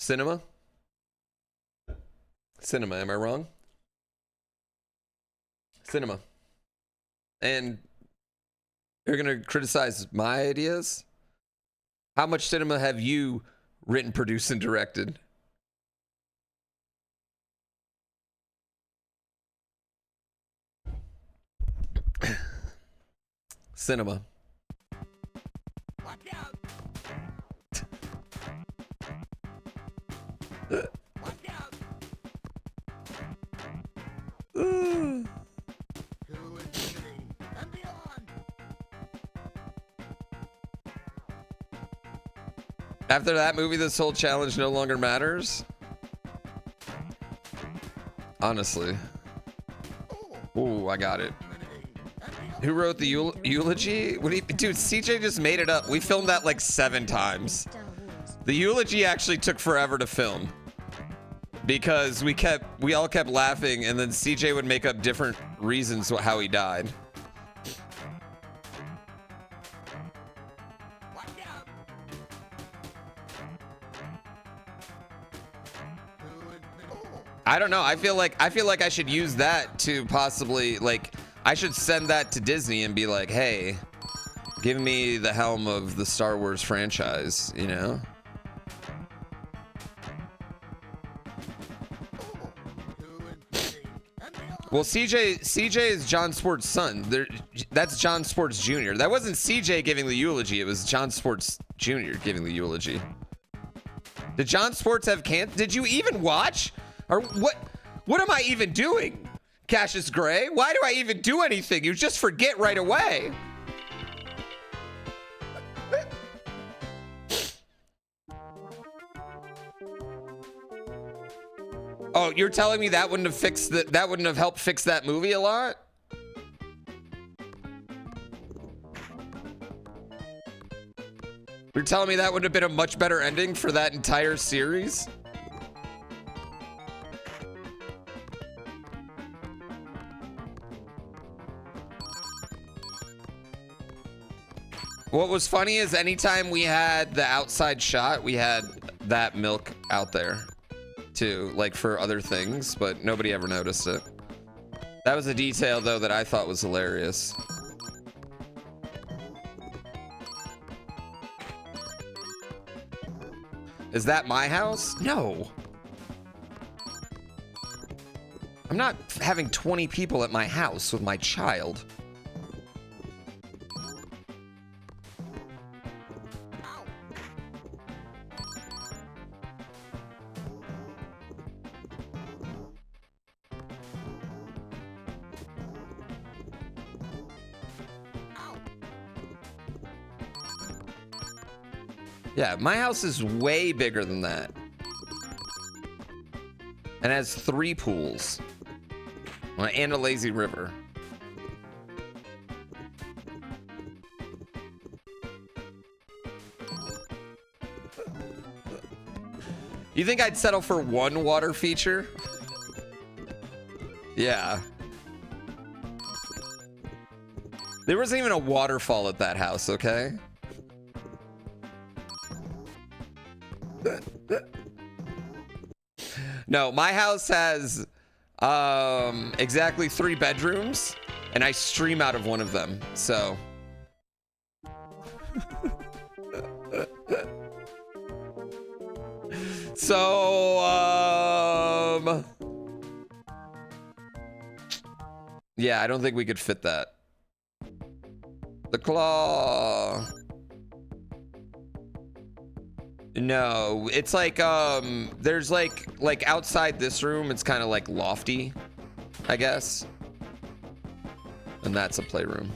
Cinema? Cinema, am I wrong? Cinema. And you're gonna criticize my ideas? How much cinema have you written, produced, and directed? Cinema. Watch out. Watch out. To infinity and beyond. After that movie, this whole challenge no longer matters? Honestly. Ooh, I got it. Who wrote the eulogy? What do you, dude, CJ just made it up. We filmed that like 7 times. The eulogy actually took forever to film because we all kept laughing, and then CJ would make up different reasons how he died. I don't know. I feel like I should use that to possibly, like, I should send that to Disney and be like, hey, give me the helm of the Star Wars franchise, you know? Well, CJ is John Sport's son. That's John Sports Jr. That wasn't CJ giving the eulogy. It was John Sports Jr. giving the eulogy. Did John Sports have cancer? Did you even watch? Or what am I even doing? Cassius Gray? Why do I even do anything? You just forget right away. Oh, you're telling me that wouldn't have fixed that wouldn't have helped fix that movie a lot? You're telling me that would have been a much better ending for that entire series? What was funny is anytime we had the outside shot, we had that milk out there too, like for other things, but nobody ever noticed it. That was a detail though that I thought was hilarious. Is that my house? No. I'm not having 20 people at my house with my child. Yeah, my house is way bigger than that. And has 3 pools. And a lazy river. You think I'd settle for 1 water feature? Yeah. There wasn't even a waterfall at that house, okay? No, my house has exactly 3 bedrooms, and I stream out of one of them, so. Yeah, I don't think we could fit that. The claw. No, it's like there's like outside this room, it's kind of like lofty, I guess. And that's a playroom.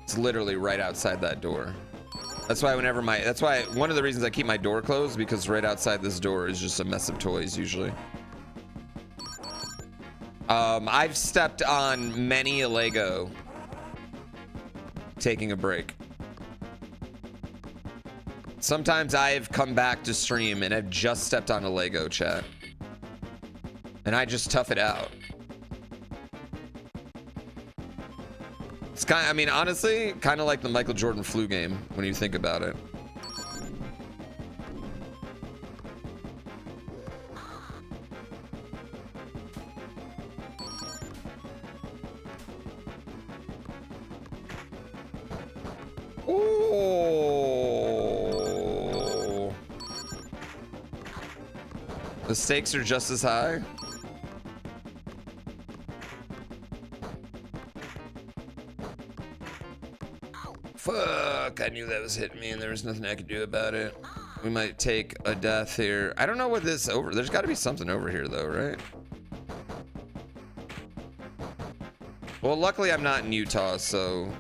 It's literally right outside that door. That's why one of the reasons I keep my door closed, because right outside this door is just a mess of toys usually. I've stepped on many a Lego taking a break. Sometimes I've come back to stream and I've just stepped on a Lego, chat. And I just tough it out. It's kind of, I mean, honestly, kind of like the Michael Jordan flu game when you think about it. The stakes are just as high. Fuck, I knew that was hitting me and there was nothing I could do about it. We might take a death here. I don't know what this over. There's got to be something over here though, right? Well, luckily I'm not in Utah, so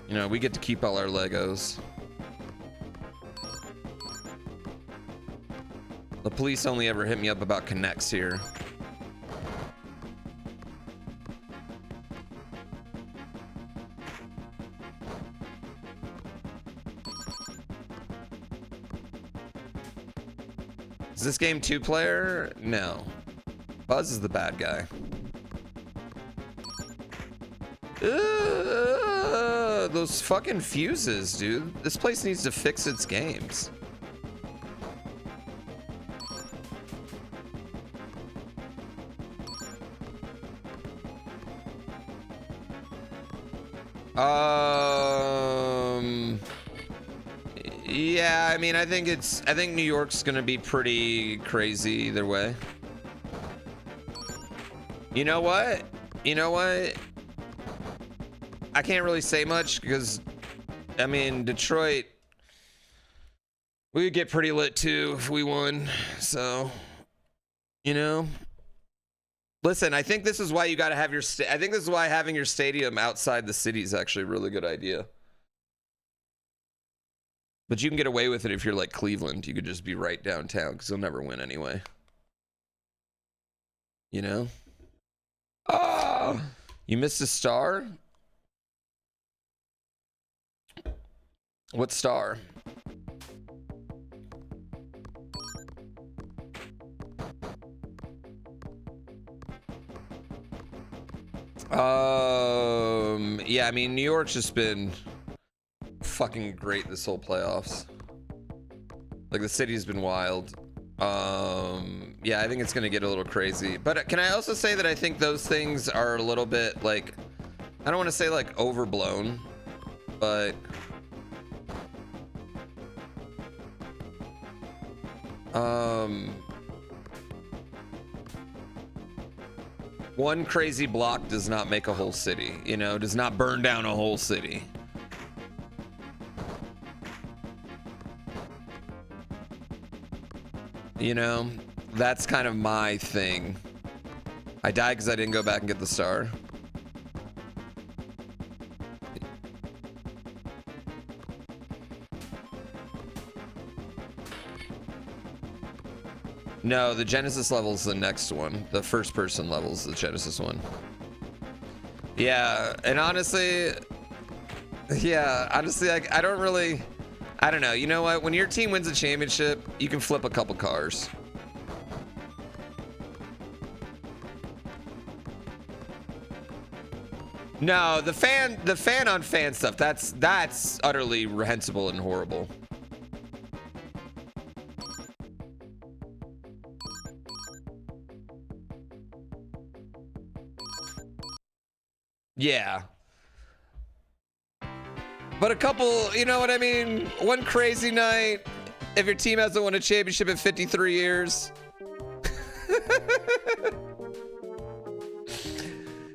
you know, we get to keep all our Legos. The police only ever hit me up about connects here. Is this game 2-player? No. Buzz is the bad guy. Those fucking fuses, dude. This place needs to fix its games. Yeah, I mean, I think New York's gonna be pretty crazy either way. You know what? I can't really say much because, I mean, Detroit, we could get pretty lit too if we won. So, you know, listen, I think this is why you got to have your, I think this is why having your stadium outside the city is actually a really good idea. But you can get away with it if you're like Cleveland. You could just be right downtown because they'll never win anyway. You know? Oh, you missed a star? What star? Yeah, I mean, New York's just been fucking great this whole playoffs. Like, the city's been wild. Yeah, I think it's gonna get a little crazy. But can I also say that I think those things are a little bit like, I don't want to say like overblown, but one crazy block does not make a whole city, you know, does not burn down a whole city. You know, that's kind of my thing. I died because I didn't go back and get the star. No, the Genesis level is the next one. The first person level is the Genesis one. Yeah, and honestly, like, I don't know. You know what? When your team wins a championship, you can flip a couple cars. No, the fan on fan stuff, that's utterly reprehensible and horrible. Yeah. But a couple, you know what I mean? One crazy night, if your team hasn't won a championship in 53 years.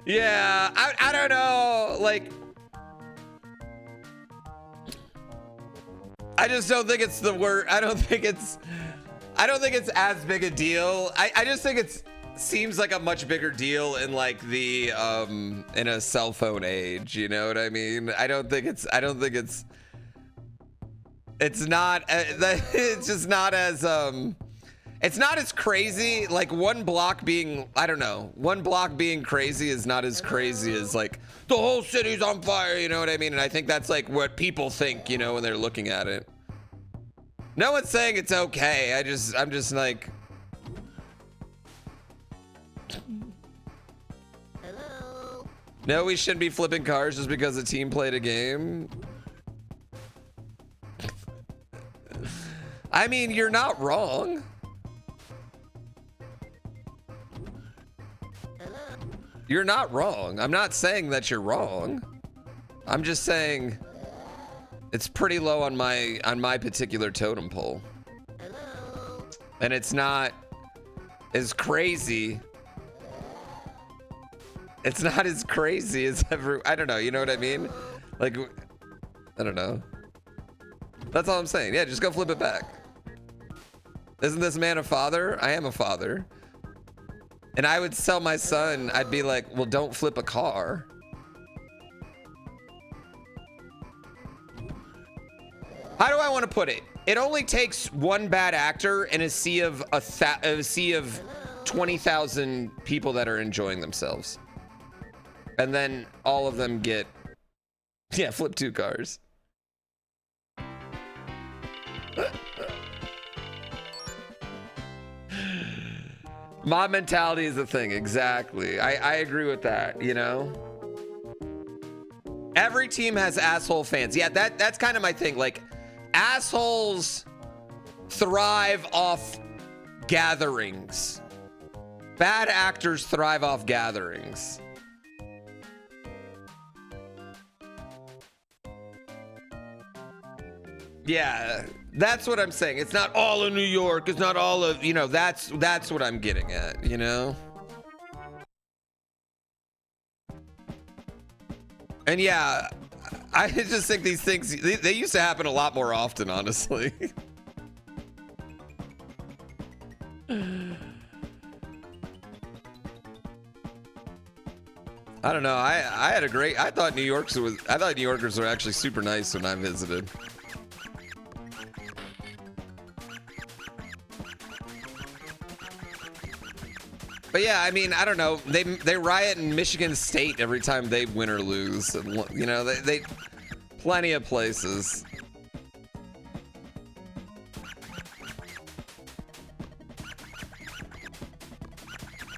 Yeah, I don't know, like, I just don't think it's the word. I don't think it's as big a deal. I just think it seems like a much bigger deal in like the in a cell phone age, you know what I mean? It's not it's just not as it's not as crazy. Like one block being crazy is not as crazy as like the whole city's on fire, you know what I mean? And I think that's like what people think, you know, when they're looking at it. No one's saying it's okay. I'm just like, Hello? no, we shouldn't be flipping cars just because the team played a game. I mean, you're not wrong. Hello? You're not wrong. I'm not saying that you're wrong. I'm just saying it's pretty low on my particular totem pole. And it's not as crazy. It's not as crazy as I don't know, you know what I mean? Like, I don't know. That's all I'm saying. Yeah, just go flip it back. Isn't this man a father? I am a father. And I would tell my son, I'd be like, well, don't flip a car. How do I want to put it? It only takes one bad actor in a sea of 20,000 people that are enjoying themselves. And then all of them get, yeah, flip 2 cars. Mob mentality is a thing, exactly. I agree with that, you know? Every team has asshole fans. Yeah, that's kind of my thing. Like, assholes thrive off gatherings. Bad actors thrive off gatherings. Yeah, that's what I'm saying. It's not all of New York. It's not all of, you know, that's what I'm getting at, you know? And yeah, I just think these things, they used to happen a lot more often, honestly. I don't know. I had a great, I thought New Yorkers were actually super nice when I visited. But yeah, I mean, I don't know. They riot in Michigan State every time they win or lose. And, you know, they plenty of places.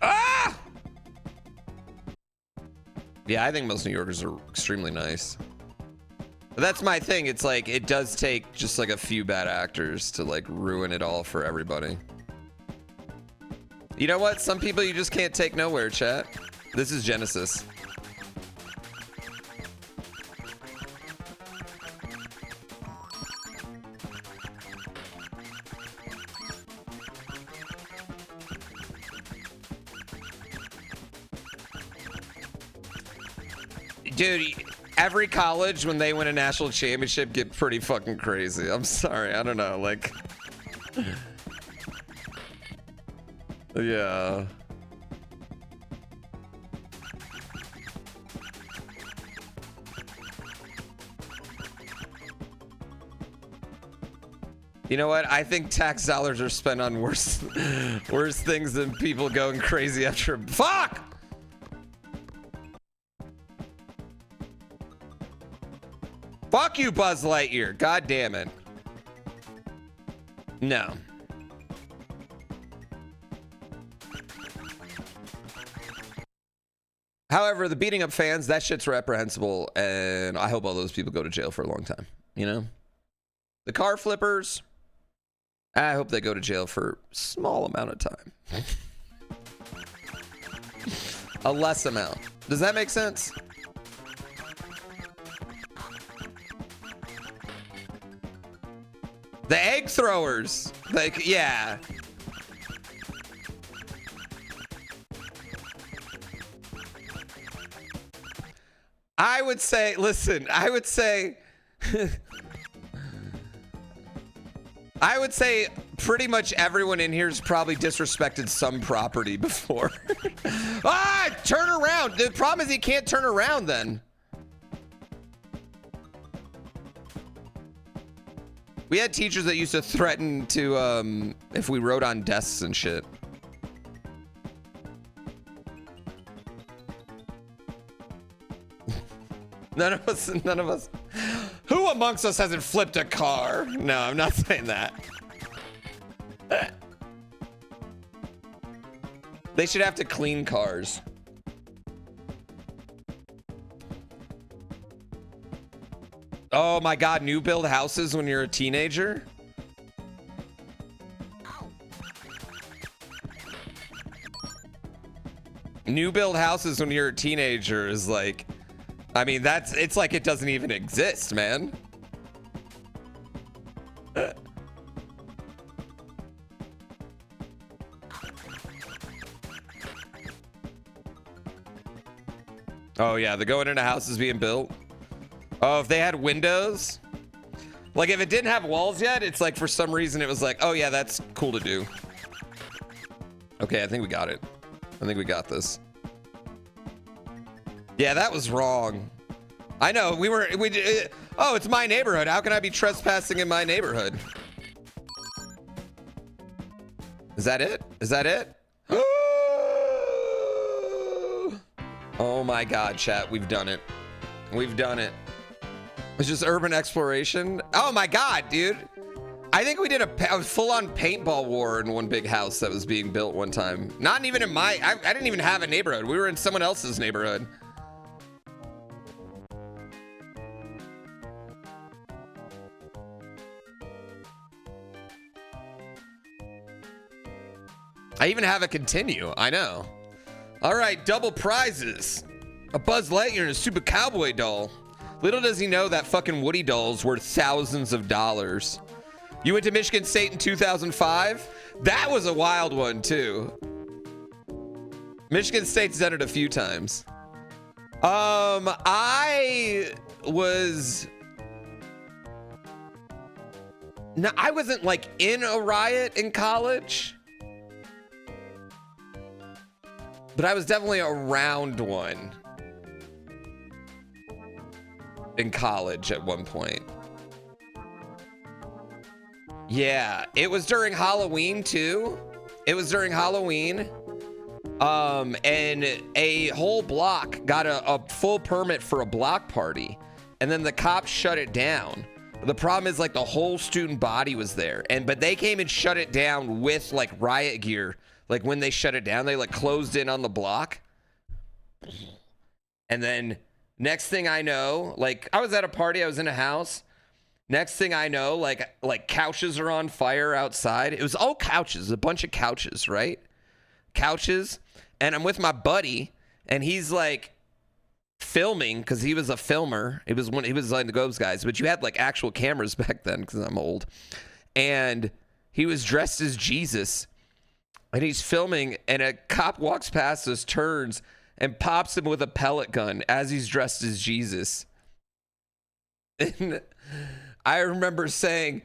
Ah! Yeah, I think most New Yorkers are extremely nice. But that's my thing. It's like, it does take just like a few bad actors to like ruin it all for everybody. You know what? Some people you just can't take nowhere, chat. This is Genesis. Dude, every college when they win a national championship get pretty fucking crazy. I'm sorry, I don't know, like... Yeah. You know what? I think tax dollars are spent on worse things than people going crazy after. Fuck! Fuck you, Buzz Lightyear. God damn it. No. However, the beating up fans, that shit's reprehensible, and I hope all those people go to jail for a long time, you know? The car flippers, I hope they go to jail for a small amount of time. A less amount. Does that make sense? The egg throwers, like, yeah. I would say, listen, I would say pretty much everyone in here's probably disrespected some property before. Ah, turn around. The problem is he can't turn around then. We had teachers that used to threaten to, if we wrote on desks and shit. None of us. Who amongst us hasn't flipped a car? No, I'm not saying that. They should have to clean cars. Oh my God, new build houses when you're a teenager? New build houses when you're a teenager is like, I mean, it's like it doesn't even exist, man. Oh yeah, the going into houses being built. Oh, if they had windows, like if it didn't have walls yet, it's like for some reason it was like, oh yeah, that's cool to do. Okay, I think we got it. I think we got this. Yeah, that was wrong. I know, oh, it's my neighborhood. How can I be trespassing in my neighborhood? Is that it? Is that it? Oh my God, chat, we've done it. We've done it. It's just urban exploration. Oh my God, dude. I think we did a full-on paintball war in one big house that was being built one time. Not even in I didn't even have a neighborhood. We were in someone else's neighborhood. I even have a continue. I know. All right, double prizes. A Buzz Lightyear and a Super Cowboy doll. Little does he know that fucking Woody doll's worth thousands of dollars. You went to Michigan State in 2005? That was a wild one too. Michigan State's done it a few times. I wasn't like in a riot in college, but I was definitely around one in college at one point. Yeah, it was during Halloween too. It was during Halloween. And a whole block got a full permit for a block party, and then the cops shut it down. The problem is like the whole student body was there, but they came and shut it down with like riot gear. Like when they shut it down, they like closed in on the block. And then next thing I know, like I was at a party, I was in a house. Next thing I know, like couches are on fire outside. It was all couches, a bunch of couches, right? Couches. And I'm with my buddy, and he's like filming because he was a filmer. He was like those guys, but you had like actual cameras back then because I'm old. And he was dressed as Jesus, and he's filming, and a cop walks past us, turns, and pops him with a pellet gun as he's dressed as Jesus. And I remember saying,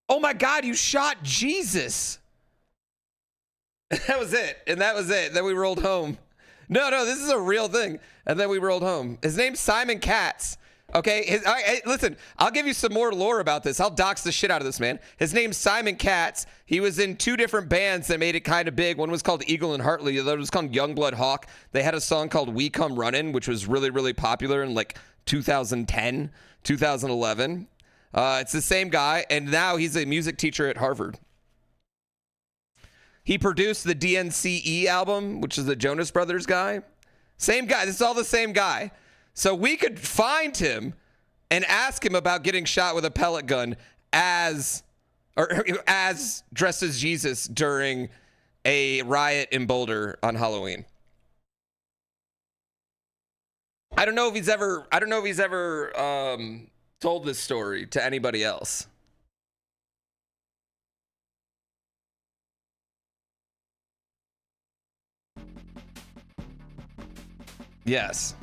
"Oh my God, you shot Jesus." That was it. And that was it. Then we rolled home. No, this is a real thing. And then we rolled home. His name's Simon Katz. Okay. Listen, I'll give you some more lore about this. I'll dox the shit out of this man. His name's Simon Katz. He was in two different bands that made it kind of big. One was called Eagle and Hartley. The other was called Youngblood Hawk. They had a song called We Come Runnin', which was really, really popular in like 2010, 2011. It's the same guy. And now he's a music teacher at Harvard. He produced the DNCE album, which is the Jonas Brothers guy. Same guy. This is all the same guy. So we could find him and ask him about getting shot with a pellet gun as dressed as Jesus during a riot in Boulder on Halloween. I don't know if he's ever told this story to anybody else. Yes.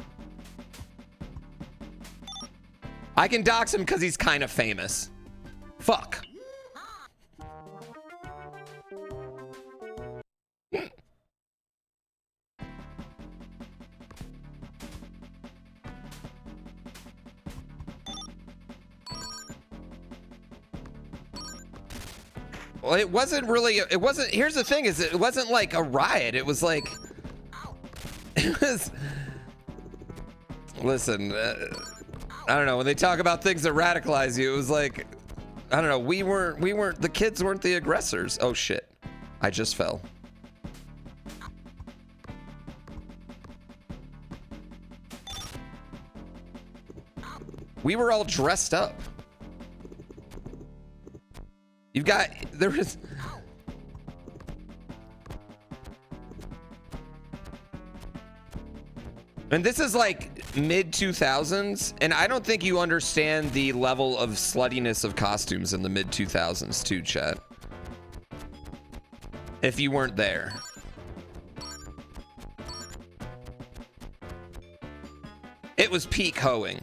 I can dox him because he's kind of famous. Fuck. Well, it wasn't, here's the thing, is it wasn't like a riot. It was like, it was, listen, I don't know, when they talk about things that radicalize you, it was like, I don't know, we weren't, the kids weren't the aggressors. Oh shit, I just fell. We were all dressed up. There was... And this is like mid 2000s, and I don't think you understand the level of sluttiness of costumes in the mid 2000s too, chat. If you weren't there. It was peak hoeing.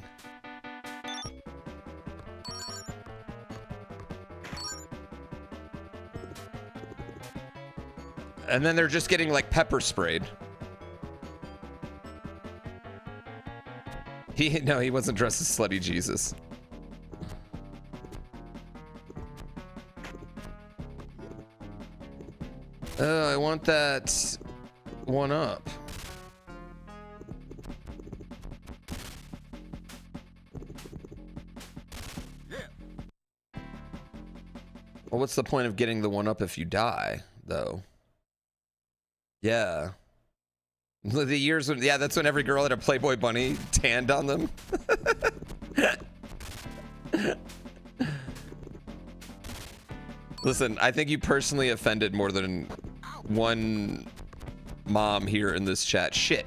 And then they're just getting like pepper sprayed. No, he wasn't dressed as Slutty Jesus. I want that one up. Well, what's the point of getting the one up if you die, though? Yeah. The years when, yeah, that's when every girl had a Playboy bunny tanned on them. Listen, I think you personally offended more than one mom here in this chat. Shit.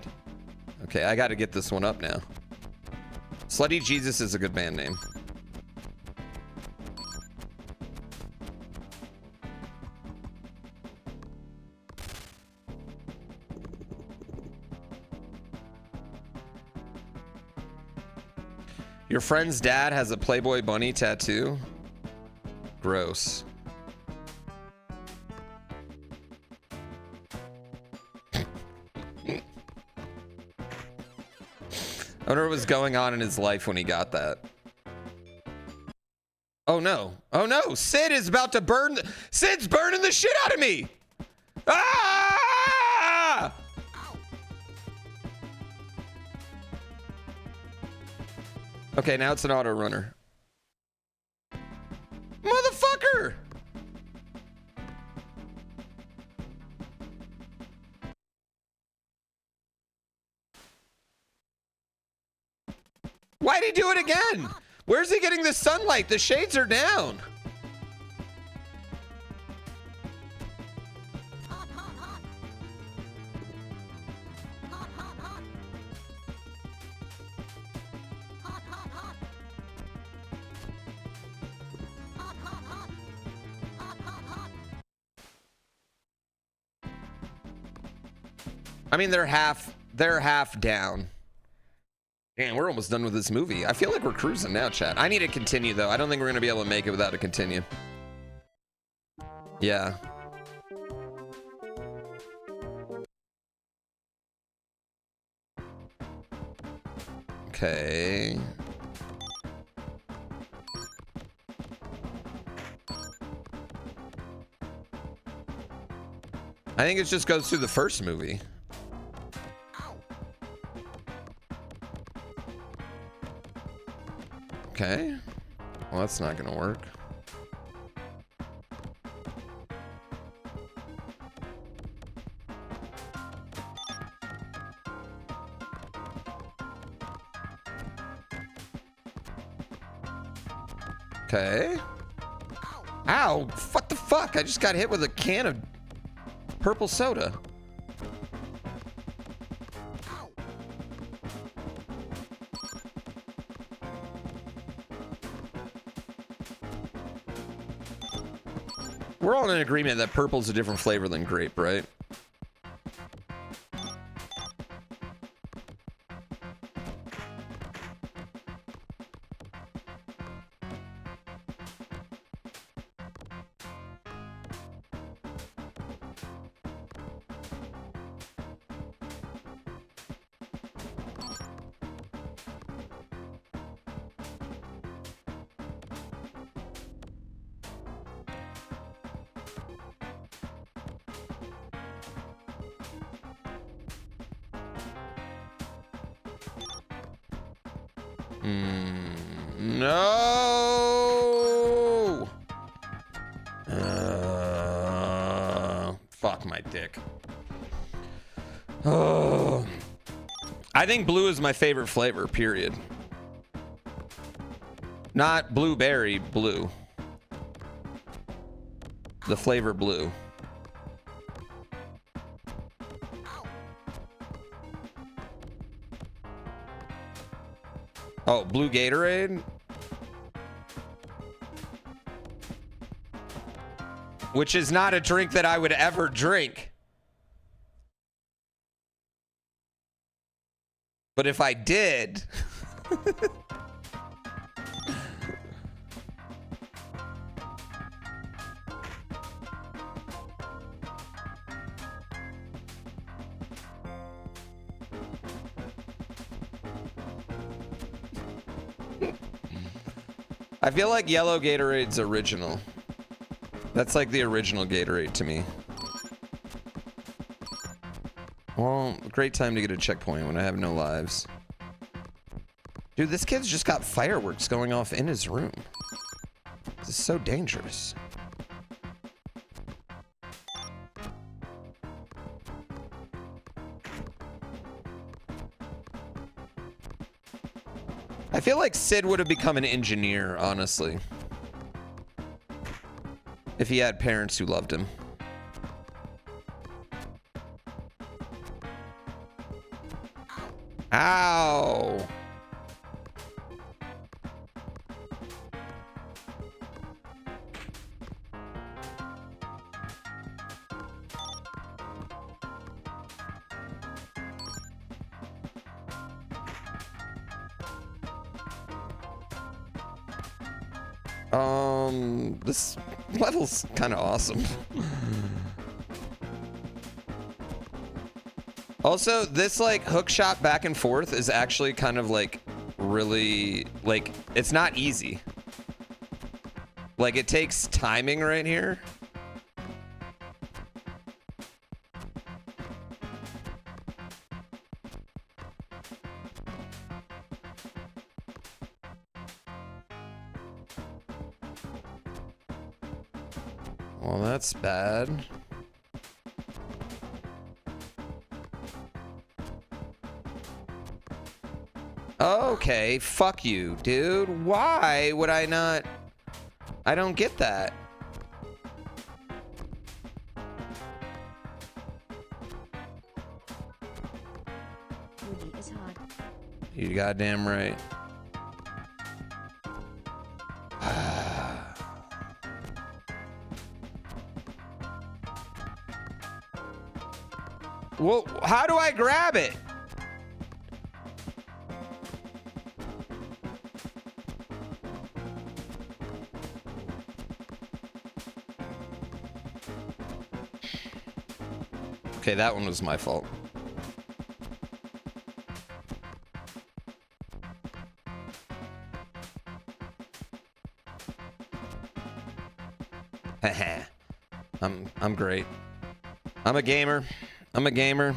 Okay, I gotta get this one up now. Slutty Jesus is a good band name. Your friend's dad has a Playboy bunny tattoo? Gross. I wonder what was going on in his life when he got that. Oh no. Oh no. Sid is about to burn. Sid's burning the shit out of me. Ah! Okay, now it's an auto runner. Motherfucker! Why'd he do it again? Where's he getting the sunlight? The shades are down. I mean, they're half down. Damn, we're almost done with this movie. I feel like we're cruising now, chat. I need to continue, though. I don't think we're going to be able to make it without a continue. Yeah. Okay. I think it just goes through the first movie. Okay. Well, that's not gonna work. Okay. Ow! What the fuck? I just got hit with a can of purple soda. We're all in agreement that purple's a different flavor than grape, right? No! Fuck my dick. Oh. I think blue is my favorite flavor, period. Not blueberry, blue. The flavor blue. Oh, blue Gatorade? Which is not a drink that I would ever drink. But if I did... I feel like yellow Gatorade's original. That's like the original Gatorade to me. Well, great time to get a checkpoint when I have no lives. Dude, this kid's just got fireworks going off in his room. This is so dangerous. I feel like Sid would have become an engineer, honestly. If he had parents who loved him. Ow! This level's kind of awesome. Also, this like hook shot back and forth is actually kind of like really like it's not easy. Like it takes timing right here. Well, that's bad. Okay, fuck you, dude. Why would I not? I don't get that. Woody is hard. You goddamn right. Well, how do I grab it? Okay, that one was my fault. Haha. I'm great. I'm a gamer. I'm a gamer.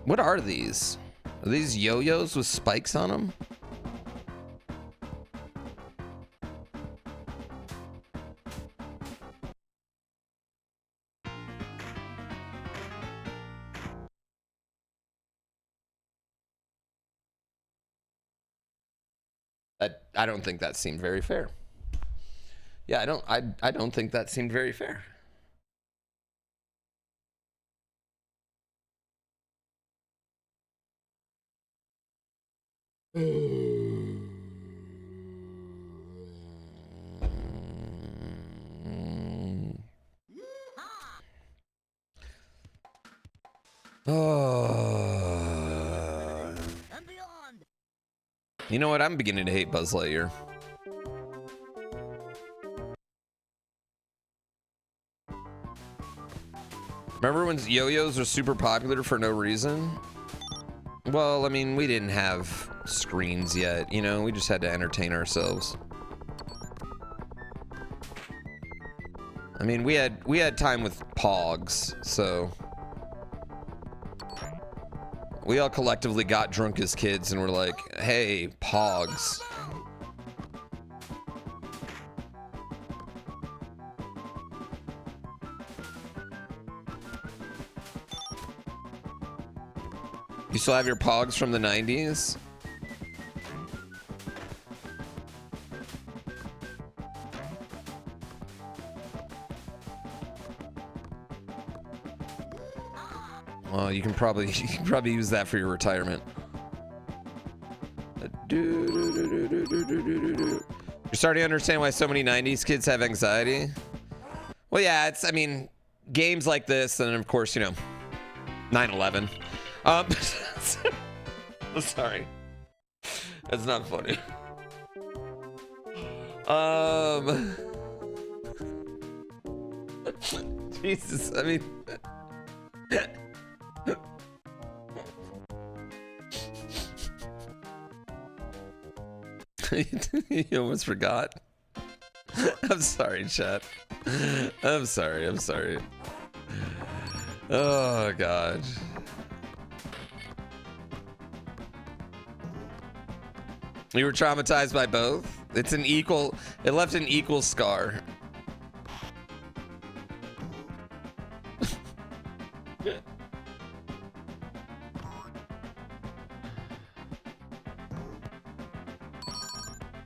What are these? Are these yo-yos with spikes on them? I don't think that seemed very fair. Yeah, I don't think that seemed very fair. Oh. And beyond. You know what? I'm beginning to hate Buzz Lightyear. Remember when yo-yos were super popular for no reason? Well, I mean, we didn't have screens yet, you know, we just had to entertain ourselves. I mean, we had time with Pogs, so we all collectively got drunk as kids and were like, hey, Pogs. You still have your Pogs from the 90s? Well, you can probably use that for your retirement. You're starting to understand why so many 90s kids have anxiety? Well, yeah, I mean, games like this, and of course, you know, 9/11. Sorry. That's not funny. Jesus, I mean. You almost forgot. I'm sorry, chat. I'm sorry. Oh, God. You were traumatized by both? It left an equal scar.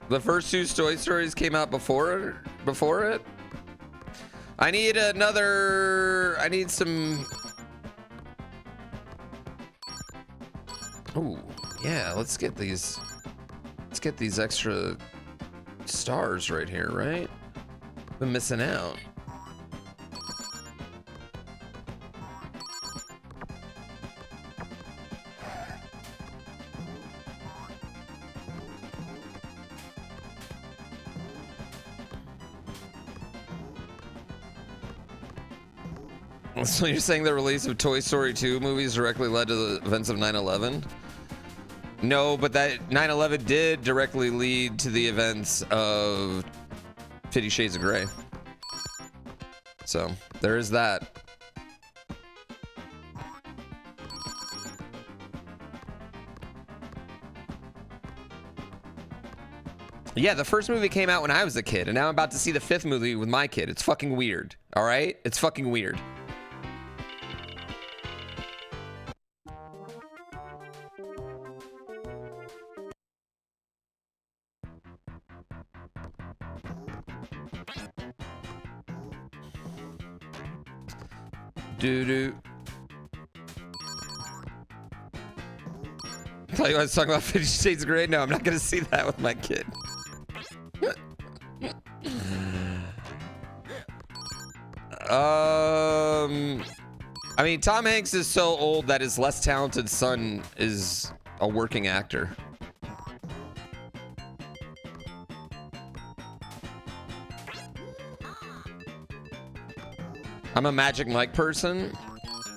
The first two Toy Stories came out before it? I need some. Oh, yeah, let's get these extra stars right here, right? Been missing out. So you're saying the release of Toy Story 2 movies directly led to the events of 9/11? No, but that 9/11 did directly lead to the events of 50 Shades of Grey. So there is that. Yeah, the first movie came out when I was a kid, and now I'm about to see the 5th movie with my kid. It's fucking weird. All right? It's fucking weird. Doo-doo. I thought you guys talking about 50 Shades of Grey. No, I'm not gonna see that with my kid. I mean, Tom Hanks is so old that his less talented son is a working actor. I'm a Magic Mike person.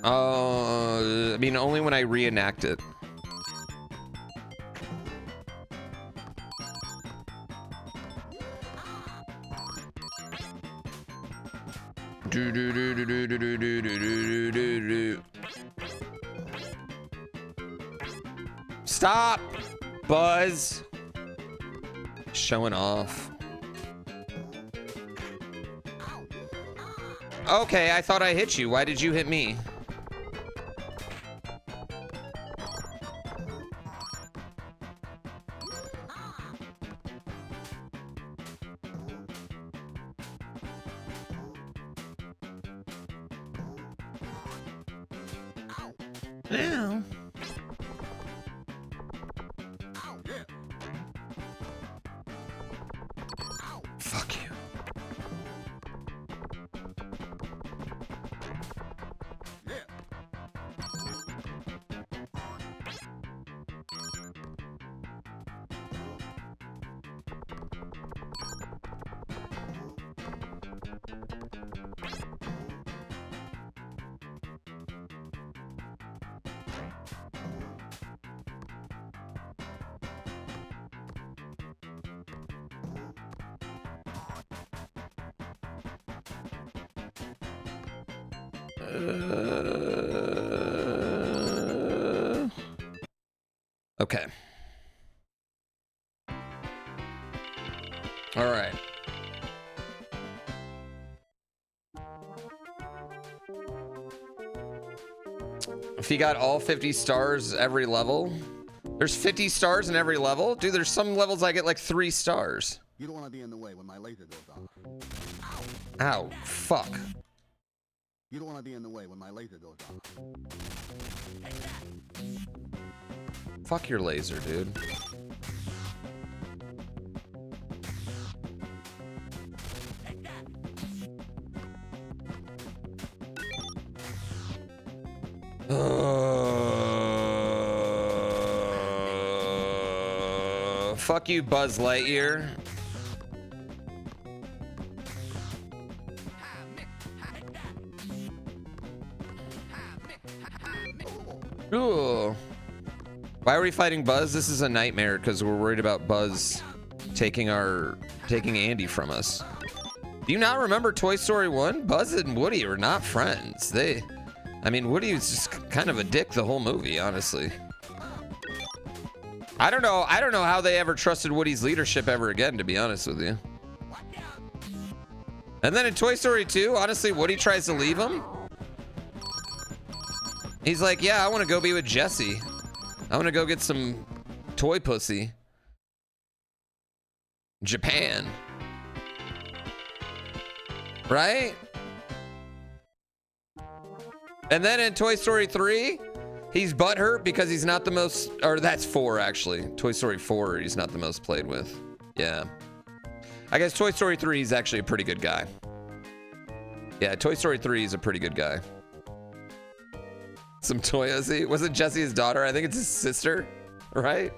I mean, only when I reenact it. Do do do do do do do do do do do. Stop, Buzz. Showing off. Okay, I thought I hit you. Why did you hit me? Ow. Fuck you. Okay. All right. If you got all 50 stars every level, there's 50 stars in every level? Dude, there's some levels I get like 3 stars. You don't want to be in the way when my laser goes off. Ow, fuck. You don't want to be in the way when my laser goes off. Fuck your laser, dude. Ugh. fuck you, Buzz Lightyear. Ooh. Why are we fighting Buzz? This is a nightmare because we're worried about Buzz taking Andy from us. Do you not remember Toy Story 1? Buzz and Woody are not friends. I mean, Woody was just kind of a dick the whole movie, honestly. I don't know how they ever trusted Woody's leadership ever again, to be honest with you. And then in Toy Story 2, honestly, Woody tries to leave him. He's like, yeah, I want to go be with Jessie. I want to go get some toy pussy. Japan. Right? And then in Toy Story 3, he's butthurt because he's not the most, or that's 4 actually. Toy Story 4, he's not the most played with. Yeah. I guess Toy Story 3, he's actually a pretty good guy. Yeah, Toy Story 3 is a pretty good guy. Some Toyosi. Wasn't Jessie his daughter? I think it's his sister, right?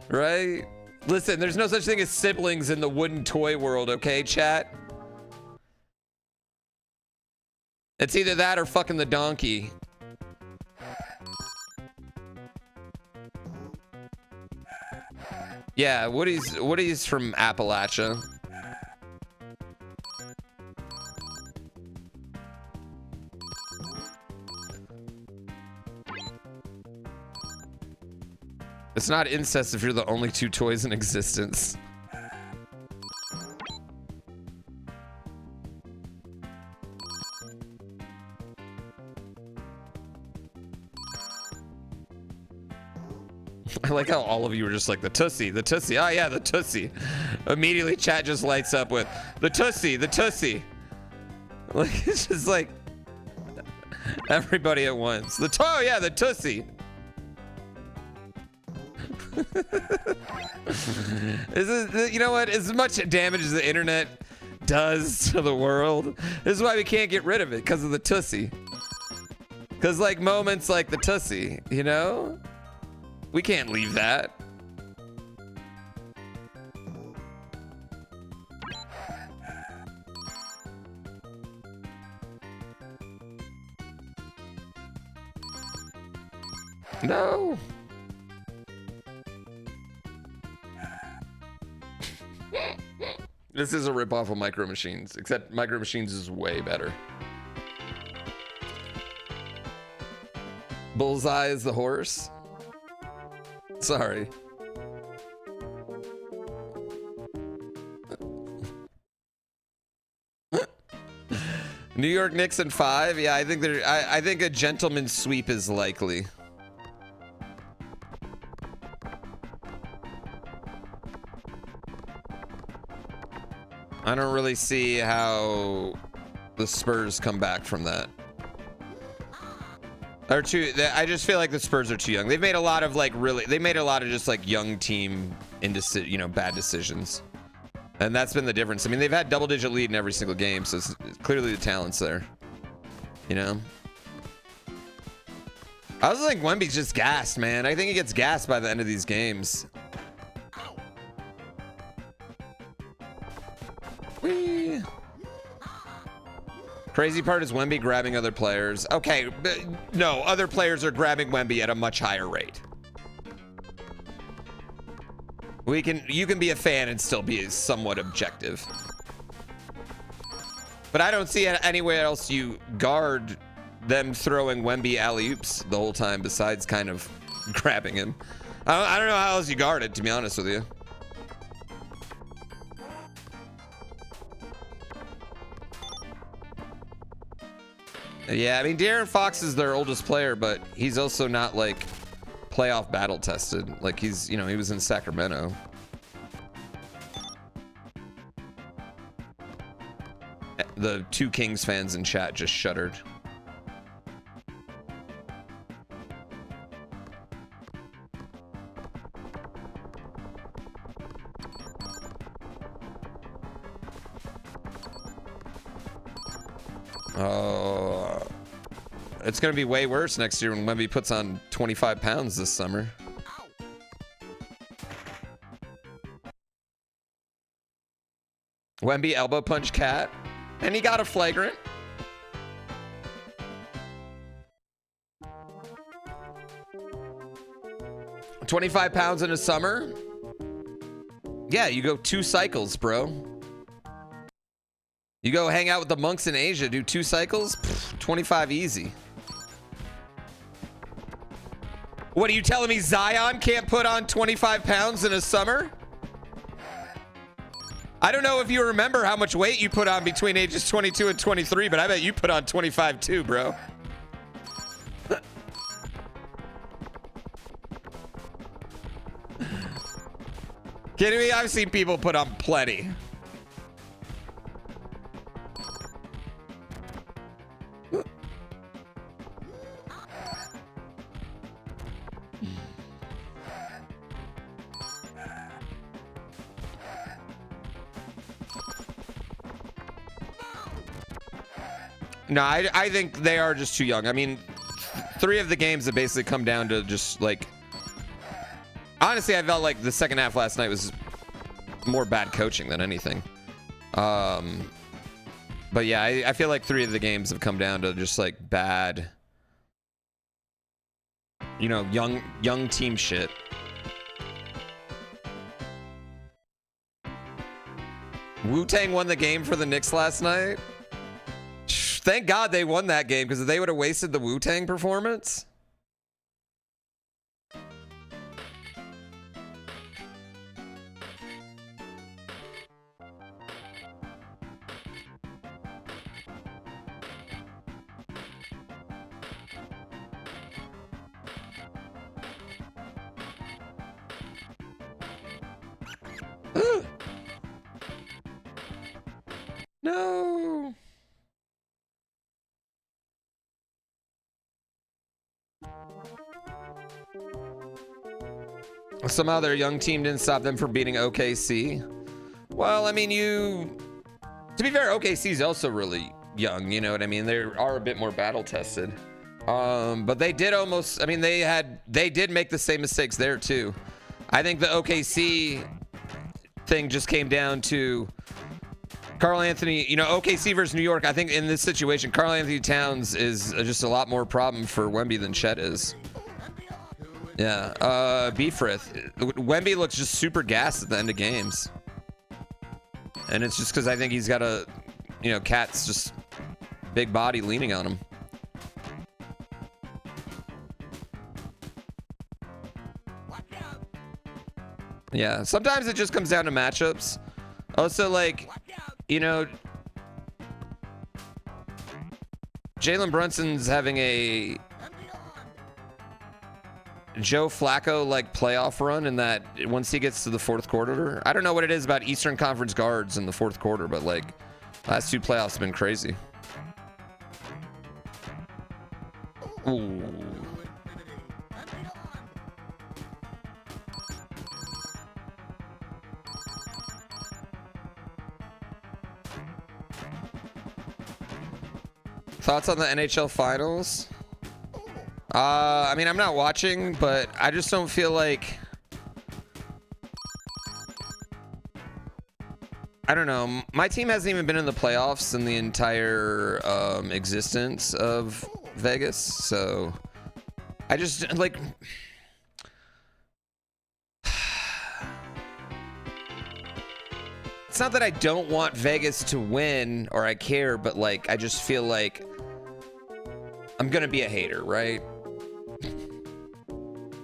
Right? Listen, there's no such thing as siblings in the wooden toy world, okay, chat? It's either that or fucking the donkey. Yeah, Woody's from Appalachia. It's not incest if you're the only 2 toys in existence. I like how all of you were just like, the Tussie, the Tussie. Oh yeah, the Tussie. Immediately chat just lights up with, the Tussie, the Tussie. Like, it's just like, everybody at once. Oh yeah, the Tussie. You know what? As much damage as the internet does to the world, this is why we can't get rid of it, because of the Tussie. Because like moments like the Tussie, you know? We can't leave that. No. This is a ripoff of Micro Machines, except Micro Machines is way better. Bullseye is the horse. Sorry. New York Knicks in 5. Yeah, I think I think a gentleman's sweep is likely. I don't really see how the Spurs come back from that. I just feel like the Spurs are too young. They've made a lot of just like young team bad decisions. And that's been the difference. I mean, they've had double-digit lead in every single game, so it's clearly the talent's there. You know? I also think Wemby's just gassed, man. I think he gets gassed by the end of these games. Whee. Crazy part is Wemby grabbing other players. Okay, but no, other players are grabbing Wemby at a much higher rate. You can be a fan and still be somewhat objective. But I don't see anywhere else you guard them throwing Wemby alley-oops the whole time besides kind of grabbing him. I don't know how else you guard it, to be honest with you. Yeah, I mean, De'Aaron Fox is their oldest player, but he's also not like playoff battle tested. Like he was in Sacramento. The 2 Kings fans in chat just shuddered. Oh, it's gonna be way worse next year when Wemby puts on 25 pounds this summer. Wemby elbow punch Cat, and he got a flagrant. £25 in a summer. Yeah, you go 2 cycles, bro. You go hang out with the monks in Asia, do 2 cycles, 25 easy. What are you telling me, Zion can't put on 25 pounds in a summer? I don't know if you remember how much weight you put on between ages 22 and 23, but I bet you put on 25 too, bro. Kidding me? I've seen people put on plenty. No, I think they are just too young. I mean, 3 of the games have basically come down to just like... Honestly, I felt like the second half last night was more bad coaching than anything. But yeah, I feel like 3 of the games have come down to just like bad, you know, young team shit. Wu-Tang won the game for the Knicks last night. Thank God they won that game, because if they would have wasted the Wu-Tang performance. No. Somehow their young team didn't stop them from beating OKC. Well, I mean, to be fair, OKC is also really young, you know what I mean? They are a bit more battle tested. But they did almost, I mean, they did make the same mistakes there too. I think the OKC thing just came down to Karl Anthony, you know, OKC versus New York. I think in this situation, Karl Anthony Towns is just a lot more problem for Wemby than Chet is. Yeah, Beefrith. Wemby looks just super gassed at the end of games. And it's just because I think he's got a, you know, Cat's just big body leaning on him. Yeah, sometimes it just comes down to matchups. Also, like, you know, Jalen Brunson's having a Joe Flacco like playoff run in that once he gets to the 4th quarter, I don't know what it is about Eastern Conference guards in the 4th quarter, but like last 2 playoffs have been crazy. Ooh. Thoughts on the NHL finals? I mean, I'm not watching, but I just don't feel like... I don't know. My team hasn't even been in the playoffs in the entire existence of Vegas, so I just, like... It's not that I don't want Vegas to win or I care, but like I just feel like I'm gonna be a hater, right?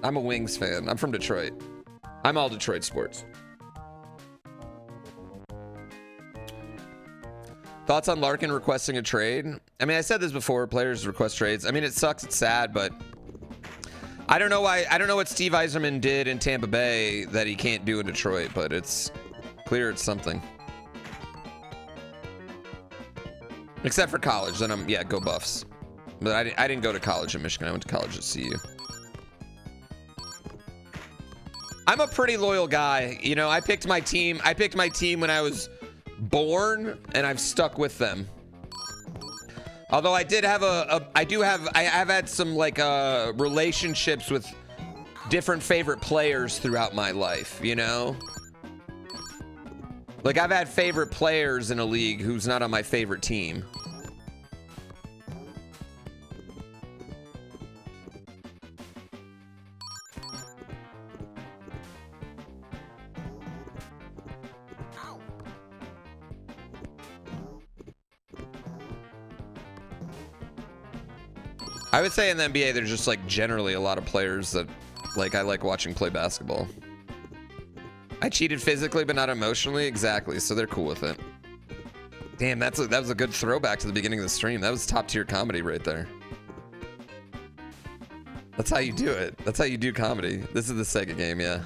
I'm a Wings fan. I'm from Detroit. I'm all Detroit sports. Thoughts on Larkin requesting a trade? I mean, I said this before, players request trades. I mean, it sucks, it's sad, but I don't know why. I don't know what Steve Yzerman did in Tampa Bay that he can't do in Detroit, but it's clear it's something. Except for college, then yeah, go Buffs. But I didn't go to college in Michigan. I went to college at CU. I'm a pretty loyal guy. You know, I picked my team. I picked my team when I was born, and I've stuck with them. Although I did have I have had some like relationships with different favorite players throughout my life, you know? Like, I've had favorite players in a league who's not on my favorite team. I would say in the NBA, there's just like generally a lot of players that like I like watching play basketball. I cheated physically, but not emotionally. Exactly. So they're cool with it. Damn, that was a good throwback to the beginning of the stream. That was top tier comedy right there. That's how you do it. That's how you do comedy. This is the Sega game, yeah.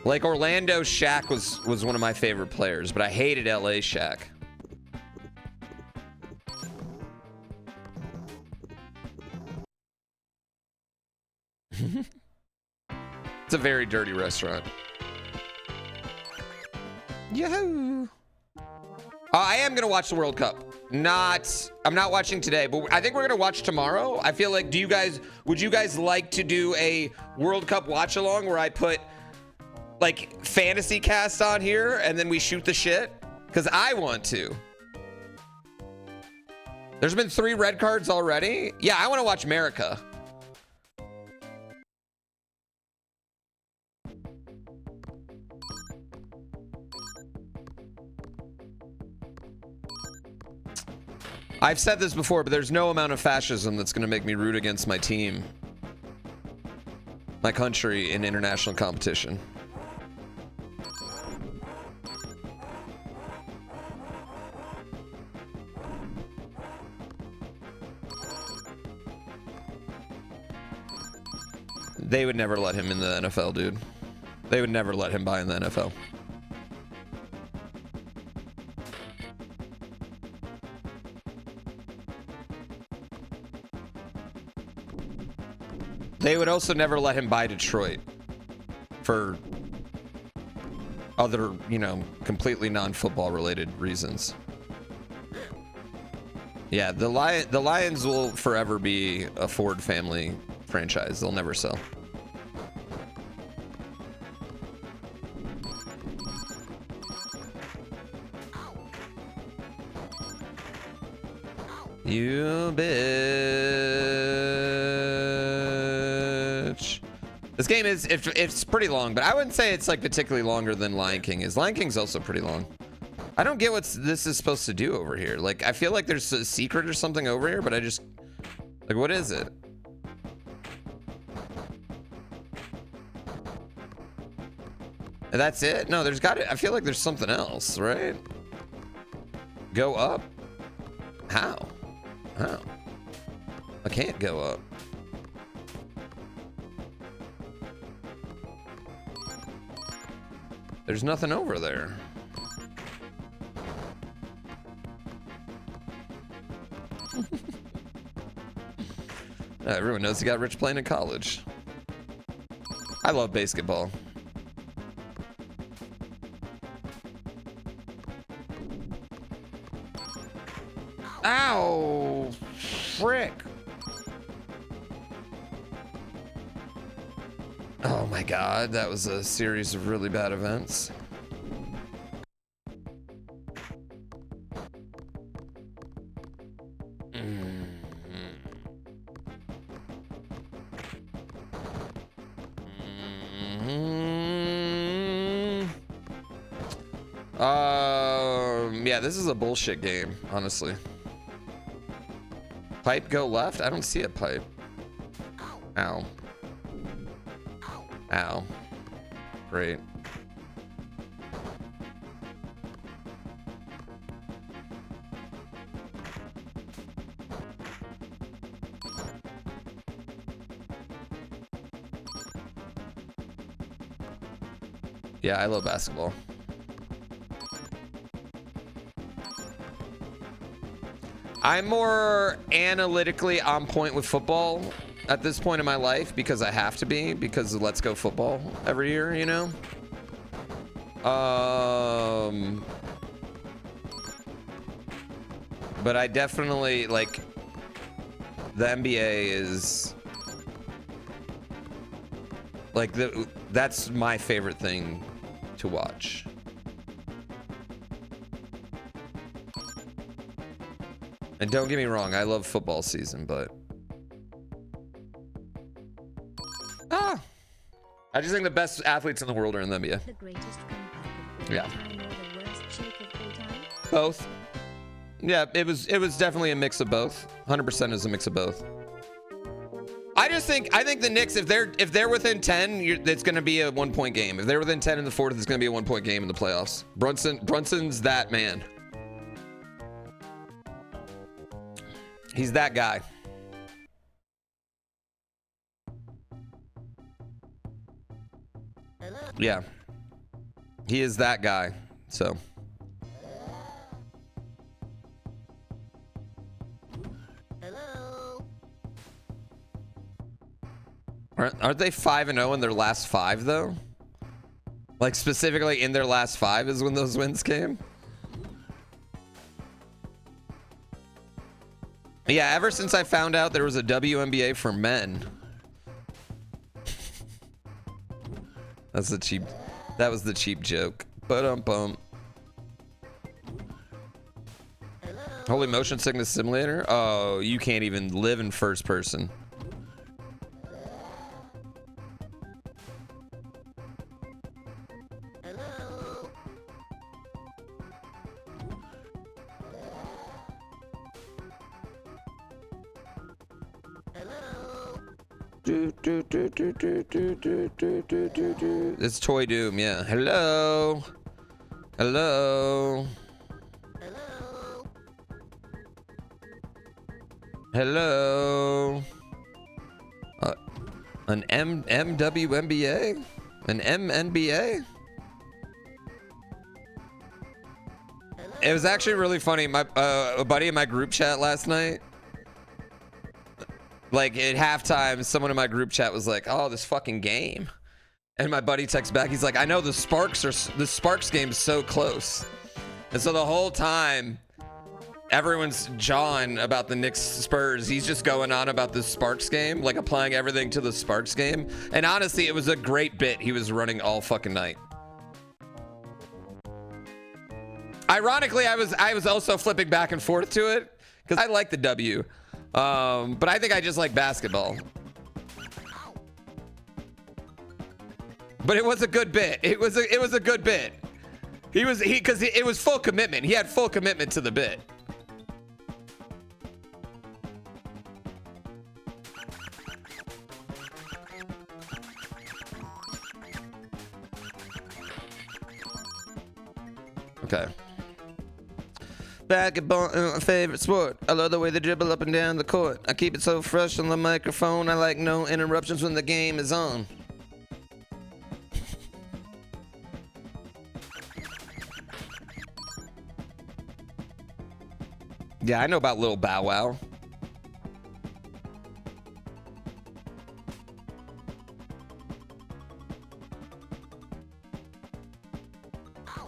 Like Orlando Shaq was one of my favorite players, but I hated LA Shaq. It's a very dirty restaurant. Yahoo! I am gonna watch the World Cup. I'm not watching today, but I think we're gonna watch tomorrow. I feel like, would you guys like to do a World Cup watch along where I put like fantasy cast on here and then we shoot the shit? Because I want to. There's been 3 red cards already. Yeah, I want to watch America. I've said this before, but there's no amount of fascism that's going to make me root against my team, my country in international competition. They would never let him in the NFL, dude. They would never let him buy in the NFL. They would also never let him buy Detroit for other, you know, completely non-football related reasons. Yeah, the Lions will forever be a Ford family franchise. They'll never sell. You bitch. This game is, it's pretty long, but I wouldn't say it's like particularly longer than Lion King is. Lion King's also pretty long. I don't get what this is supposed to do over here. Like, I feel like there's a secret or something over here, but I just, like, what is it? That's it? No, there's got to, I feel like there's something else, right? Go up? How? How? I can't go up. There's nothing over there. Everyone knows he got rich playing in college. I love basketball. Ow! Frick! Oh my god, that was a series of really bad events. Yeah, this is a bullshit game, honestly. Pipe go left? I don't see a pipe. Ow. Ow. Great. Yeah, I love basketball. I'm more analytically on point with football at this point in my life because I have to be, because of Let's Go Football every year, you know? But I definitely, like, the NBA is Like that's my favorite thing to watch. And don't get me wrong, I love football season, but I just think the best athletes in the world are in the NBA. The greatest comeback of all Yeah. time or the worst shake of all time? Both. Yeah, it was definitely a mix of both. 100% is a mix of both. I think the Knicks, if they're within 10, it's going to be a 1-point game. If they're within 10 in the fourth, it's going to be a 1-point game in the playoffs. Brunson's that man. He's that guy. Yeah. He is that guy. So. Aren't they 5-0 in their last 5 though? Like specifically in their last 5 is when those wins came? Yeah, ever since I found out there was a WNBA for men. That was the cheap joke. Ba-dum-bum. Holy Motion Sickness Simulator? Oh, you can't even live in first person. It's Toy Doom, yeah. Hello. Hello. Hello. An MWNBA? An MNBA? It was actually really funny. My a buddy in my group chat last night, like at halftime, someone in my group chat was like, "Oh, this fucking game," and my buddy texts back. He's like, "I know the Sparks game is so close," and so the whole time, everyone's jawing about the Knicks Spurs. He's just going on about the Sparks game, like applying everything to the Sparks game. And honestly, it was a great bit he was running all fucking night. Ironically, I was also flipping back and forth to it because I like the W. But I think I just like basketball. But it was a good bit. It was a good bit. Because it was full commitment. He had full commitment to the bit. Okay. Basketball, my favorite sport. I love the way they dribble up and down the court. I keep it so fresh on the microphone. I like no interruptions when the game is on. Yeah, I know about Lil Bow Wow.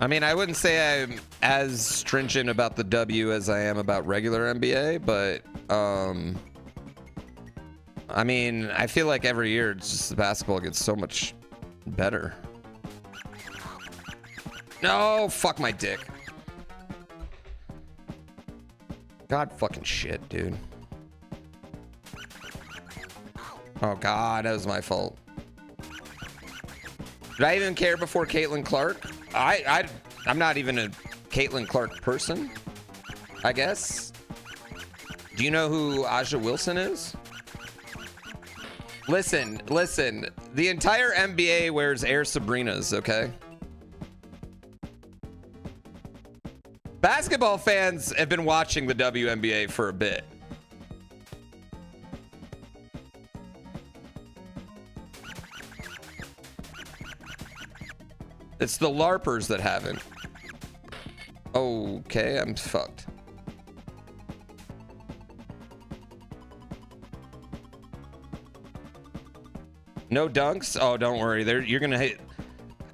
I mean, I wouldn't say I'm as stringent about the W as I am about regular NBA, but I mean, I feel like every year it's just the basketball gets so much better. No, fuck my dick. God fucking shit, dude. Oh God, that was my fault. Did I even care before Caitlin Clark? I'm not even a Caitlin Clark person, I guess. Do you know who Aja Wilson is? Listen. The entire NBA wears Air Sabrinas, okay? Basketball fans have been watching the WNBA for a bit. It's the LARPers that haven't. Okay, I'm fucked. No dunks? Oh, don't worry. You're gonna hit.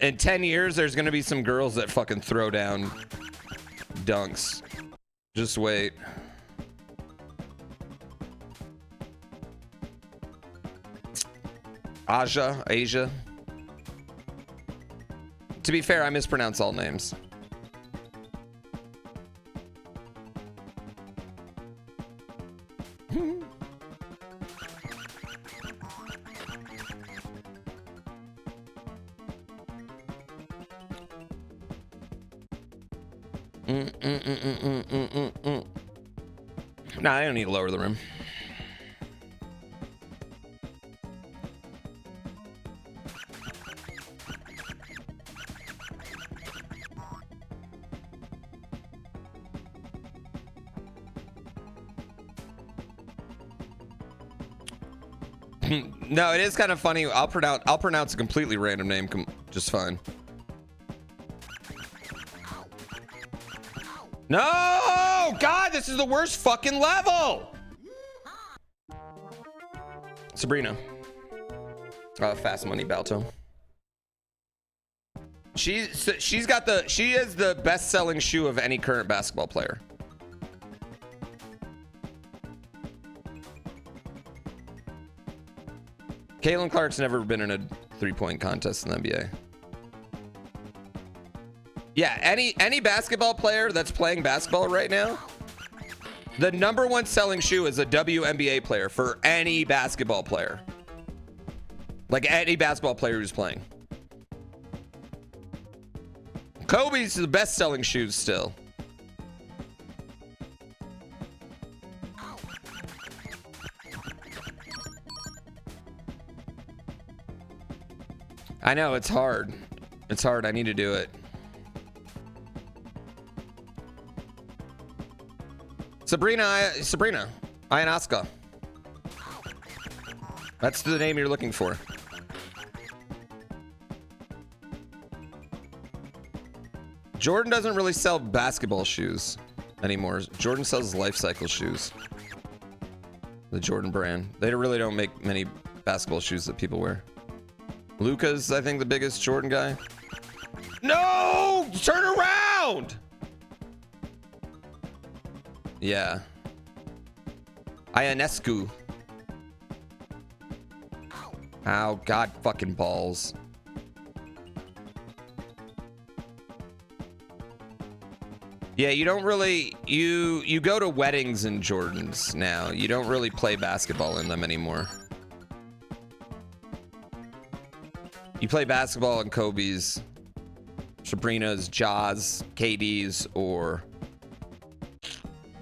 In 10 years, there's gonna be some girls that fucking throw down dunks. Just wait. Asia. To be fair, I mispronounce all names. Nah, I don't need to lower the rim. No, it is kind of funny. I'll pronounce a completely random name just fine. No! God, this is the worst fucking level! Sabrina. Fast money Balto. She is the best-selling shoe of any current basketball player. Caitlin Clark's never been in a three-point contest in the NBA. Yeah, any basketball player that's playing basketball right now, the #1 selling shoe is a WNBA player for any basketball player. Like any basketball player who's playing. Kobe's the best-selling shoes still. I know, it's hard. It's hard. I need to do it. Sabrina Ionaska. That's the name you're looking for. Jordan doesn't really sell basketball shoes anymore. Jordan sells life cycle shoes. The Jordan brand. They really don't make many basketball shoes that people wear. Luka's, I think, the biggest Jordan guy. No! Turn around! Yeah. Ionescu. Ow, God fucking balls. Yeah, you don't really... You go to weddings in Jordans now. You don't really play basketball in them anymore. You play basketball in Kobe's, Sabrina's, Jaws, KD's, or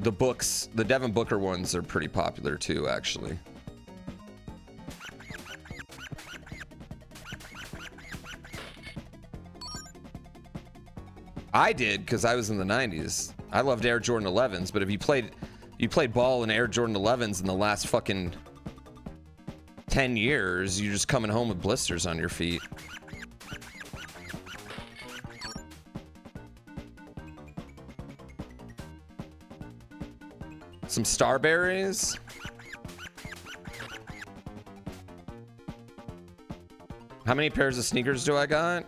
the books. The Devin Booker ones are pretty popular too, actually. I did because I was in the 90s. I loved Air Jordan 11s, but if you played ball in Air Jordan 11s in the last fucking 10 years, you're just coming home with blisters on your feet. Some Starberries. How many pairs of sneakers do I got?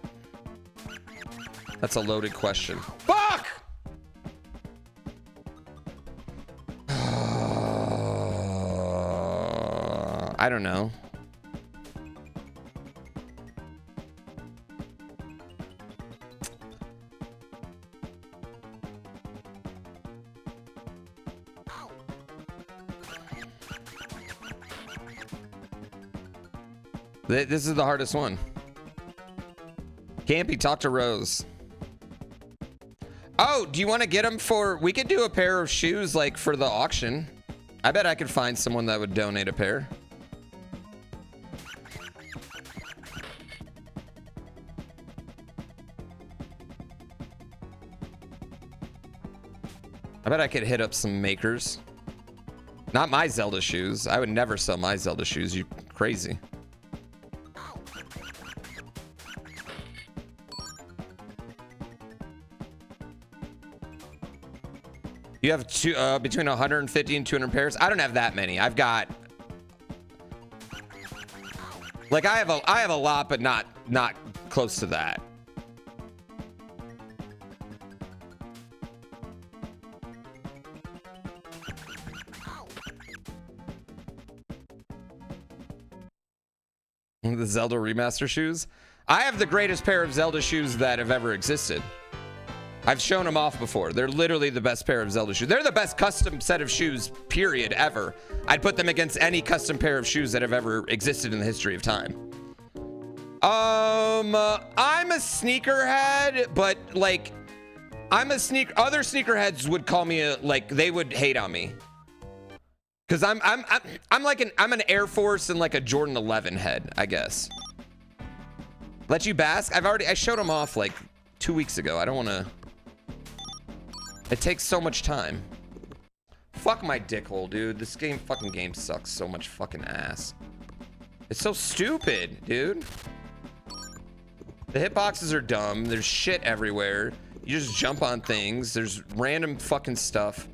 That's a loaded question. Fuck! I don't know. This is the hardest one. Campy, talk to Rose. Oh, do you want to get them for... We could do a pair of shoes, like, for the auction. I bet I could find someone that would donate a pair. I bet I could hit up some makers. Not my Zelda shoes. I would never sell my Zelda shoes. You crazy. You have between 150 and 200 pairs. I don't have that many. I've got, like, I have a lot, but not close to that. The Zelda remaster shoes. I have the greatest pair of Zelda shoes that have ever existed. I've shown them off before. They're literally the best pair of Zelda shoes. They're the best custom set of shoes, period, ever. I'd put them against any custom pair of shoes that have ever existed in the history of time. I'm a sneakerhead, but like, other sneakerheads would call me like, they would hate on me. Cause I'm an Air Force and like a Jordan 11 head, I guess. Let you bask? I showed them off like 2 weeks ago. I don't want to. It takes so much time. Fuck my dick hole, dude. This fucking game sucks so much fucking ass. It's so stupid, dude. The hitboxes are dumb. There's shit everywhere. You just jump on things. There's random fucking stuff.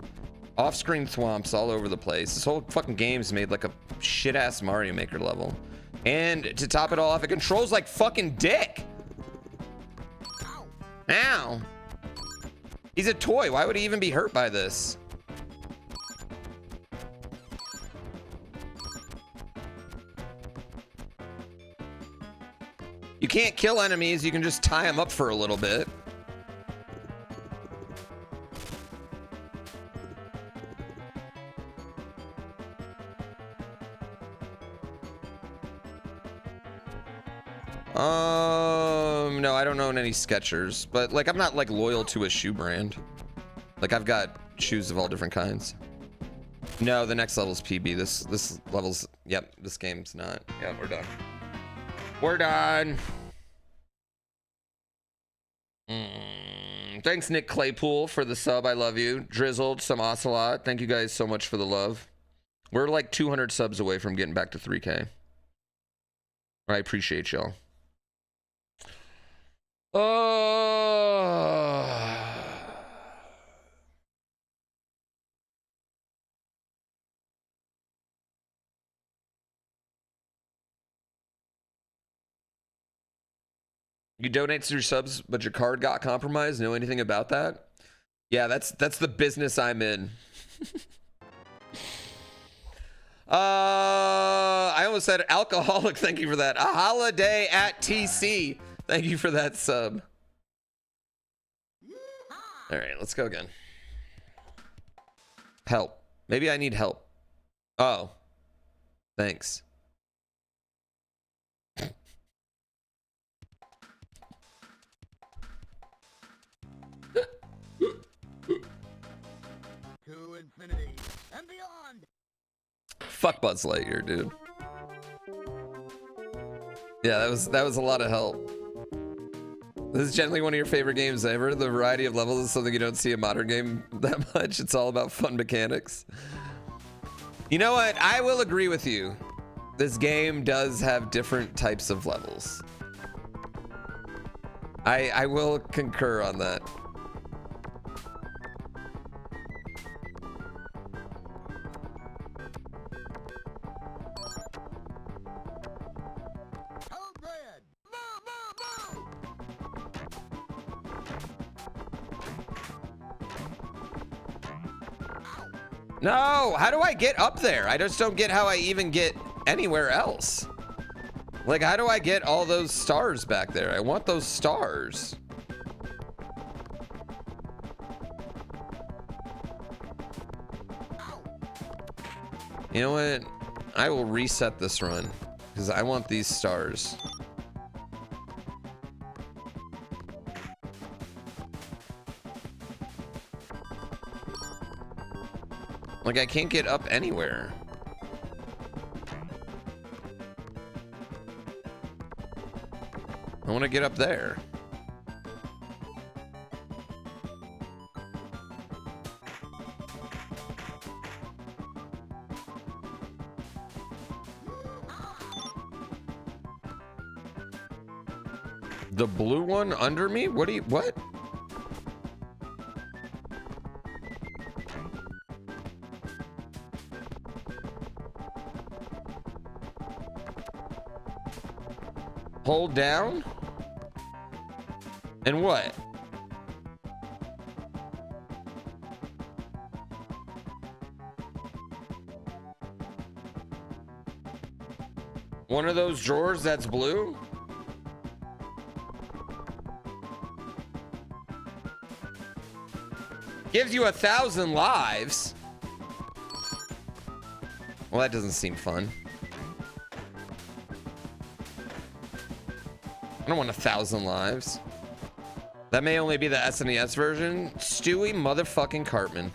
Off-screen thwomps all over the place. This whole fucking game's made like a shit-ass Mario Maker level. And to top it all off, it controls like fucking dick. Ow. He's a toy. Why would he even be hurt by this? You can't kill enemies. You can just tie them up for a little bit. No, I don't own any Skechers, but like I'm not like loyal to a shoe brand. Like I've got shoes of all different kinds. No, the next level's PB. This level's, yep, this game's not. Yeah, we're done. We're done. Thanks, Nick Claypool, for the sub. I love you. Drizzled, some Ocelot. Thank you guys so much for the love. We're like 200 subs away from getting back to 3K. I appreciate y'all. You donate through subs, but your card got compromised. Know anything about that? Yeah, that's the business I'm in. I almost said alcoholic. Thank you for that. A holiday at TC. Thank you for that sub. All right, let's go again. Help. Maybe I need help. Oh, thanks. To infinity and beyond. Fuck Buzz Lightyear, dude. Yeah, that was a lot of help. This is generally one of your favorite games ever. The variety of levels is something you don't see in a modern game that much. It's all about fun mechanics. You know what? I will agree with you. This game does have different types of levels. I will concur on that. No, how do I get up there? I just don't get how I even get anywhere else. Like, how do I get all those stars back there? I want those stars. You know what? I will reset this run because I want these stars. Like, I can't get up anywhere. I want to get up there. The blue one under me? What? Hold down? And what? One of those drawers that's blue? Gives you 1,000 lives. Well, that doesn't seem fun. I don't want 1,000 lives. That may only be the SNES version. Stewie motherfucking Cartman.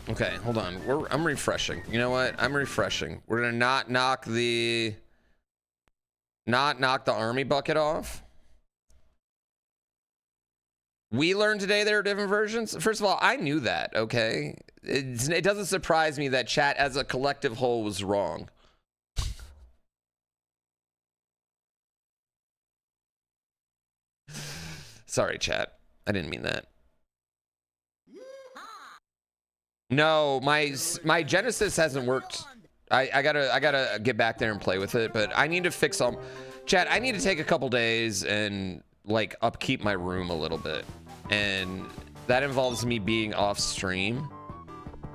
Okay, hold on. I'm refreshing. You know what? I'm refreshing. We're gonna not knock the army bucket off. We learned today there are different versions. First of all, I knew that. Okay, it doesn't surprise me that chat as a collective whole was wrong. Sorry, chat. I didn't mean that. No, my Genesis hasn't worked. I gotta get back there and play with it, but I need to fix all. Chat, I need to take a couple days and like upkeep my room a little bit, and that involves me being off stream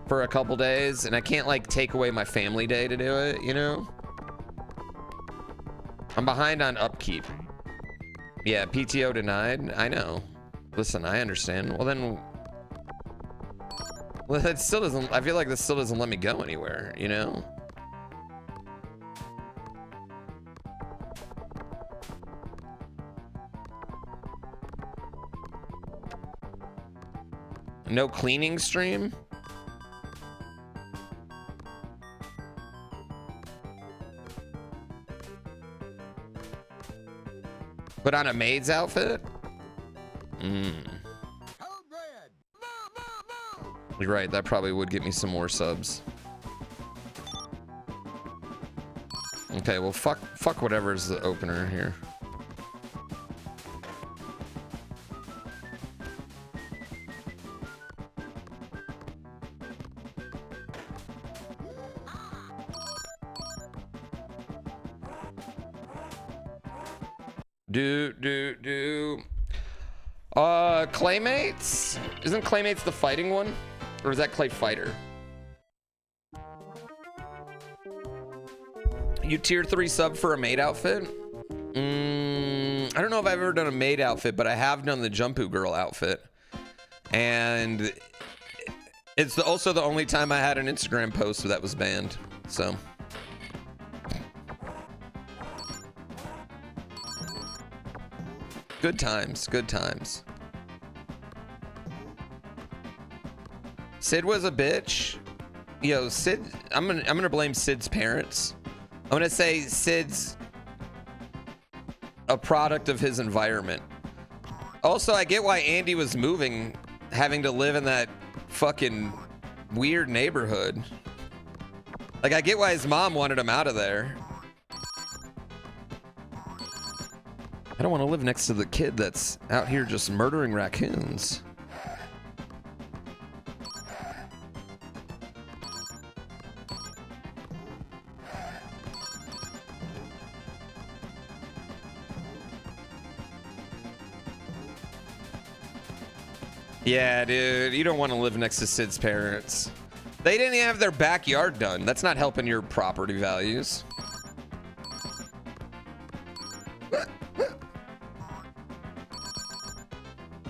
for a couple days, and I can't like take away my family day to do it, you know? I'm behind on upkeep. Yeah, PTO denied. I know. Listen, I understand. Well then. Well, that still doesn't, I feel like this still doesn't let me go anywhere, you know? No cleaning stream? Put on a maid's outfit? You're right, that probably would get me some more subs. Okay, well fuck whatever's the opener here. Claymates? Isn't Claymates the fighting one? Or is that Clay Fighter? You tier 3 sub for a maid outfit? I don't know if I've ever done a maid outfit, but I have done the Jumpu Girl outfit. And it's also the only time I had an Instagram post that was banned. So. Good times, good times. Sid was a bitch. Yo, Sid, I'm gonna blame Sid's parents. I'm gonna say Sid's a product of his environment. Also, I get why Andy was moving, having to live in that fucking weird neighborhood. Like, I get why his mom wanted him out of there. I don't want to live next to the kid that's out here just murdering raccoons. Yeah, dude, you don't want to live next to Sid's parents. They didn't even have their backyard done. That's not helping your property values.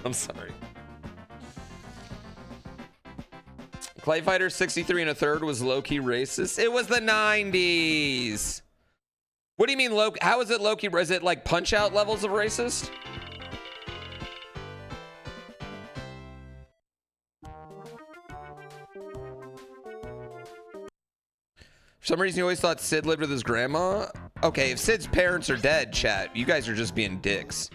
I'm sorry. Clay Fighter 63 1/3 was low-key racist. It was the 90s. What do you mean low? How is it low-key? Is it like Punch-Out levels of racist? For some reason, you always thought Sid lived with his grandma. Okay, if Sid's parents are dead, chat, you guys are just being dicks.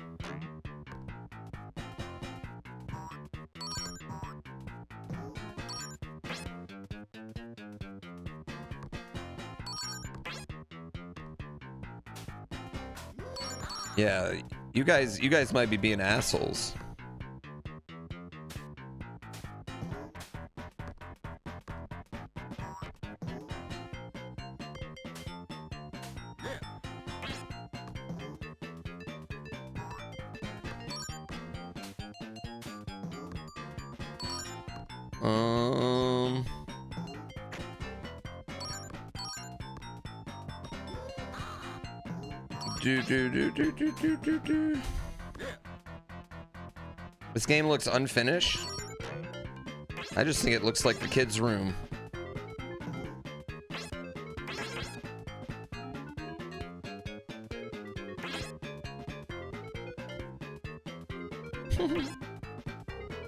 Yeah, you guys might be being assholes. Do. This game looks unfinished. I just think it looks like the kid's room.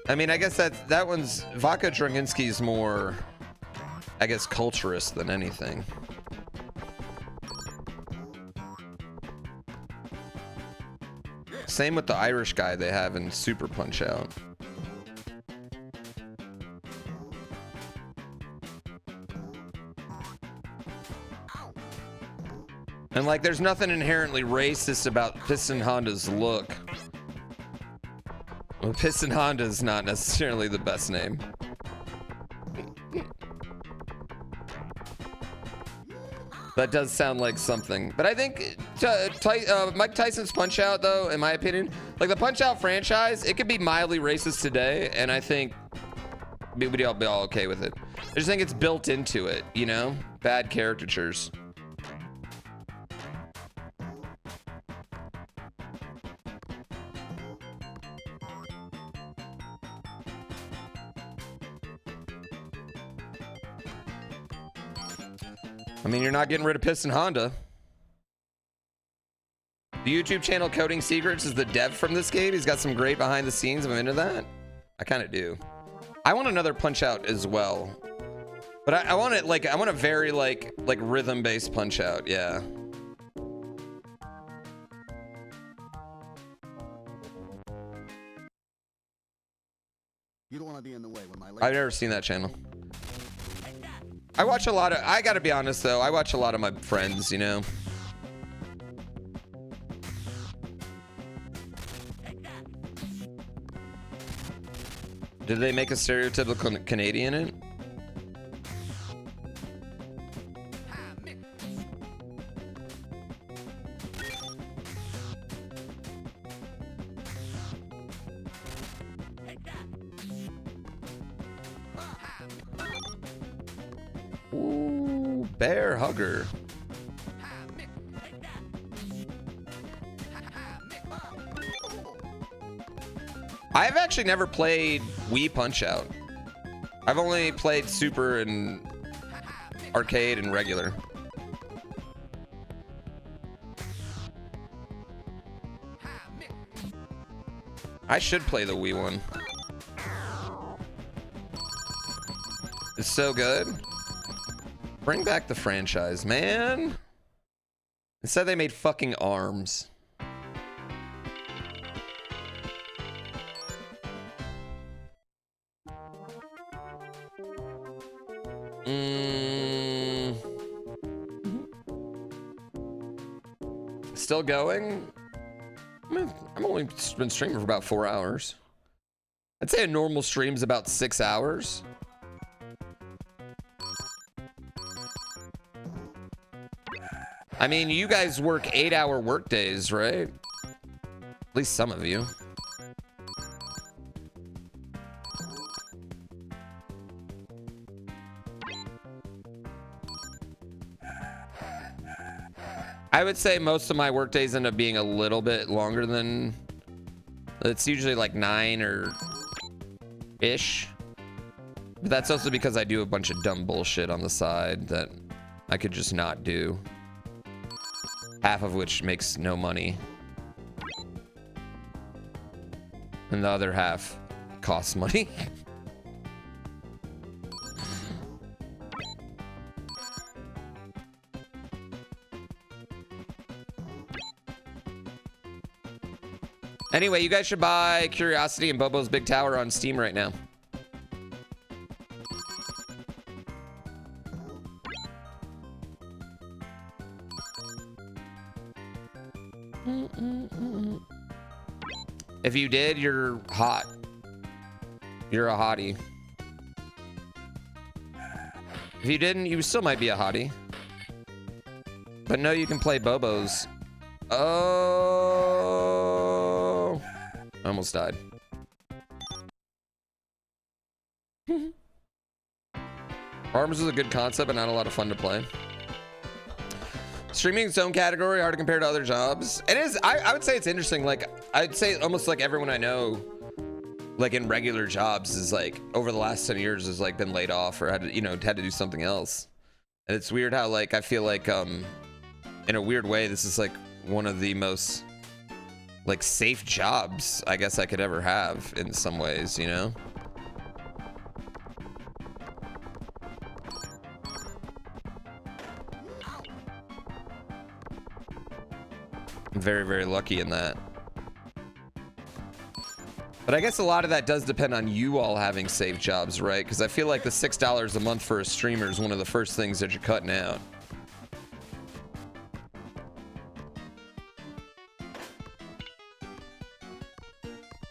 I mean, I guess that one's Vodka Drunginsky's more, I guess, culturist than anything. Same with the Irish guy they have in Super Punch Out. And like, there's nothing inherently racist about Piston Honda's look. Well, Piston Honda is not necessarily the best name. That does sound like something. But I think Mike Tyson's Punch Out, though, in my opinion, like the Punch Out franchise, it could be mildly racist today, and I think we'd all be all okay with it. I just think it's built into it, you know? Bad caricatures. I mean, you're not getting rid of Piston Honda. The YouTube channel Coding Secrets is the dev from this game. He's got some great behind the scenes. I'm into that. I kind of do. I want another Punch Out as well. But I want it like, I want a very like rhythm based Punch Out. Yeah. You don't want to be in the way when my I've never seen that channel. I watch a lot of, I gotta be honest though, I watch a lot of my friends, you know? Did they make a stereotypical Canadian in it? Ooh, bear hugger. I've actually never played Wii Punch Out. I've only played Super and Arcade and regular. I should play the Wii one. It's so good. Bring back the franchise, man. Instead they made fucking ARMS. Still going? I mean, I've only been streaming for about 4 hours. I'd say a normal stream's about 6 hours. I mean, you guys work 8-hour work days, right? At least some of you. I would say most of my work days end up being a little bit longer than, it's usually like 9 or ish. But that's also because I do a bunch of dumb bullshit on the side that I could just not do. Half of which makes no money. And the other half costs money. Anyway, you guys should buy Curiosity and Bobo's Big Tower on Steam right now. If you did, you're hot. You're a hottie. If you didn't, you still might be a hottie. But no, you can play Bobos. Oh, I almost died. Farmers is a good concept, but not a lot of fun to play. Streaming its own category, hard to compare to other jobs. It is. I would say it's interesting. Like, I'd say almost like everyone I know, like in regular jobs, is like over the last 10 years has like been laid off or had to, you know, had to do something else. And it's weird how like I feel like in a weird way this is like one of the most like safe jobs I guess I could ever have in some ways, you know. I'm very, very lucky in that. But I guess a lot of that does depend on you all having safe jobs, right? Because I feel like the $6 a month for a streamer is one of the first things that you're cutting out.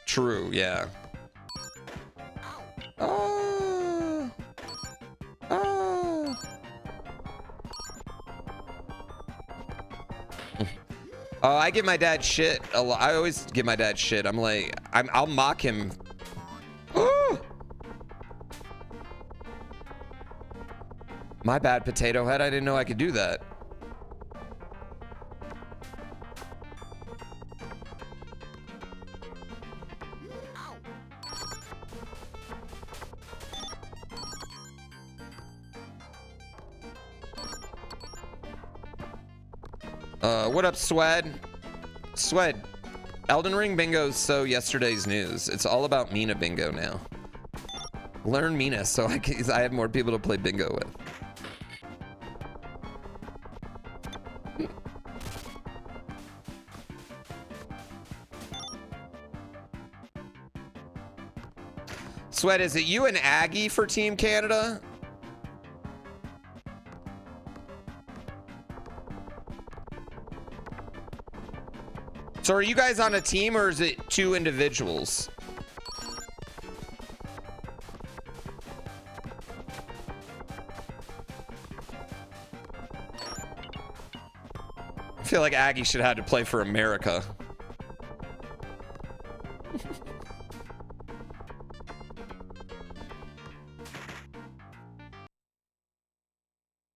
True, yeah. Oh. Oh. Oh, I give my dad shit a lot. I always give my dad shit. I'm like, I'll mock him. My bad, potato head. I didn't know I could do that. What up, Swed? Swed, Elden Ring bingo's so yesterday's news. It's all about Mina bingo now. Learn Mina so I have more people to play bingo with. Swed, is it you and Aggie for Team Canada? So are you guys on a team or is it two individuals? I feel like Aggie should have had to play for America.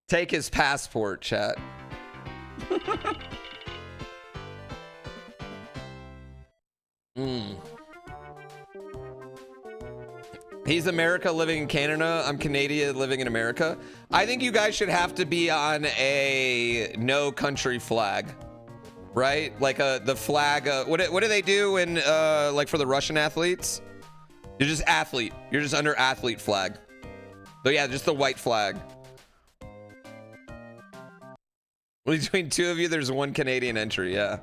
Take his passport, chat. He's America living in Canada. I'm Canadian living in America. I think you guys should have to be on a no country flag, right? Like the flag. What do they do in like for the Russian athletes? You're just athlete. You're just under athlete flag. So yeah, just the white flag. Between two of you, there's one Canadian entry. Yeah.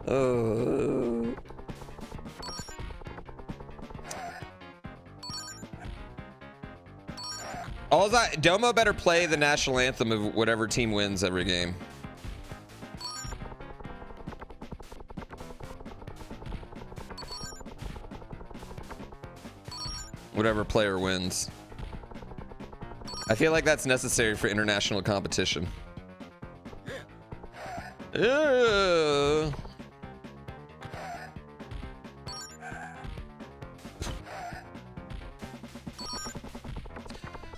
Oh. Domo better play the national anthem of whatever team wins every game. Whatever player wins. I feel like that's necessary for international competition. Ew.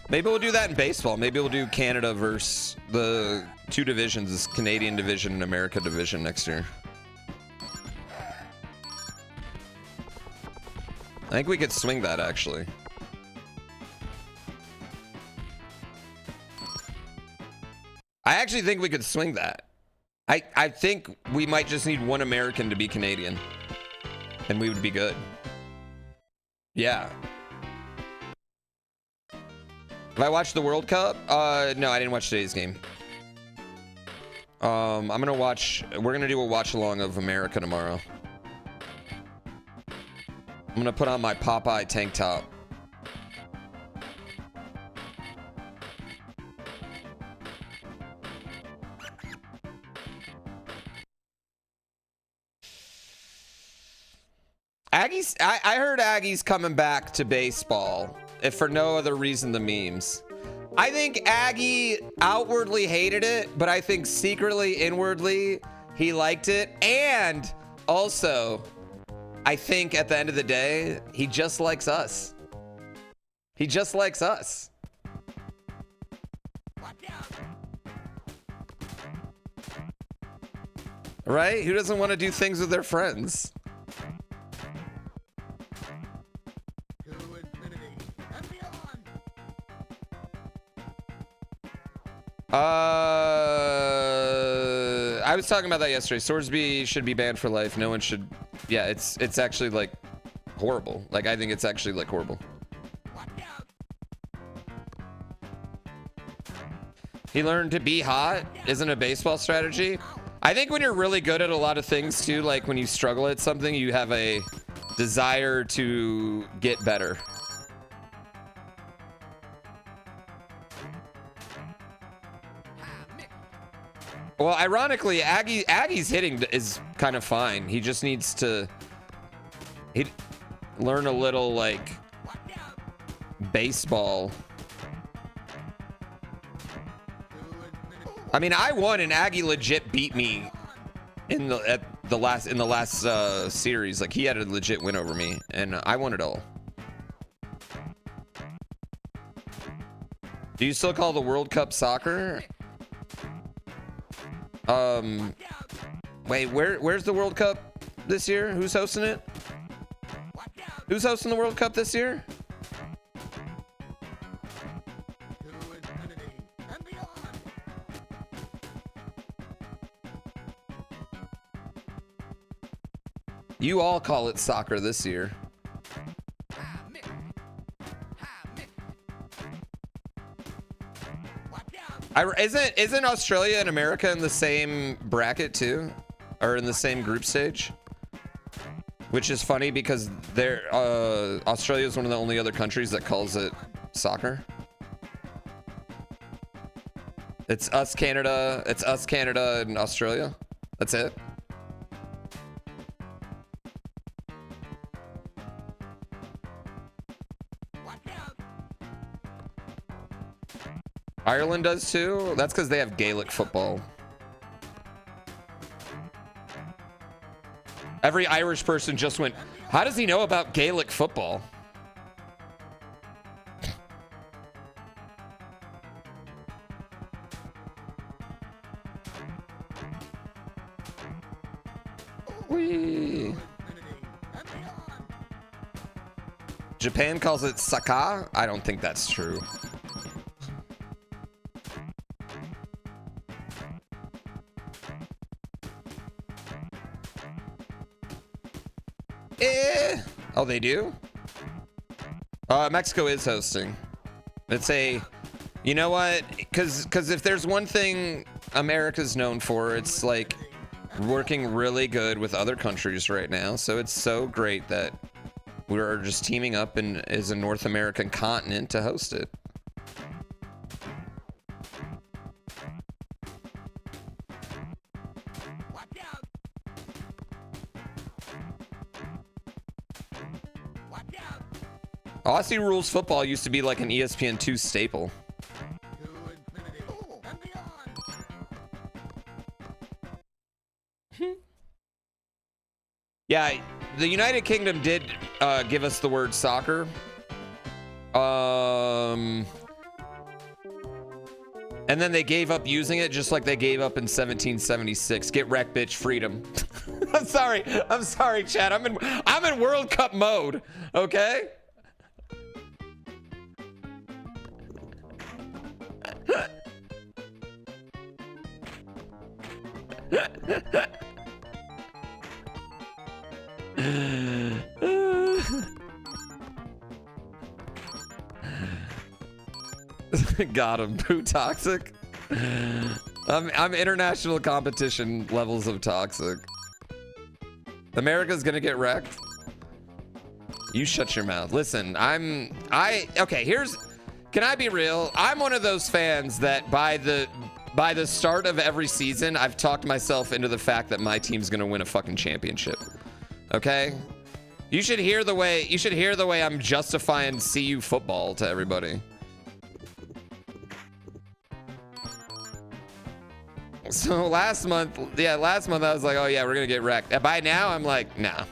Maybe we'll do that in baseball. Maybe we'll do Canada versus the two divisions, this Canadian division and America division next year. I think we could swing that actually. I actually think we could swing that. I think we might just need one American to be Canadian and we would be good. Yeah. Have I watched the World Cup? No, I didn't watch today's game. We're gonna do a watch along of America tomorrow. I'm gonna put on my Popeye tank top. Aggies, I heard Aggies coming back to baseball, if for no other reason than memes. I think Aggie outwardly hated it, but I think secretly, inwardly, he liked it. And also, I think at the end of the day, he just likes us. He just likes us. Right? Who doesn't want to do things with their friends? I was talking about that yesterday. Swordsby should be banned for life. No one should. Yeah, it's actually like horrible. Like I think it's actually like horrible. He learned to be hot isn't a baseball strategy. I think when you're really good at a lot of things too, like when you struggle at something, you have a desire to get better. Well, ironically, Aggie's hitting is kind of fine. He just needs to learn a little like baseball. I mean, I won and Aggie legit beat me in the last series. Like he had a legit win over me, and I won it all. Do you still call the World Cup soccer? Wait, where's the World Cup this year? Who's hosting it? Who's hosting the World Cup this year? You all call it soccer this year. Isn't Australia and America in the same bracket too, or in the same group stage? Which is funny because Australia is one of the only other countries that calls it soccer. It's us, Canada. It's us, Canada, and Australia. That's it. Ireland does too? That's because they have Gaelic football. Every Irish person just went, how does he know about Gaelic football? Whee. Japan calls it saka? I don't think that's true. Oh, they do? Mexico is hosting. It's a, you know what? Because if there's one thing America's known for, it's like working really good with other countries right now. So it's so great that we're just teaming up and as a North American continent to host it. Aussie Rules football used to be like an ESPN2 staple. Yeah, the United Kingdom did give us the word soccer. And then they gave up using it just like they gave up in 1776. Get wrecked, bitch, freedom. I'm sorry, Chad. I'm in World Cup mode, okay? Got him. Poo toxic. I'm international competition levels of toxic. America's gonna get wrecked. You shut your mouth. Listen, okay, can I be real? I'm one of those fans that by the start of every season, I've talked myself into the fact that my team's gonna win a fucking championship. Okay? You should hear the way I'm justifying CU football to everybody. So last month I was like, oh yeah, we're gonna get wrecked. And by now I'm like, nah,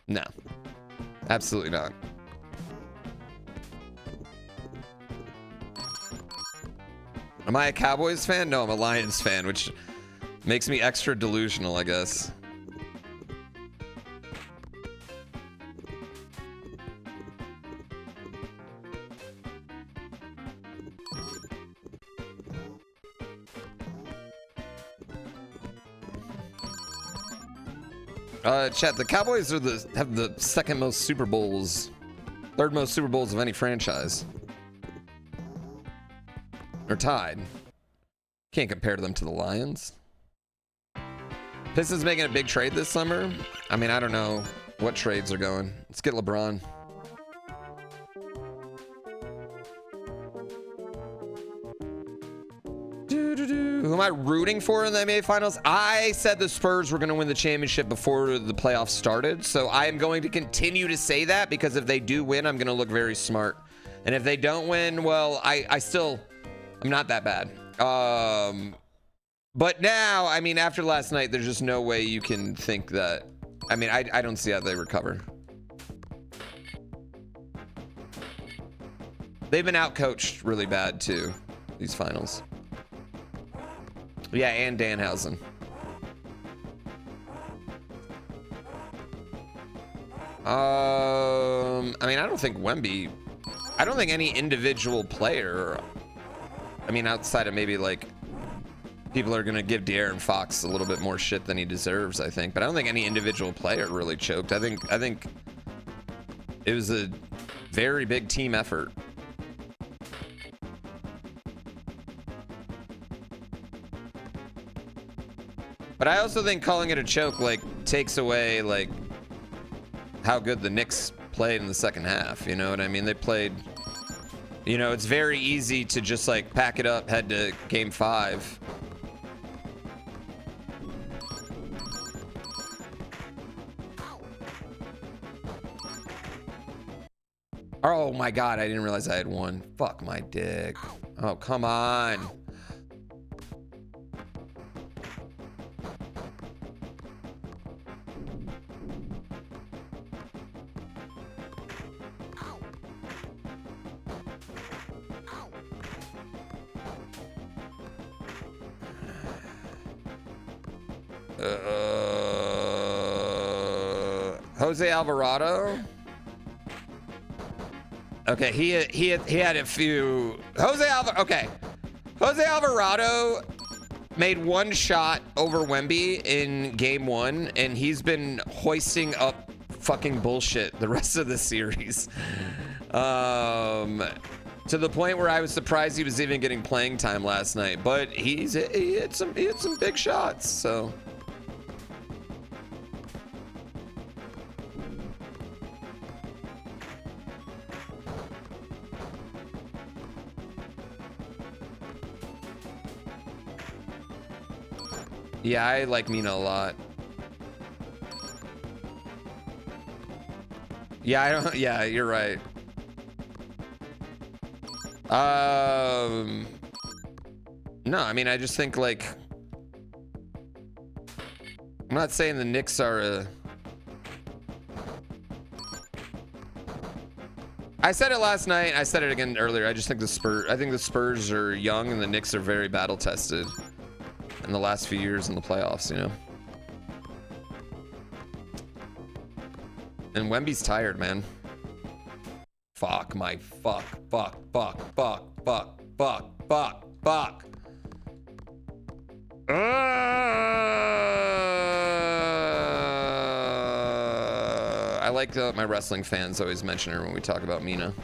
no, absolutely not. Am I a Cowboys fan? No, I'm a Lions fan, which makes me extra delusional, I guess. Chat, the Cowboys have the second most Super Bowls, third most Super Bowls of any franchise. Or tied. Can't compare them to the Lions. Pistons making a big trade this summer. I mean, I don't know what trades are going. Let's get LeBron. Who am I rooting for in the NBA Finals? I said the Spurs were going to win the championship before the playoffs started. So I am going to continue to say that, because if they do win, I'm going to look very smart. And if they don't win, well, I'm not that bad. But now, I mean, after last night, there's just no way you can think that. I mean, I don't see how they recover. They've been outcoached really bad too, these finals. Yeah, and Danhausen. I mean, I don't think any individual player, I mean, outside of maybe like people are gonna give De'Aaron Fox a little bit more shit than he deserves, I think. But I don't think any individual player really choked. I think it was a very big team effort. But I also think calling it a choke like takes away like how good the Knicks played in the second half. You know what I mean? They played, you know, it's very easy to just like pack it up, head to game 5. Oh my God, I didn't realize I had one. Fuck my dick. Oh, come on. Jose Alvarado. Okay, he had a few. Jose Alvarado made one shot over Wemby in game 1, and he's been hoisting up fucking bullshit the rest of the series. To the point where I was surprised he was even getting playing time last night. But he had some big shots. So. Yeah, I like Mina a lot. Yeah, yeah, you're right. No, I mean, I just think like, I'm not saying the Knicks are a. I said it last night. I said it again earlier. I just think the Spurs are young and the Knicks are very battle tested in the last few years in the playoffs, you know. And Wemby's tired, man. Fuck. I like my wrestling fans always mention her when we talk about Mina.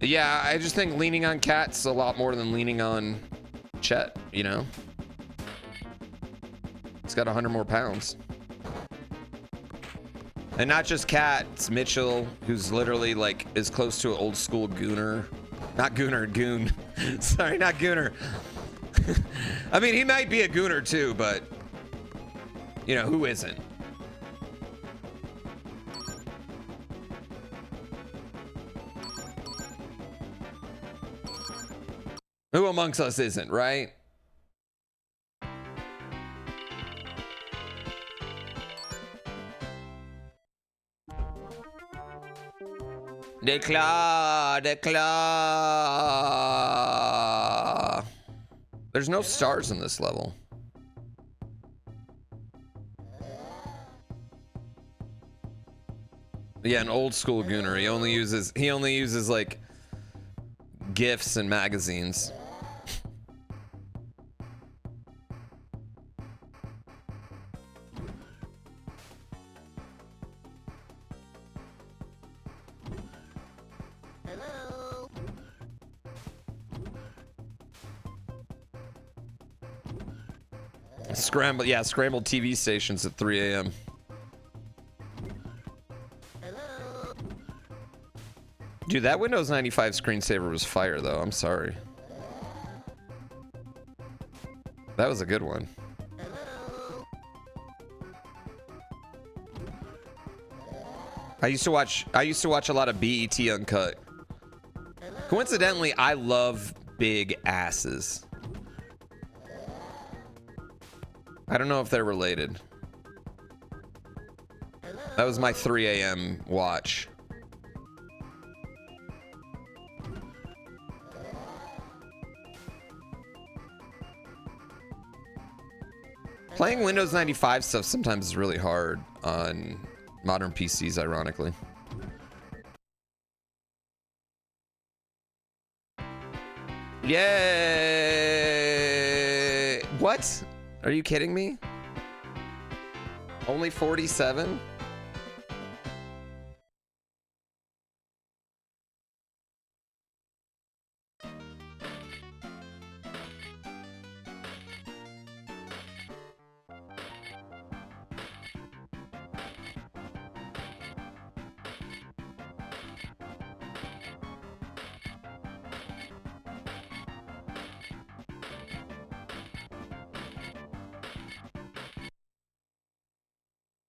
Yeah, I just think leaning on Cat's a lot more than leaning on Chet, you know? got 100 more pounds. And not just Cat, it's Mitchell, who's literally like as close to an old school gooner. Not gooner, goon. Sorry, not gooner. I mean, he might be a gooner too, but you know, who isn't? Who amongst us isn't, right? Declaw. There's no stars in this level. Yeah, an old school gooner. He only uses like GIFs and magazines. Hello. Scrambled TV stations at 3 a.m. Hello. Dude, that Windows 95 screensaver was fire, though. I'm sorry. That was a good one. Hello. I used to watch a lot of BET Uncut. Coincidentally, I love big asses. I don't know if they're related. That was my 3 a.m. watch. Playing Windows 95 stuff sometimes is really hard on modern PCs, ironically. Yay! What? Are you kidding me? Only 47?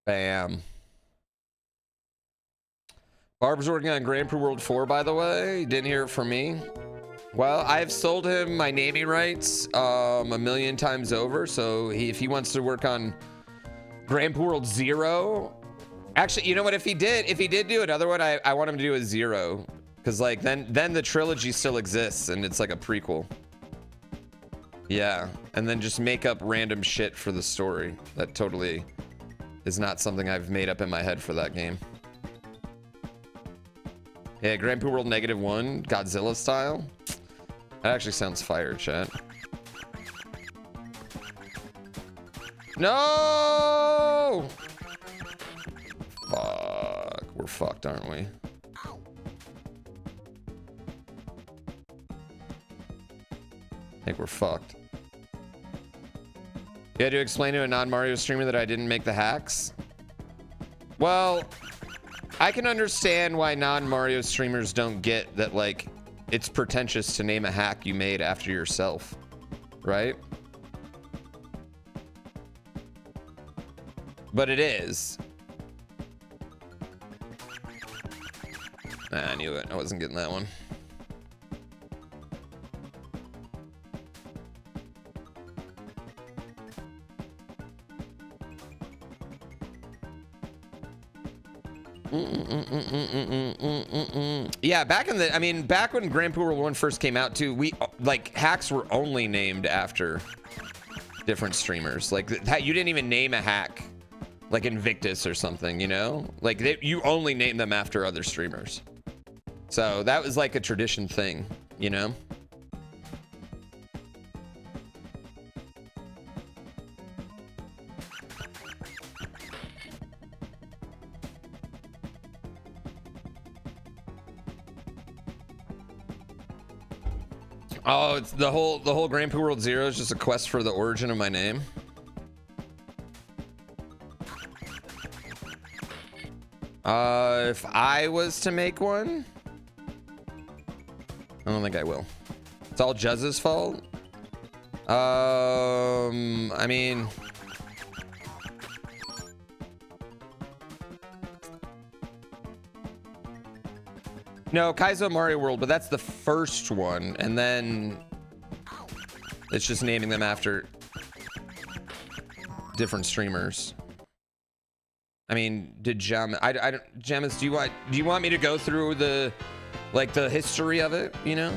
Bam. Barb's working on GrandPooBear World 4, by the way. Didn't hear it from me. Well, I've sold him my naming rights a million times over. So if he wants to work on GrandPooBear World 0, actually, you know what? If he did do another one, I want him to do a 0, because like then the trilogy still exists and it's like a prequel. Yeah, and then just make up random shit for the story. That totally is not something I've made up in my head for that game. Yeah, GrandPooBear World -1, Godzilla style. That actually sounds fire, chat. No! Fuck. We're fucked, aren't we? I think we're fucked. You had to explain to a non-Mario streamer that I didn't make the hacks? Well, I can understand why non-Mario streamers don't get that, like, it's pretentious to name a hack you made after yourself, right? But it is. I knew it. I wasn't getting that one. Yeah, back when GrandPooBear World 1 first came out too, like hacks were only named after different streamers. Like you didn't even name a hack like Invictus or something, you know? Like you only name them after other streamers. So that was like a tradition thing, you know? Oh, it's the whole GrandPooBear World 0 is just a quest for the origin of my name. If I was to make one, I don't think I will. It's all Juzz's fault. I mean, no, Kaizo Mario World, but that's the first one, and then it's just naming them after different streamers. I mean, did Jamis, do you want me to go through the history of it, you know?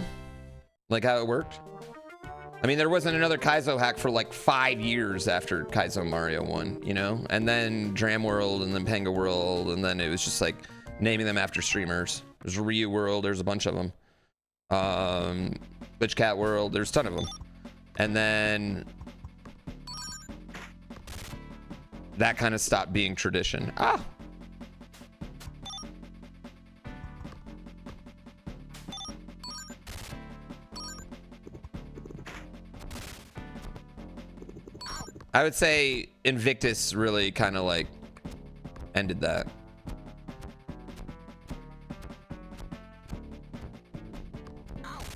Like how it worked? I mean, there wasn't another Kaizo hack for like 5 years after Kaizo Mario 1, you know? And then Dram World and then Panga World, and then it was just like naming them after streamers. There's Ryu World, there's a bunch of them. Bitch Cat World, there's a ton of them. And then that kind of stopped being tradition. Ah! I would say Invictus really kind of like ended that.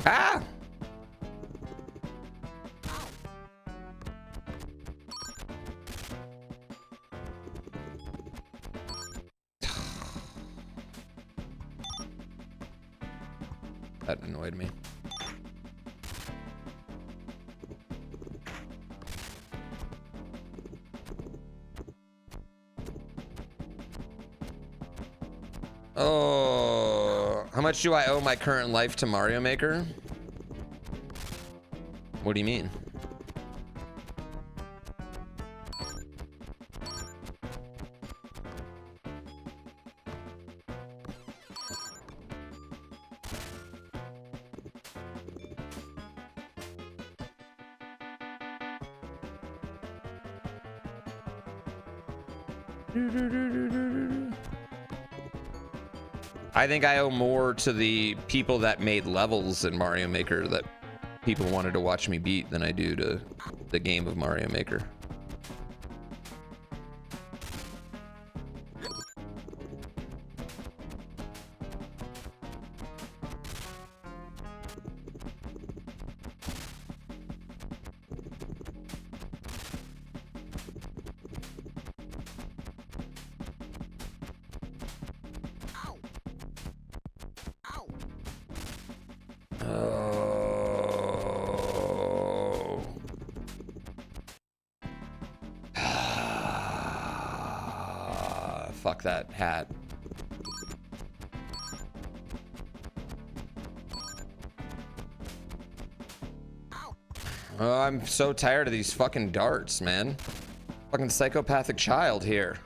Ah! That annoyed me. Oh, how much do I owe my current life to Mario Maker? What do you mean? I think I owe more to the people that made levels in Mario Maker that people wanted to watch me beat than I do to the game of Mario Maker. Fuck that hat. Oh, I'm so tired of these fucking darts, man. Fucking psychopathic child here.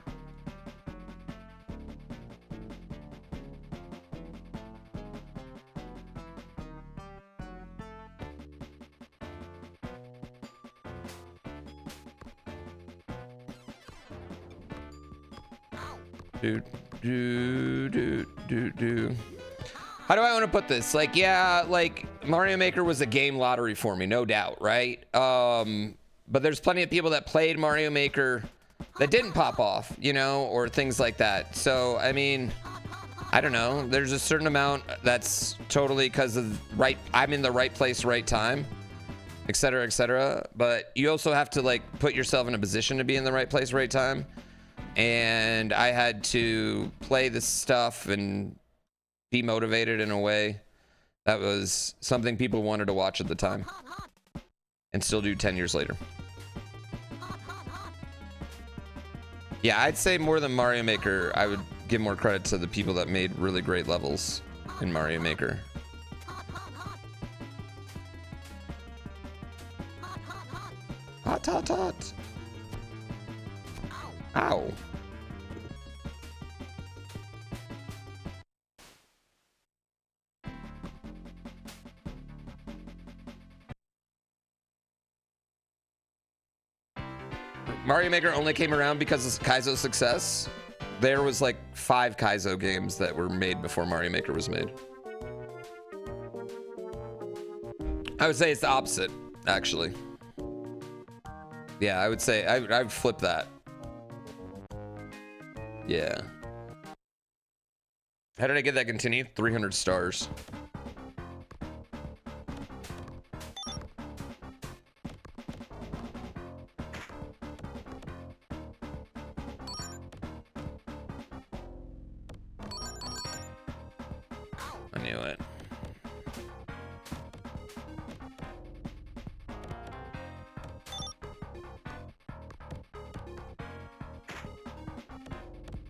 How do I want to put this? Like, yeah, like Mario Maker was a game lottery for me, no doubt, right? But there's plenty of people that played Mario Maker that didn't pop off, you know, or things like that. So, I mean, I don't know. There's a certain amount that's totally because of I'm in the right place, right time, et cetera, et cetera. But you also have to like put yourself in a position to be in the right place, right time. And I had to play this stuff and be motivated in a way that was something people wanted to watch at the time and still do 10 years later. Yeah, I'd say more than Mario Maker, I would give more credit to the people that made really great levels in Mario Maker. Hot, hot, hot. Ow. Mario Maker only came around because of Kaizo's success. There was like 5 Kaizo games that were made before Mario Maker was made. I would say it's the opposite, actually. Yeah, I would say I'd flip that. Yeah. How did I get that continue? 300 stars. I knew it.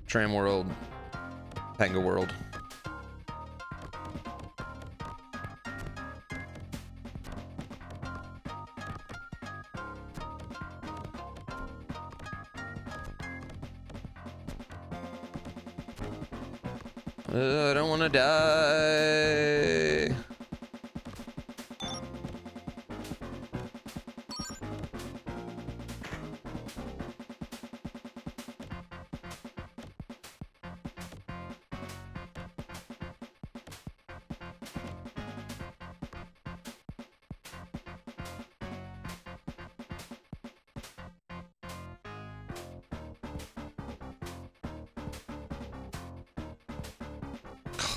Tram World. Panga World. I don't want to die.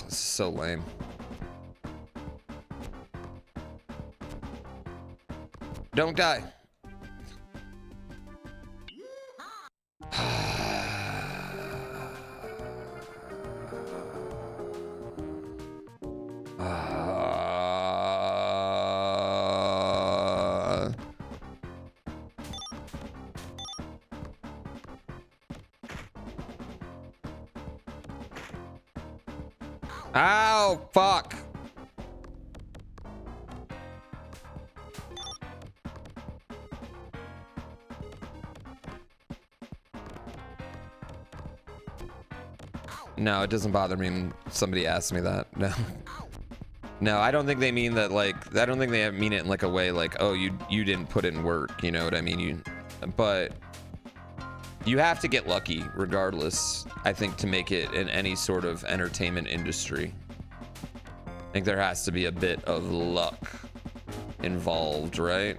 This is so lame. Don't die. Ow, fuck. No, it doesn't bother me when somebody asks me that. No. No, I don't think they mean that, like, I don't think they mean it in like a way like, oh, you didn't put in work, you know what I mean? But you have to get lucky regardless, I think, to make it in any sort of entertainment industry. I think there has to be a bit of luck involved, right?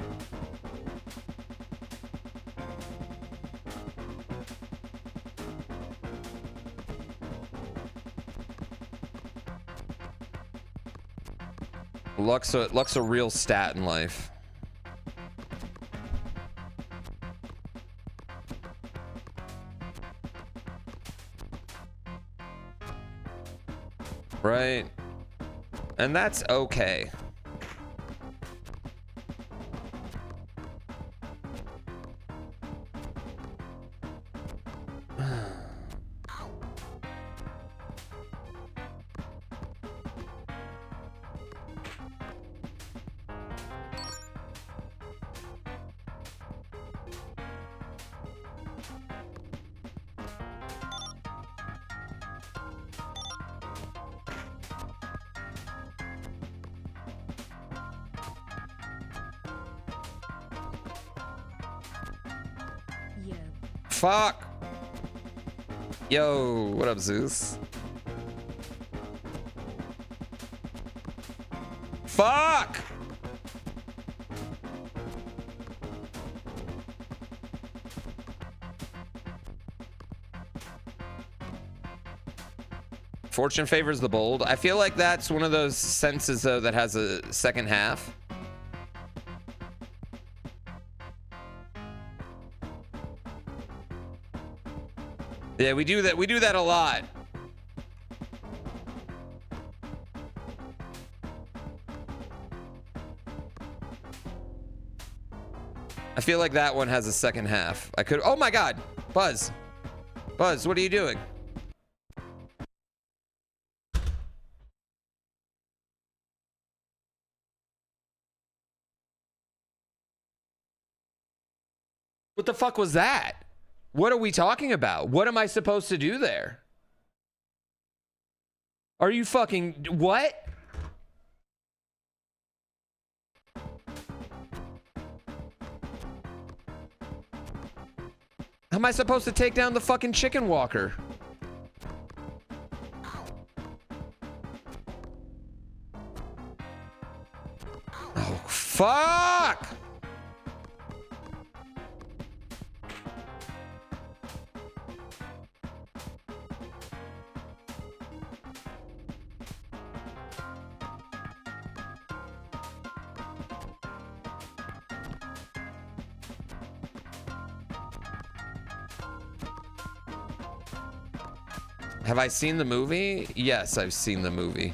Luck's a real stat in life. Right? And that's okay. Yo. Fuck. Yo, what up, Zeus? Fuck. Fortune favors the bold. I feel like that's one of those sentences, though, that has a second half. Yeah, we do that. We do that a lot. I feel like that one has a second half. I could. Oh my God, Buzz. Buzz, what are you doing? What the fuck was that? What are we talking about? What am I supposed to do there? Are you fucking... What? How am I supposed to take down the fucking chicken walker? Oh, fuck! Have I seen the movie? Yes, I've seen the movie.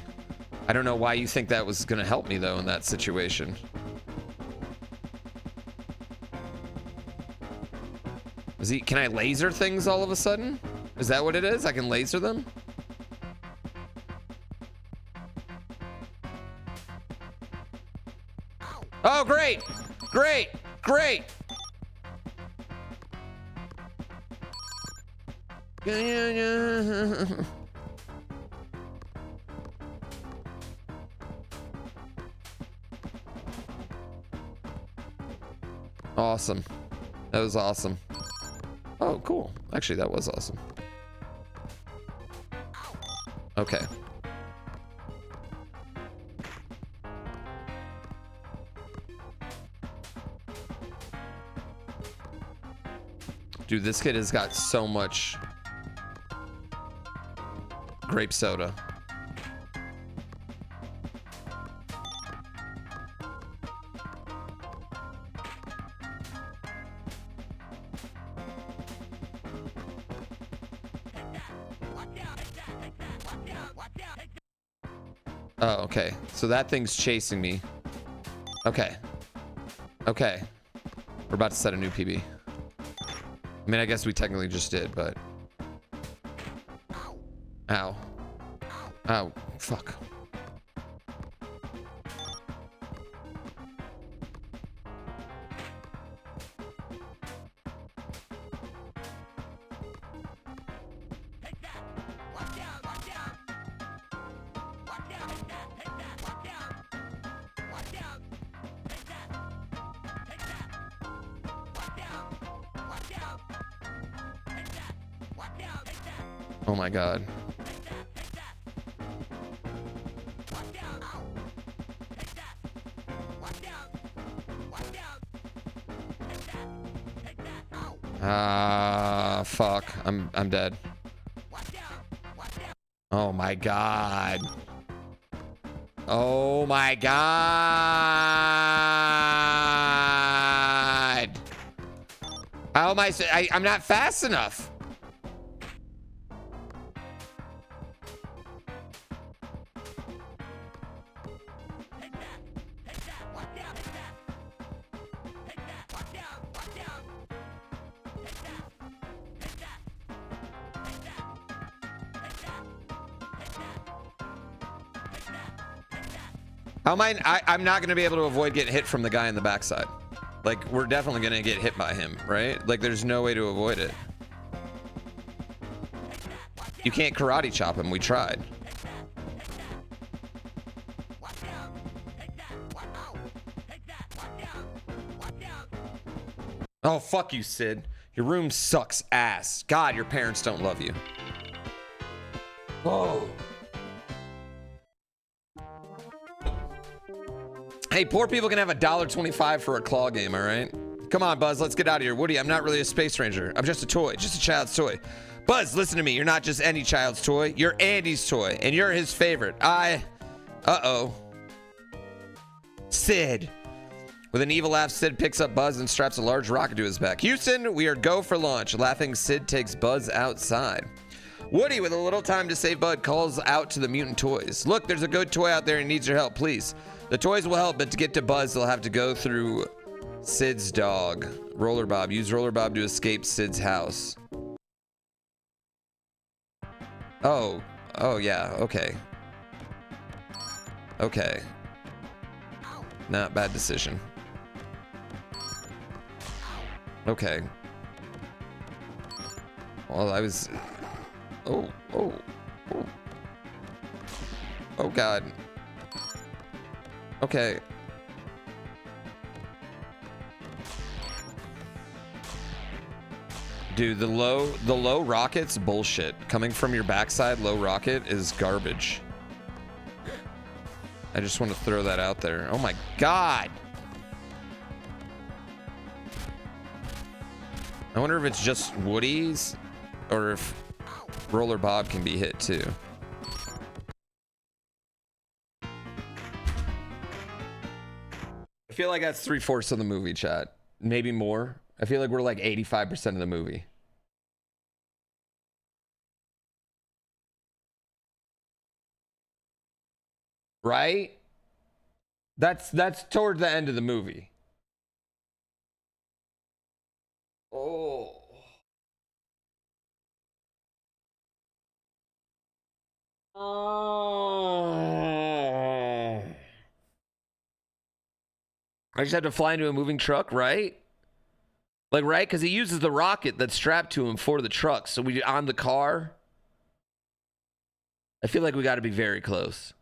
I don't know why you think that was gonna help me though in that situation. Can I laser things all of a sudden? Is that what it is? I can laser them? Oh, great! Great! Great! Awesome. That was awesome. Oh, cool. Actually, that was awesome. Okay. Dude, this kid has got so much grape soda. Oh, okay. So that thing's chasing me. Okay. Okay. We're about to set a new PB. I mean, I guess we technically just did, but... Ow. Ow. Fuck. Oh my god. Ah, fuck. I'm dead. Oh my god. Oh my god. How am I'm not fast enough. How am I'm not going to be able to avoid getting hit from the guy in the backside. Like, we're definitely going to get hit by him, right? Like, there's no way to avoid it. You can't karate chop him. We tried. Oh, fuck you, Sid. Your room sucks ass. God, your parents don't love you. Whoa. Hey, poor people can have $1.25 for a claw game, all right? Come on, Buzz, let's get out of here. Woody, I'm not really a space ranger. I'm just a toy, just a child's toy. Buzz, listen to me. You're not just any child's toy. You're Andy's toy, and you're his favorite. Uh-oh. Sid. With an evil laugh, Sid picks up Buzz and straps a large rocket to his back. Houston, we are go for launch. Laughing, Sid takes Buzz outside. Woody, with a little time to save Bud, calls out to the mutant toys. Look, there's a good toy out there and needs your help, please. The toys will help, but to get to Buzz, they'll have to go through Sid's dog. Roller Bob. Use Roller Bob to escape Sid's house. Oh. Oh, yeah. Okay. Okay. Not bad decision. Okay. Well, I was... Oh. Oh, God. Okay. Dude, the low rocket's bullshit. Coming from your backside, low rocket is garbage. I just want to throw that out there. Oh my God. I wonder if it's just Woody's or if Roller Bob can be hit too. I feel like that's 3/4 of the movie, chat. Maybe more. I feel like we're like 85% of the movie. right? That's toward the end of the movie. Oh. Oh. I just had to fly into a moving truck, right? Like, right? Because he uses the rocket that's strapped to him for the truck. So we on the car. I feel like we got to be very close.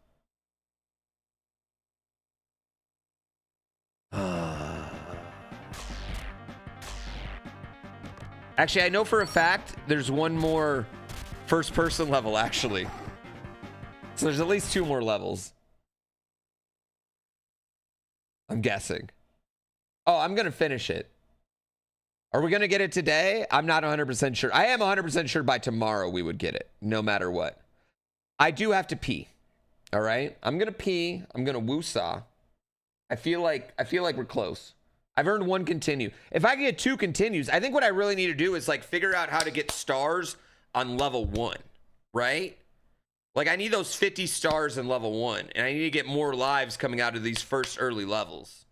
Actually, I know for a fact there's one more first person level, actually. So there's at least 2 more levels. I'm guessing. Oh, I'm going to finish it. Are we going to get it today? I'm not 100% sure. I am 100% sure by tomorrow we would get it, no matter what. I do have to pee. All right? I'm going to pee. I'm going to woo-saw. I feel like we're close. I've earned 1 continue. If I get 2 continues, I think what I really need to do is like figure out how to get stars on level 1, right? Like I need those 50 stars in level 1, and I need to get more lives coming out of these first early levels.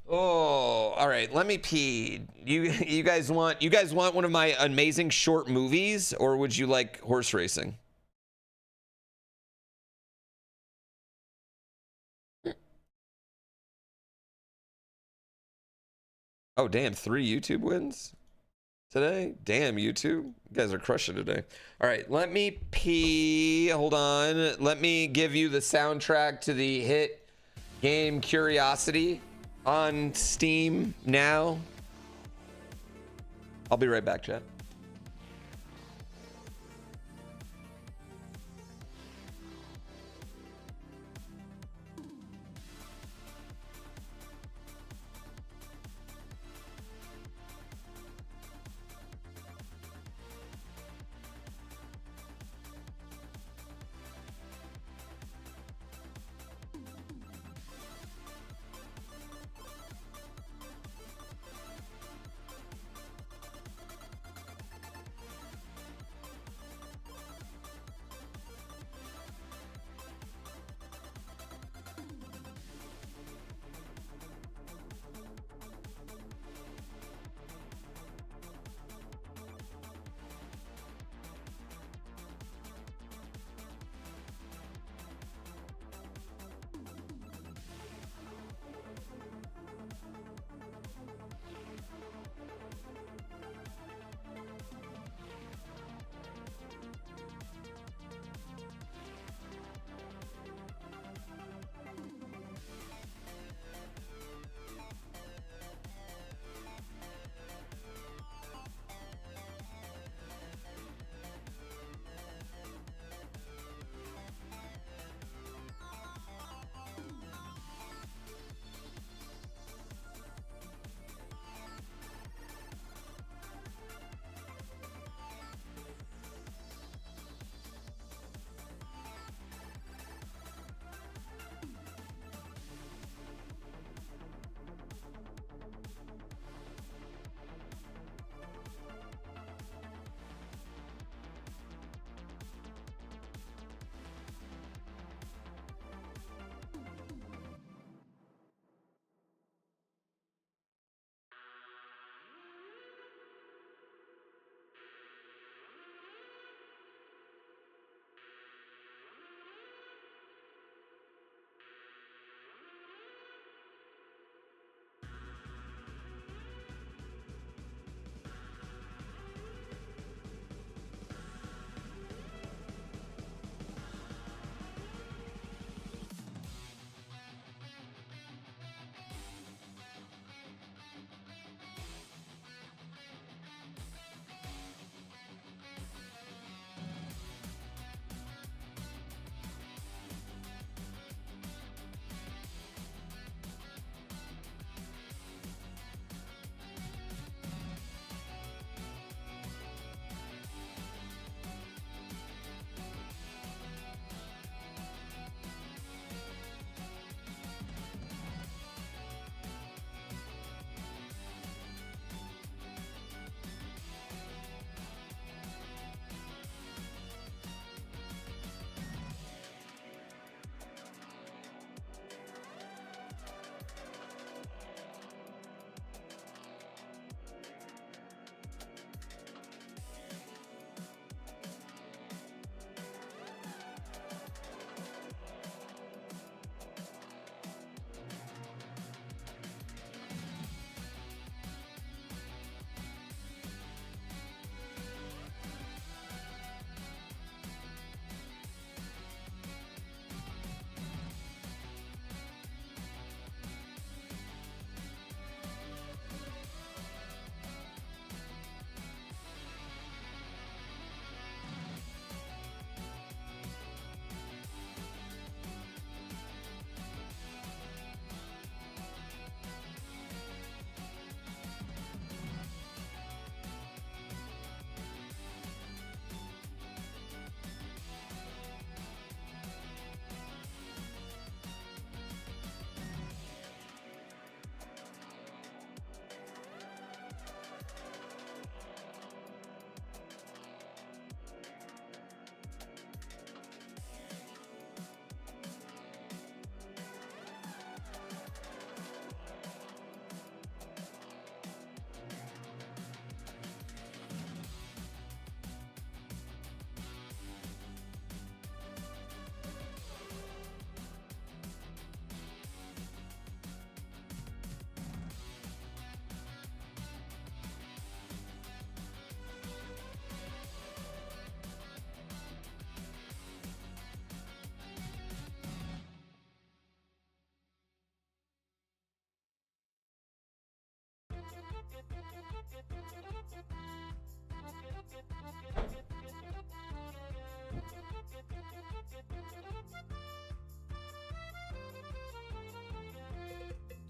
Oh, all right. Let me pee. You guys want one of my amazing short movies, or would you like horse racing? Oh, damn, 3 YouTube wins today? Damn, YouTube. You guys are crushing today. All right, let me pee. Hold on. Let me give you the soundtrack to the hit game Curiosity on Steam now. I'll be right back, chat.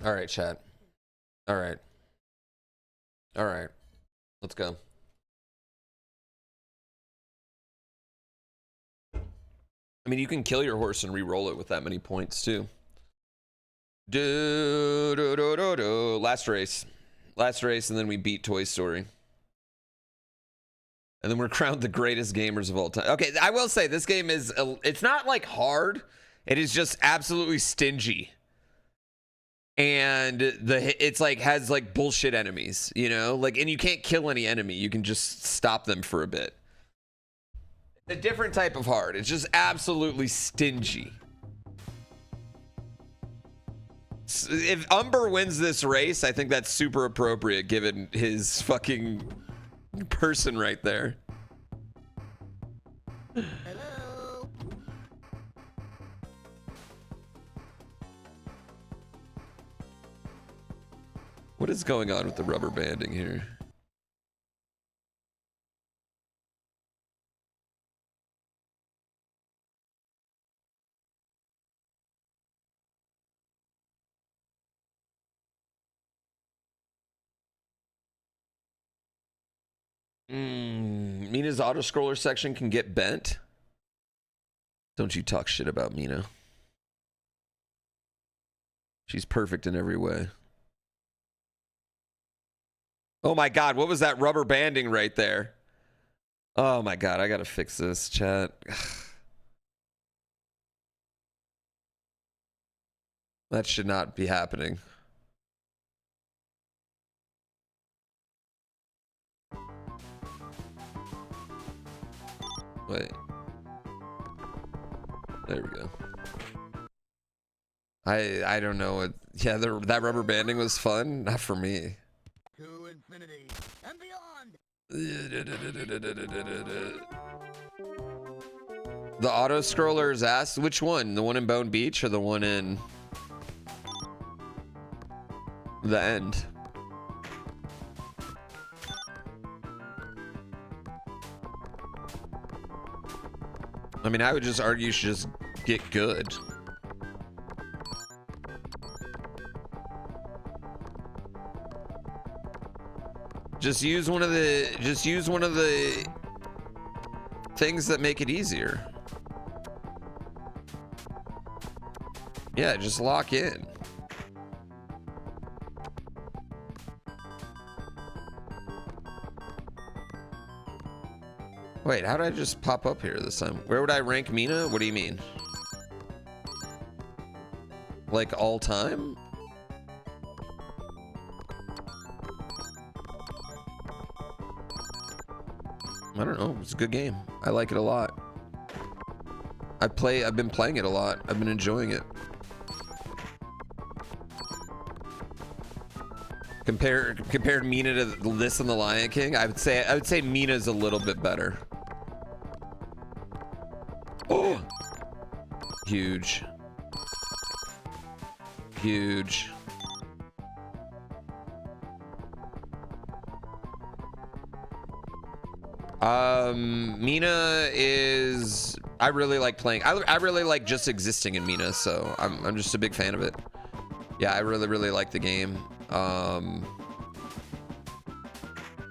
All right, chat. All right. All right. Let's go. I mean, you can kill your horse and re-roll it with that many points too. Last race. Last race, and then we beat Toy Story. And then we're crowned the greatest gamers of all time. Okay, I will say this game is, it's not like hard. It is just absolutely stingy. And it's like, has like bullshit enemies, you know? Like, and you can't kill any enemy. You can just stop them for a bit. A different type of hard. It's just absolutely stingy. If Umber wins this race, I think that's super appropriate given his fucking person right there. Hello. What is going on with the rubber banding here? Mina's auto-scroller section can get bent. Don't you talk shit about Mina. She's perfect in every way. Oh my god, what was that rubber banding right there? Oh my god, I gotta fix this, chat. That should not be happening. Wait. There we go. I don't know what. Yeah, that rubber banding was fun. Not for me. To infinity and beyond. The auto scrollers asked which one, the one in Bone Beach or the one in the end. I mean, I would just argue you should just get good. Just use one of the things that make it easier. Yeah, just lock in. Wait, how did I just pop up here this time? Where would I rank Mina? What do you mean? Like all time? I don't know. It's a good game. I like it a lot. I've been playing it a lot. I've been enjoying it. Compared Mina to this and the Lion King, I would say Mina's a little bit better. Oh, huge, huge. Mina is. I really like playing. I really like just existing in Mina, so I'm just a big fan of it. Yeah, I really like the game.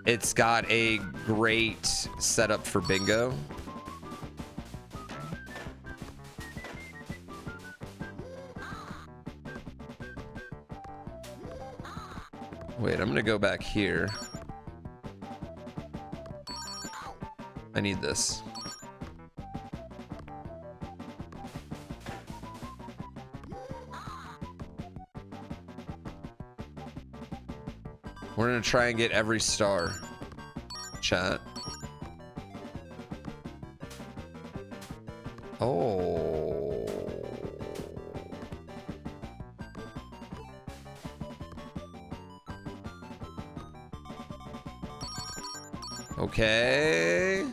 It's got a great setup for bingo. Wait, I'm gonna go back here. I need this. We're gonna try and get every star. Chat. Oh. Okay.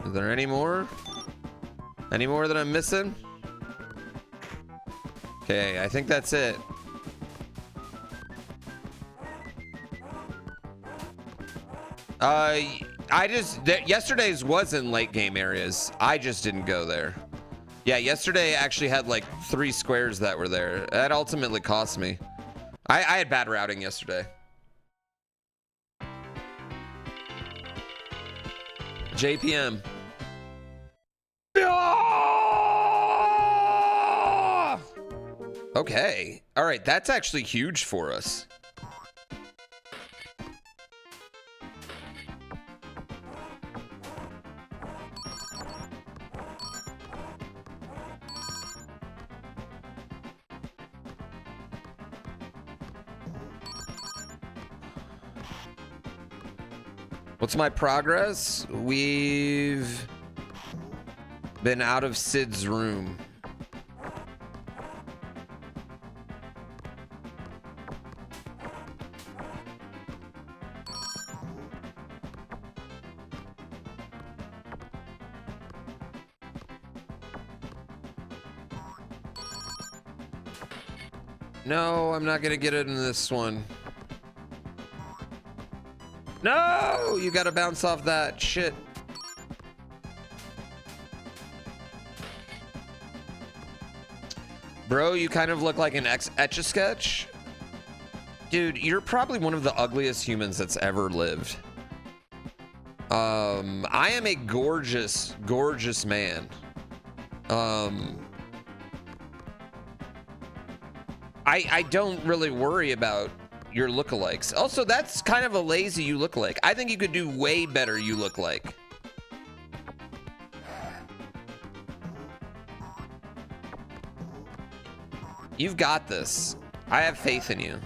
Is there any more? Any more that I'm missing? Okay, I think that's it. Yesterday's was in late game areas. I just didn't go there. Yeah, yesterday I actually had like 3 squares that were there. That ultimately cost me. I had bad routing yesterday. JPM. Okay. All right, that's actually huge for us. What's my progress? We've been out of Sid's room. No, I'm not gonna get it in this one. No, you gotta bounce off that shit. Bro, you kind of look like an Etch-a-Sketch. Dude, you're probably one of the ugliest humans that's ever lived. I am a gorgeous, gorgeous man. I don't really worry about your lookalikes. Also, that's kind of a lazy you look like. I think you could do way better you look like. You've got this. I have faith in you.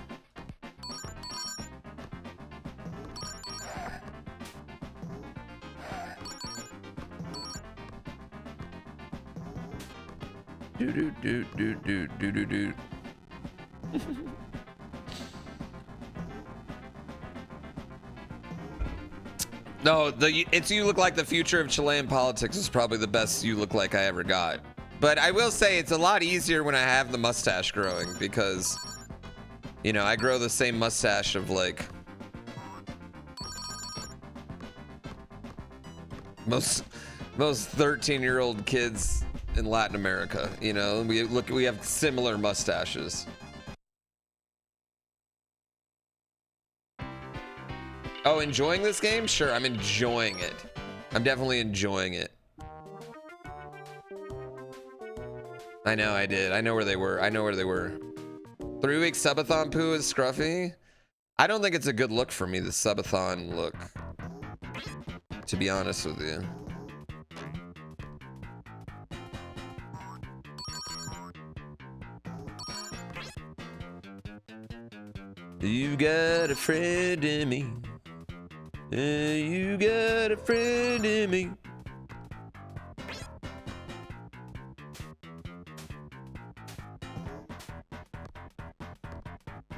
Do do do do do do do do. No, it's you look like the future of Chilean politics is probably the best you look like I ever got. But I will say it's a lot easier when I have the mustache growing because, you know, I grow the same mustache of like most 13-year-old kids in Latin America. You know, we have similar mustaches. Oh, enjoying this game? Sure, I'm enjoying it. I'm definitely enjoying it. I know I did. I know where they were. 3-week subathon poo is scruffy. I don't think it's a good look for me, the subathon look. To be honest with you. You got a friend in me. You got a friend in me.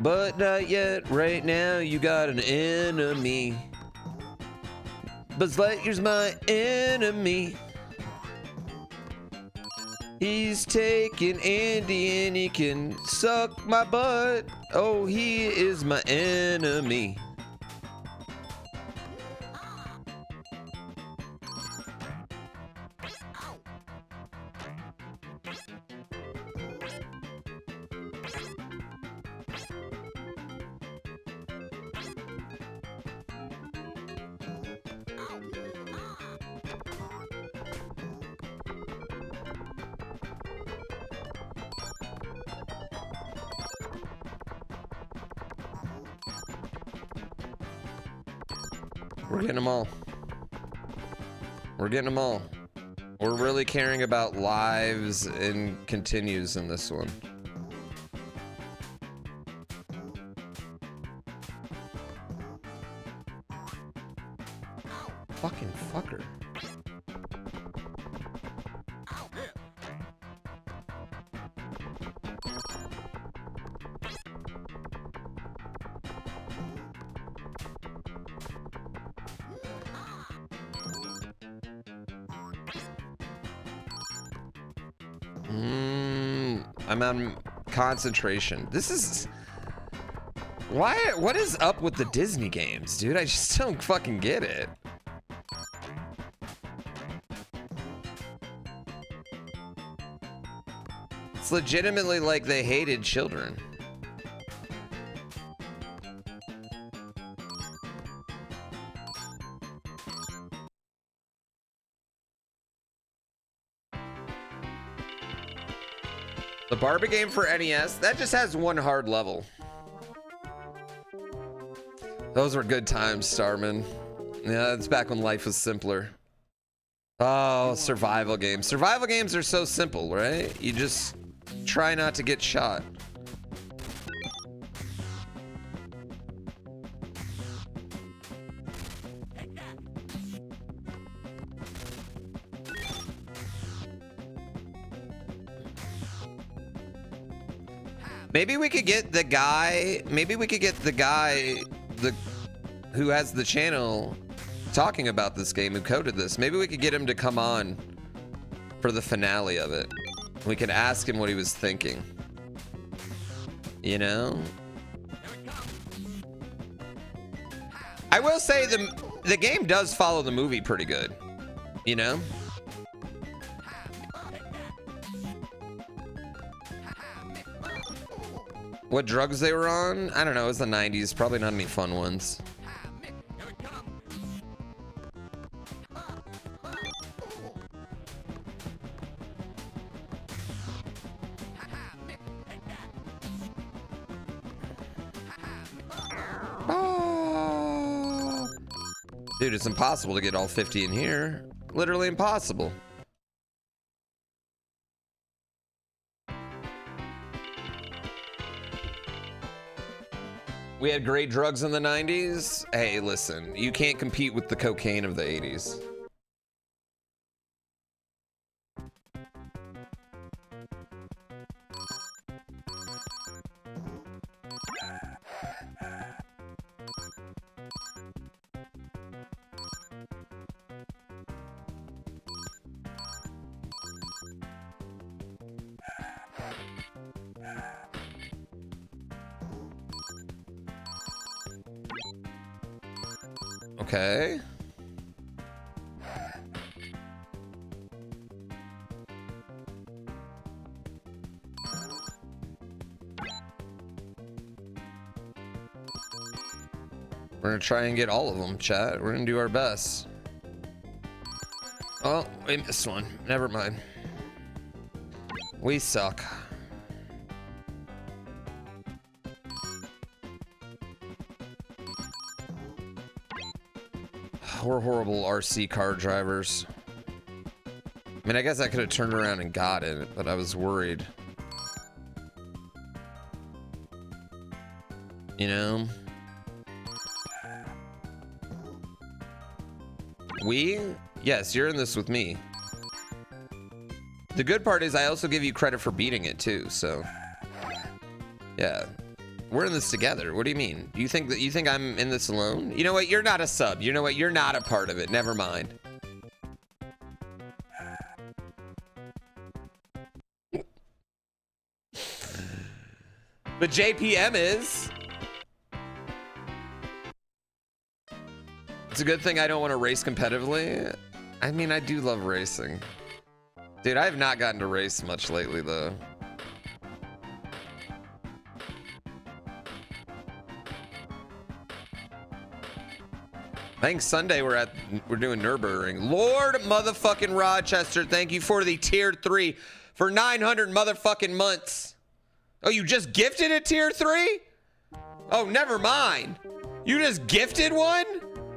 But not yet. Right now, you got an enemy. Buzz Lightyear's my enemy. He's taking Andy and he can suck my butt. Oh, he is my enemy. We're getting them all. We're getting them all. We're really caring about lives and continues in this one. Fucking fucker. I'm on concentration. This is... Why? What is up with the Disney games, dude? I just don't fucking get it. It's legitimately like they hated children. The Barbie game for NES, that just has one hard level. Those were good times, Starman. Yeah, it's back when life was simpler. Oh, survival games. Survival games are so simple, right? You just try not to get shot. Maybe we could get the guy, who has the channel talking about this game, who coded this. Maybe we could get him to come on for the finale of it. We could ask him what he was thinking. You know? I will say the game does follow the movie pretty good. You know? What drugs they were on? I don't know. It was the 90s. Probably not any fun ones. Dude, it's impossible to get all 50 in here. Literally impossible. We had great drugs in the 90s. Hey, listen, you can't compete with the cocaine of the 80s. Okay. We're gonna try and get all of them, chat. We're gonna do our best. Oh, we missed one. Never mind. We suck. We're horrible RC car drivers. I mean, I guess I could have turned around and got it, but I was worried. You know? We? Yes, you're in this with me. The good part is I also give you credit for beating it too, so. Yeah. We're in this together. What do you mean? You think I'm in this alone? You know what? You're not a sub. You know what? You're not a part of it. Never mind. But JPM is. It's a good thing I don't want to race competitively. I mean, I do love racing. Dude, I have not gotten to race much lately, though. I think Sunday we're doing Nürburgring. Lord motherfucking Rochester, thank you for the tier 3 for 900 motherfucking months. Oh, you just gifted a tier 3? Oh, never mind. You just gifted one?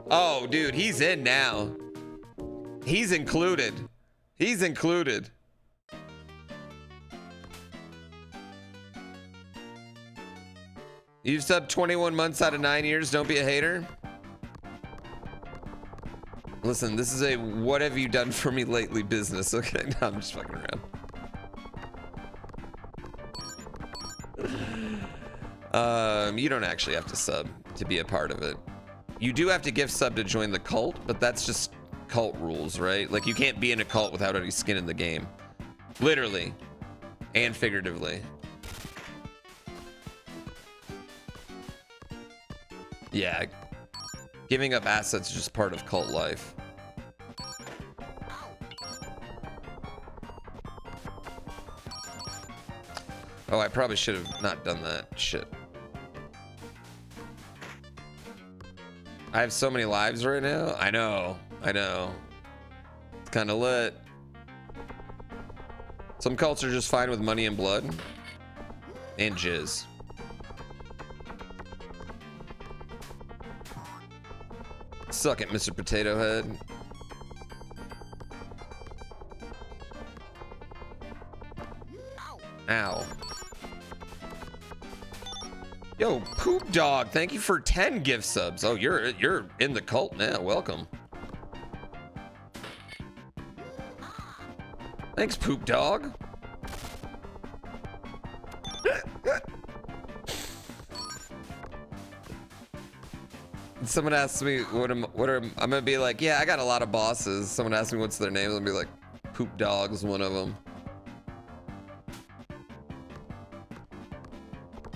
Oh, dude, he's in now. He's included. He's included. You've subbed 21 months out of 9 years. Don't be a hater. Listen, this is a what have you done for me lately business. Okay, no, I'm just fucking around. You don't actually have to sub to be a part of it. You do have to gift sub to join the cult, but that's just cult rules, right? Like, you can't be in a cult without any skin in the game. Literally. And figuratively. Yeah. Giving up assets is just part of cult life. Oh, I probably should have not done that. Shit. I have so many lives right now. I know. It's kind of lit. Some cults are just fine with money and blood. And jizz. Suck it, Mr. Potato Head. Ow. Yo, Poop Dog, thank you for 10 gift subs. Oh, you're in the cult now. Welcome. Thanks, Poop Dog. Someone asks me I'm gonna be like, yeah, I got a lot of bosses. Someone asks me what's their name, I'll be like, Poop Dog's one of them.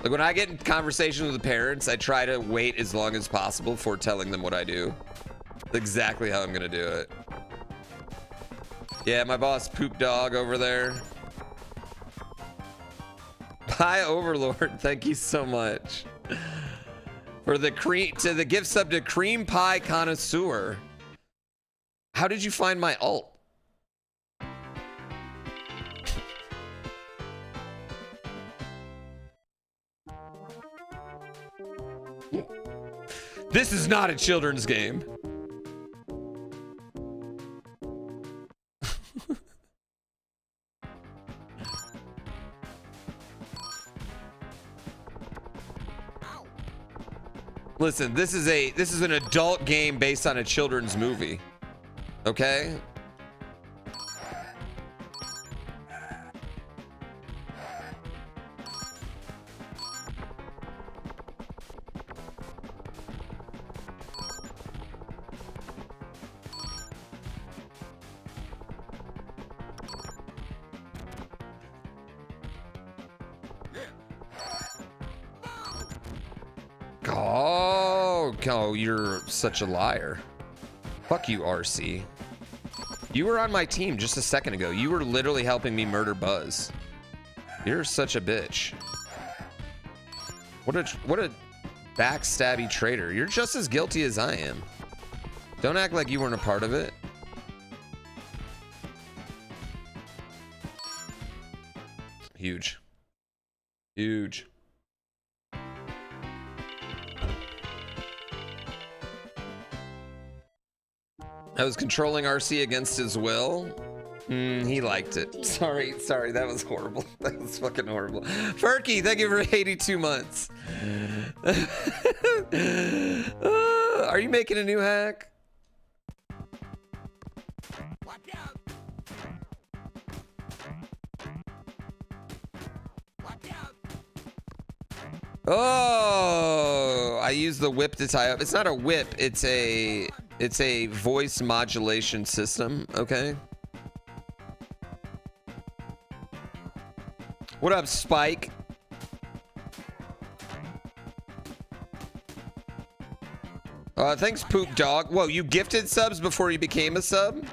Like when I get in conversations with the parents, I try to wait as long as possible before telling them what I do. That's exactly how I'm gonna do it. Yeah, my boss Poop Dog over there. Hi Overlord, thank you so much. For the gift sub to Cream Pie Connoisseur. How did you find my alt? This is not a children's game. Listen, this is an adult game based on a children's movie. Okay? Oh, you're such a liar. Fuck you, RC. You were on my team just a second ago. You were literally helping me murder Buzz. You're such a bitch. What a backstabby traitor. You're just as guilty as I am. Don't act like you weren't a part of it. Huge. Huge. I was controlling RC against his will. He liked it. Sorry, that was horrible. That was fucking horrible. Ferky, thank you for 82 months. Are you making a new hack? Oh, I use the whip to tie up. It's not a whip, it's a voice modulation system, okay? What up, Spike? Thanks, Poop Dog. Whoa, you gifted subs before you became a sub?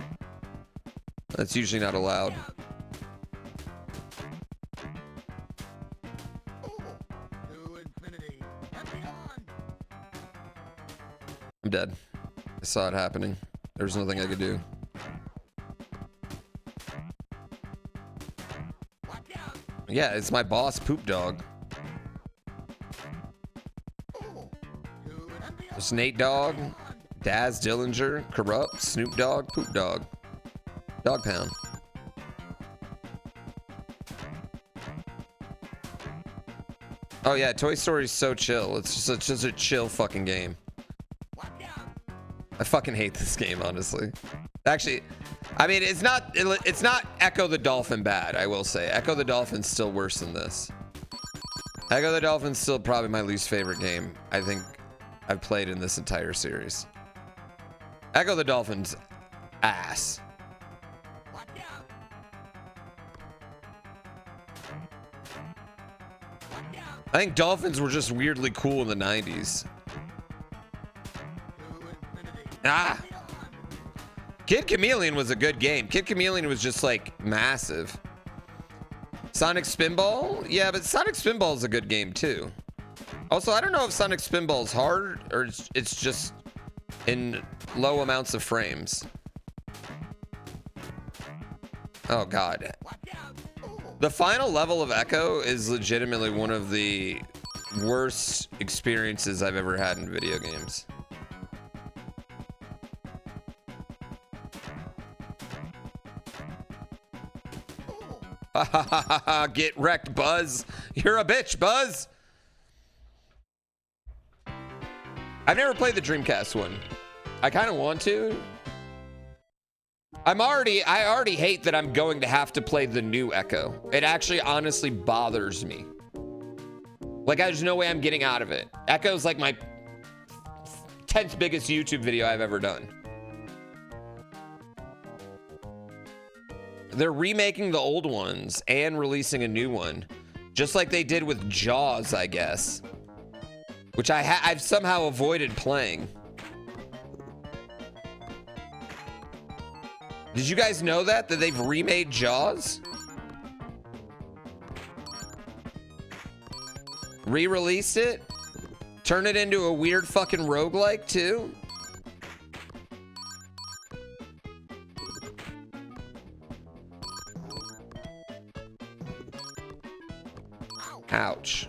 That's usually not allowed. I'm dead. I saw it happening. There was nothing I could do. Yeah, it's my boss, Poop Dog. There's Nate Dogg, Daz Dillinger, Corrupt, Snoop Dogg, Poop Dog. Dog Pound. Oh yeah, Toy Story's so chill. It's just a chill fucking game. I fucking hate this game, honestly. Actually, I mean, it's not Echo the Dolphin bad, I will say. Echo the Dolphin's still worse than this. Echo the Dolphin's still probably my least favorite game I think I've played in this entire series. Echo the Dolphin's ass. I think dolphins were just weirdly cool in the 90s. Ah! Kid Chameleon was a good game. Kid Chameleon was just like massive. Sonic Spinball? Yeah, but Sonic Spinball is a good game too. Also, I don't know if Sonic Spinball is hard or it's just in low amounts of frames. Oh God. The final level of Echo is legitimately one of the worst experiences I've ever had in video games. Get wrecked, Buzz. You're a bitch, Buzz. I've never played the Dreamcast one. I kind of want to. I already hate that I'm going to have to play the new Echo. It actually honestly bothers me. Like, there's no way I'm getting out of it. Echo's like my 10th biggest YouTube video I've ever done. They're remaking the old ones and releasing a new one, just like they did with Jaws, I guess, which I've somehow avoided playing. Did you guys know that they've remade Jaws? Re-released it? Turn it into a weird fucking roguelike too? Ouch.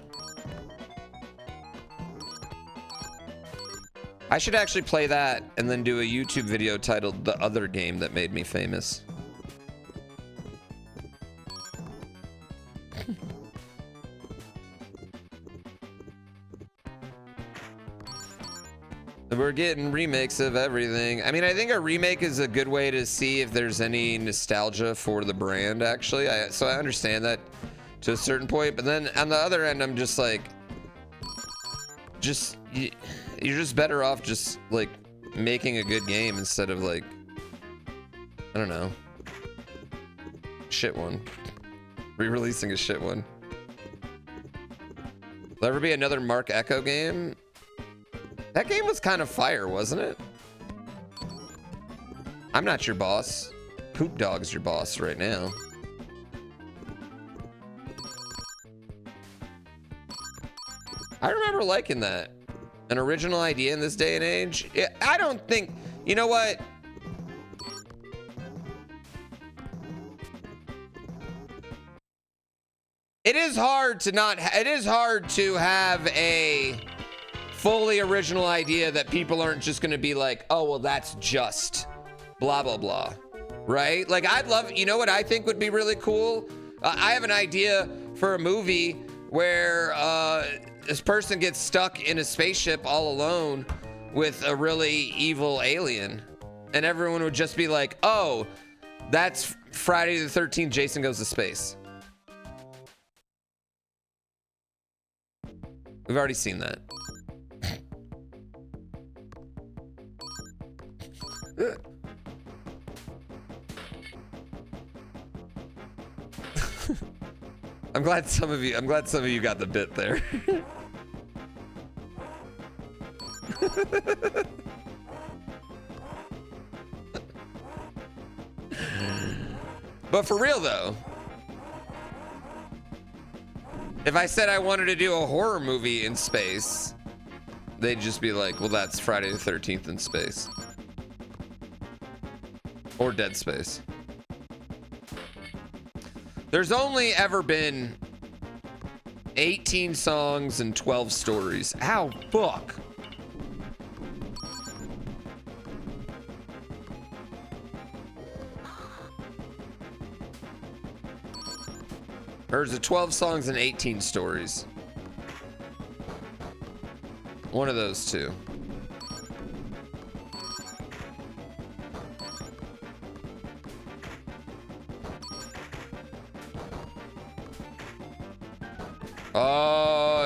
I should actually play that and then do a YouTube video titled The Other Game That Made Me Famous. We're getting remakes of everything. I mean, I think a remake is a good way to see if there's any nostalgia for the brand, actually. So I understand that to a certain point, but then on the other end, I'm just like, you're just better off just like making a good game instead of like, I don't know, shit one. Re-releasing a shit one. Will there ever be another Mark Echo game? That game was kind of fire, wasn't it? I'm not your boss. Poop Dog's your boss right now. I remember liking that. An original idea in this day and age. I don't think, you know what? It is hard to have a fully original idea that people aren't just going to be like, oh, well, that's just blah, blah, blah. Right? Like, I'd love, you know what I think would be really cool? I have an idea for a movie where this person gets stuck in a spaceship all alone with a really evil alien. And everyone would just be like, oh, that's Friday the 13th, Jason Goes to Space. We've already seen that. I'm glad some of you got the bit there. But for real though, if I said I wanted to do a horror movie in space, they'd just be like, well, that's Friday the 13th in space. Or Dead Space. There's only ever been 18 songs and 12 stories. Ow, fuck. There's a 12 songs and 18 stories. One of those two.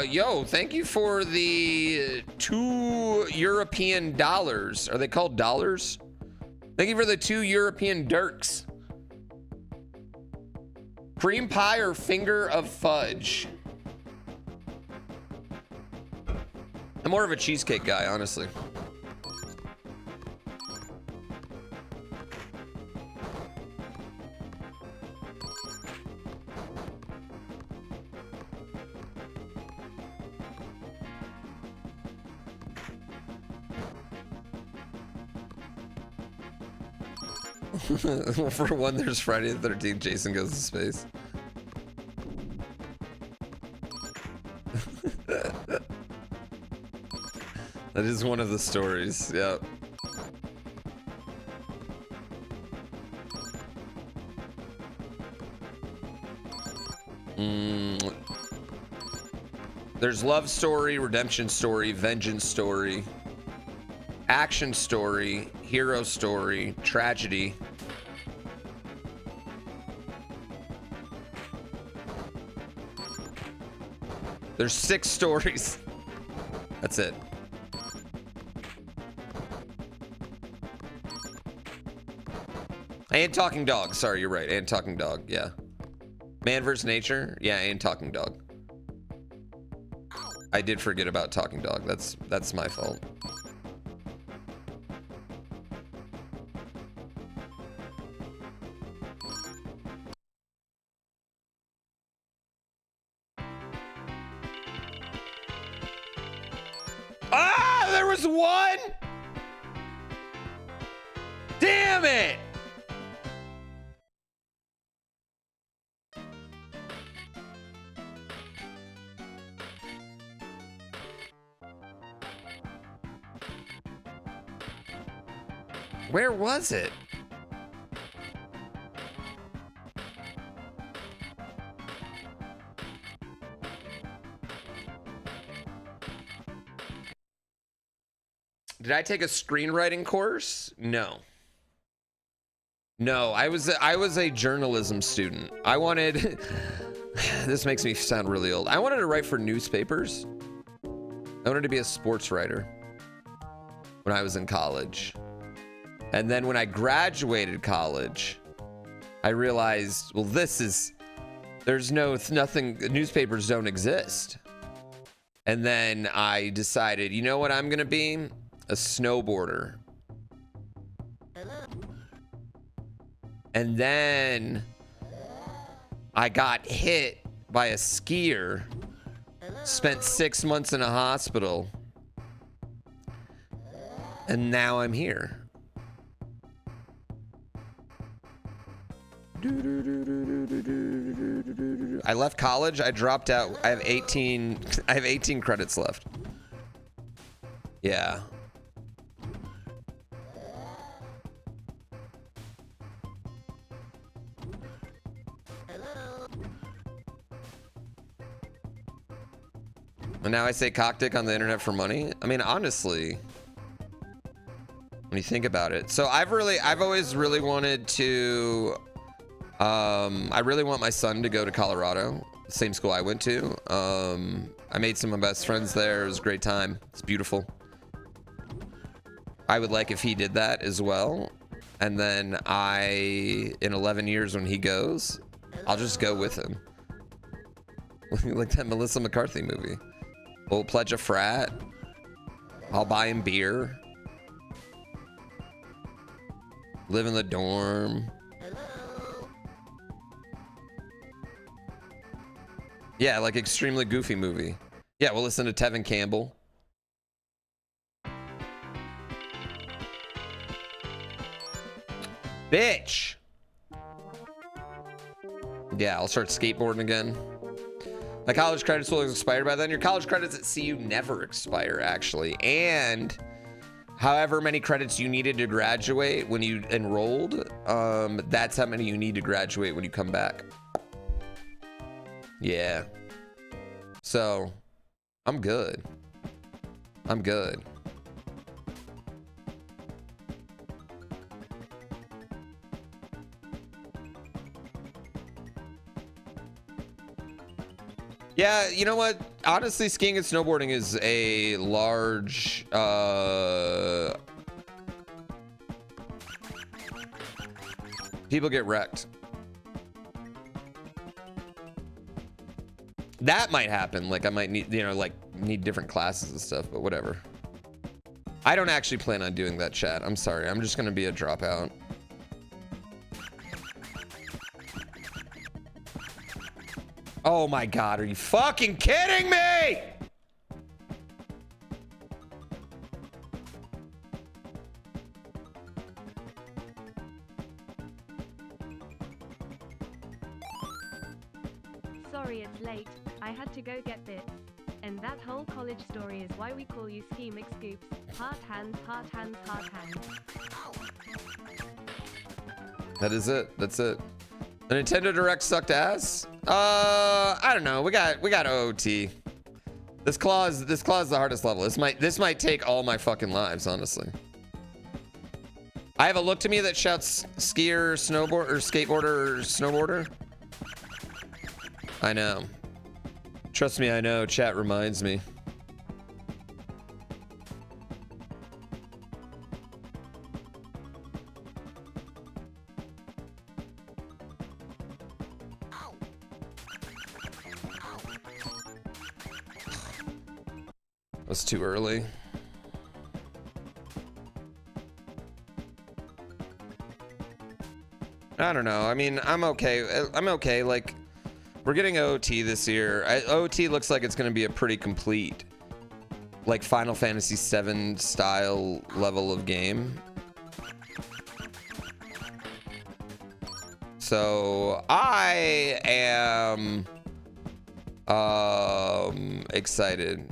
Yo, thank you for the $2 European dollars. Are they called dollars? Thank you for the 2 European dirks. Cream pie or finger of fudge? I'm more of a cheesecake guy, honestly. For one, there's Friday the 13th. Jason goes to space. That is one of the stories. Yep. There's love story, redemption story, vengeance story, action story, hero story, tragedy. There's 6 stories. That's it. And talking dog. Sorry, you're right. And talking dog. Yeah. Man vs. nature. Yeah, and talking dog. I did forget about talking dog. That's my fault. Ah, there was one. Damn it. Where was it? Did I take a screenwriting course? No. No, I was a journalism student. I wanted this makes me sound really old. I wanted to write for newspapers. I wanted to be a sports writer when I was in college. And then when I graduated college, I realized, well, there's nothing, newspapers don't exist. And then I decided, you know what I'm gonna be? A snowboarder. And then I got hit by a skier, spent 6 months in a hospital, and now I'm here. I left college. I dropped out. I have 18 credits left. Yeah. And now I say cock dick on the internet for money. I mean, honestly, when you think about it. So I've always really wanted to, I really want my son to go to Colorado, the same school I went to. I made some of my best friends there. It was a great time. It's beautiful. I would like if he did that as well. And then in 11 years when he goes, I'll just go with him. Like that Melissa McCarthy movie. We'll pledge a frat. I'll buy him beer. Live in the dorm. Yeah, like extremely goofy movie. Yeah, we'll listen to Tevin Campbell. Bitch. Yeah, I'll start skateboarding again. My college credits will expire by then. Your college credits at CU never expire, actually. And however many credits you needed to graduate when you enrolled, that's how many you need to graduate when you come back. Yeah. So, I'm good. I'm good. Yeah, you know what? Honestly, skiing and snowboarding is a large, people get wrecked. That might happen. Like I might need, need different classes and stuff, but whatever. I don't actually plan on doing that, chat. I'm sorry. I'm just going to be a dropout. Oh my God, are you fucking kidding me? I had to go get bits. And that whole college story is why we call you Ski McScoops. Heart hands, heart hands, heart hands. That is it. That's it. The Nintendo Direct sucked ass. I don't know. We got OOT. This claw is the hardest level. This might take all my fucking lives, honestly. I have a look to me that shouts skier, snowboard, or skateboarder, or snowboarder. I know. Trust me, I know. Chat reminds me. That's too early. I don't know. I mean, I'm okay. I'm okay. Like, we're getting OT this year. OT looks like it's going to be a pretty complete, like, Final Fantasy VII style level of game. So I am excited.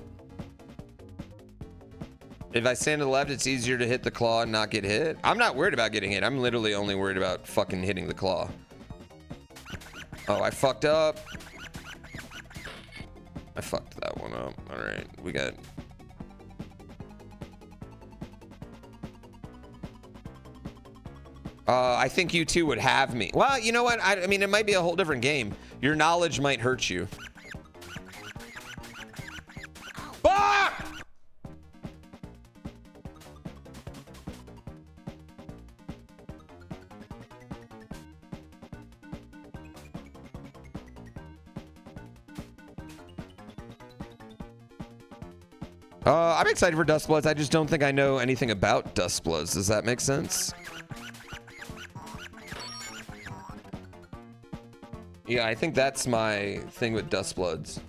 If I stand to the left, it's easier to hit the claw and not get hit. I'm not worried about getting hit. I'm literally only worried about fucking hitting the claw. Oh, I fucked up. I fucked that one up. All right, we got... I think you two would have me. Well, you know what? I mean, it might be a whole different game. Your knowledge might hurt you. Ah! I'm excited for Dustbloods. I just don't think I know anything about Dustbloods. Does that make sense? Yeah, I think that's my thing with Dustbloods.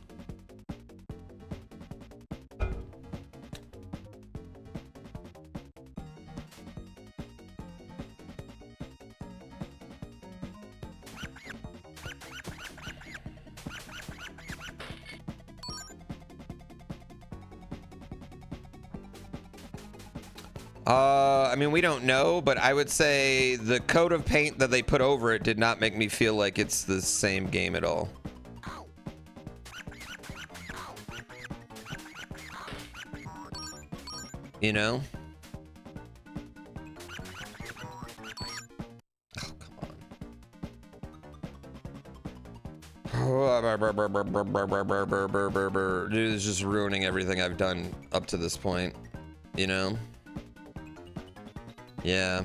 I mean, we don't know, but I would say the coat of paint that they put over it did not make me feel like it's the same game at all. You know? Oh, come on. Dude, it's just ruining everything I've done up to this point. You know? Yeah.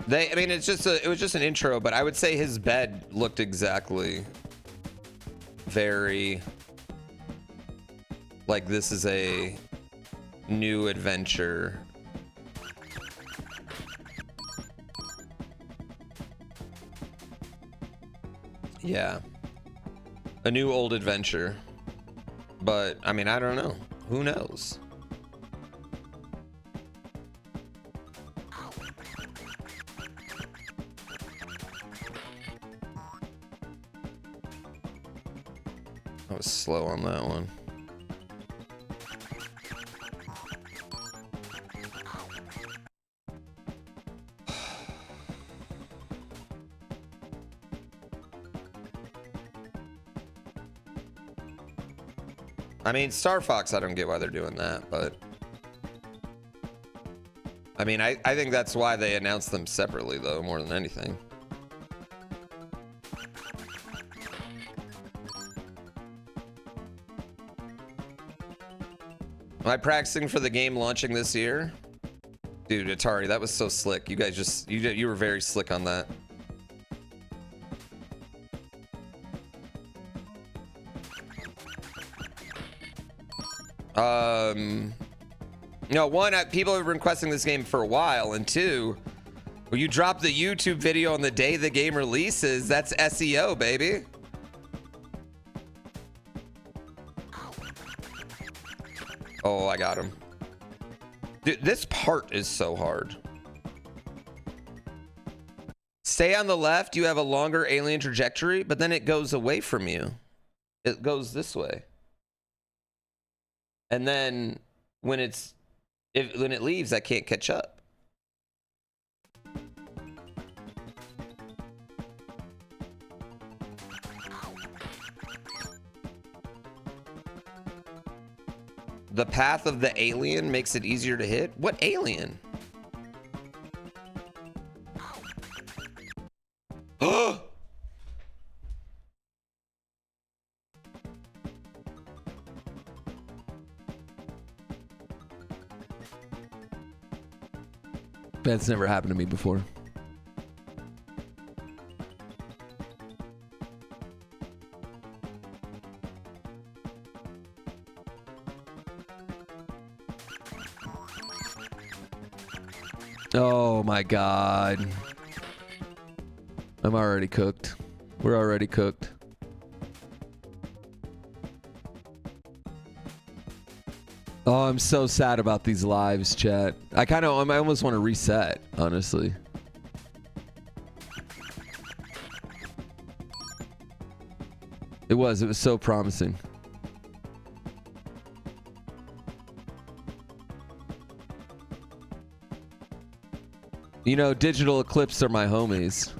I mean, it was just an intro, but I would say his bed looked exactly very like this is a new adventure. Yeah. A new old adventure. But, I mean, I don't know. Who knows? I was slow on that one. I mean, Star Fox, I don't get why they're doing that, but... I mean, I think that's why they announced them separately, though, more than anything. Am I practicing for the game launching this year? Dude, Atari, that was so slick. You guys just... You were very slick on that. No, one, people have been requesting this game for a while, and two, when you drop the YouTube video on the day the game releases, that's SEO, baby. Oh, I got him. Dude, this part is so hard. Stay on the left. You have a longer alien trajectory, but then it goes away from you. It goes this way. And then when when it leaves, I can't catch up. The path of the alien makes it easier to hit? What alien? Oh! That's never happened to me before. Oh my god. I'm already cooked. We're already cooked. Oh, I'm so sad about these lives, chat. I almost want to reset, honestly. It was so promising. You know, Digital Eclipse are my homies.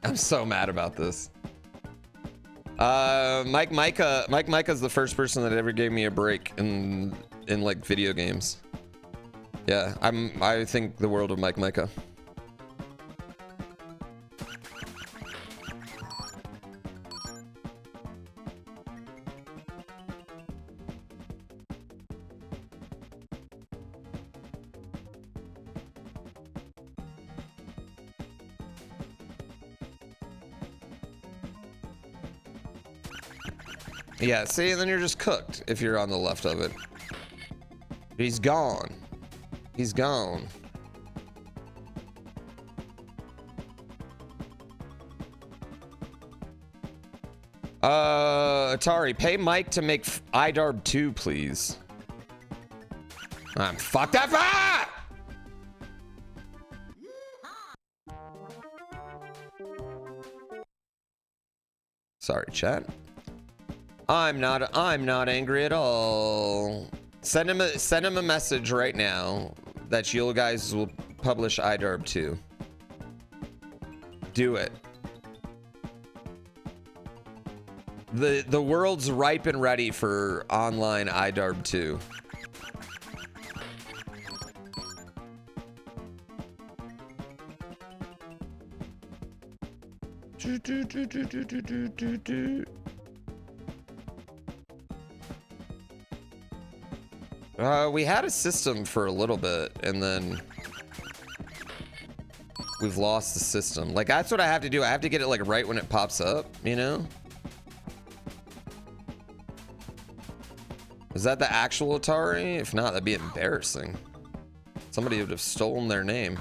I'm so mad about this. Mike Micah's the first person that ever gave me a break in like video games. Yeah, I think the world of Mike Micah. Yeah, see, and then you're just cooked if you're on the left of it. He's gone. He's gone. Atari, pay Mike to make IDARB 2, please. I'm fucked up. Ah! Sorry, chat. I'm not angry at all. Send him a message right now that you guys will publish IDARB 2. Do it. The world's ripe and ready for online IDARB 2. We had a system for a little bit, and then we've lost the system. Like, that's what I have to do. I have to get it, like, right when it pops up, you know? Is that the actual Atari? If not, that'd be embarrassing. Somebody would have stolen their name.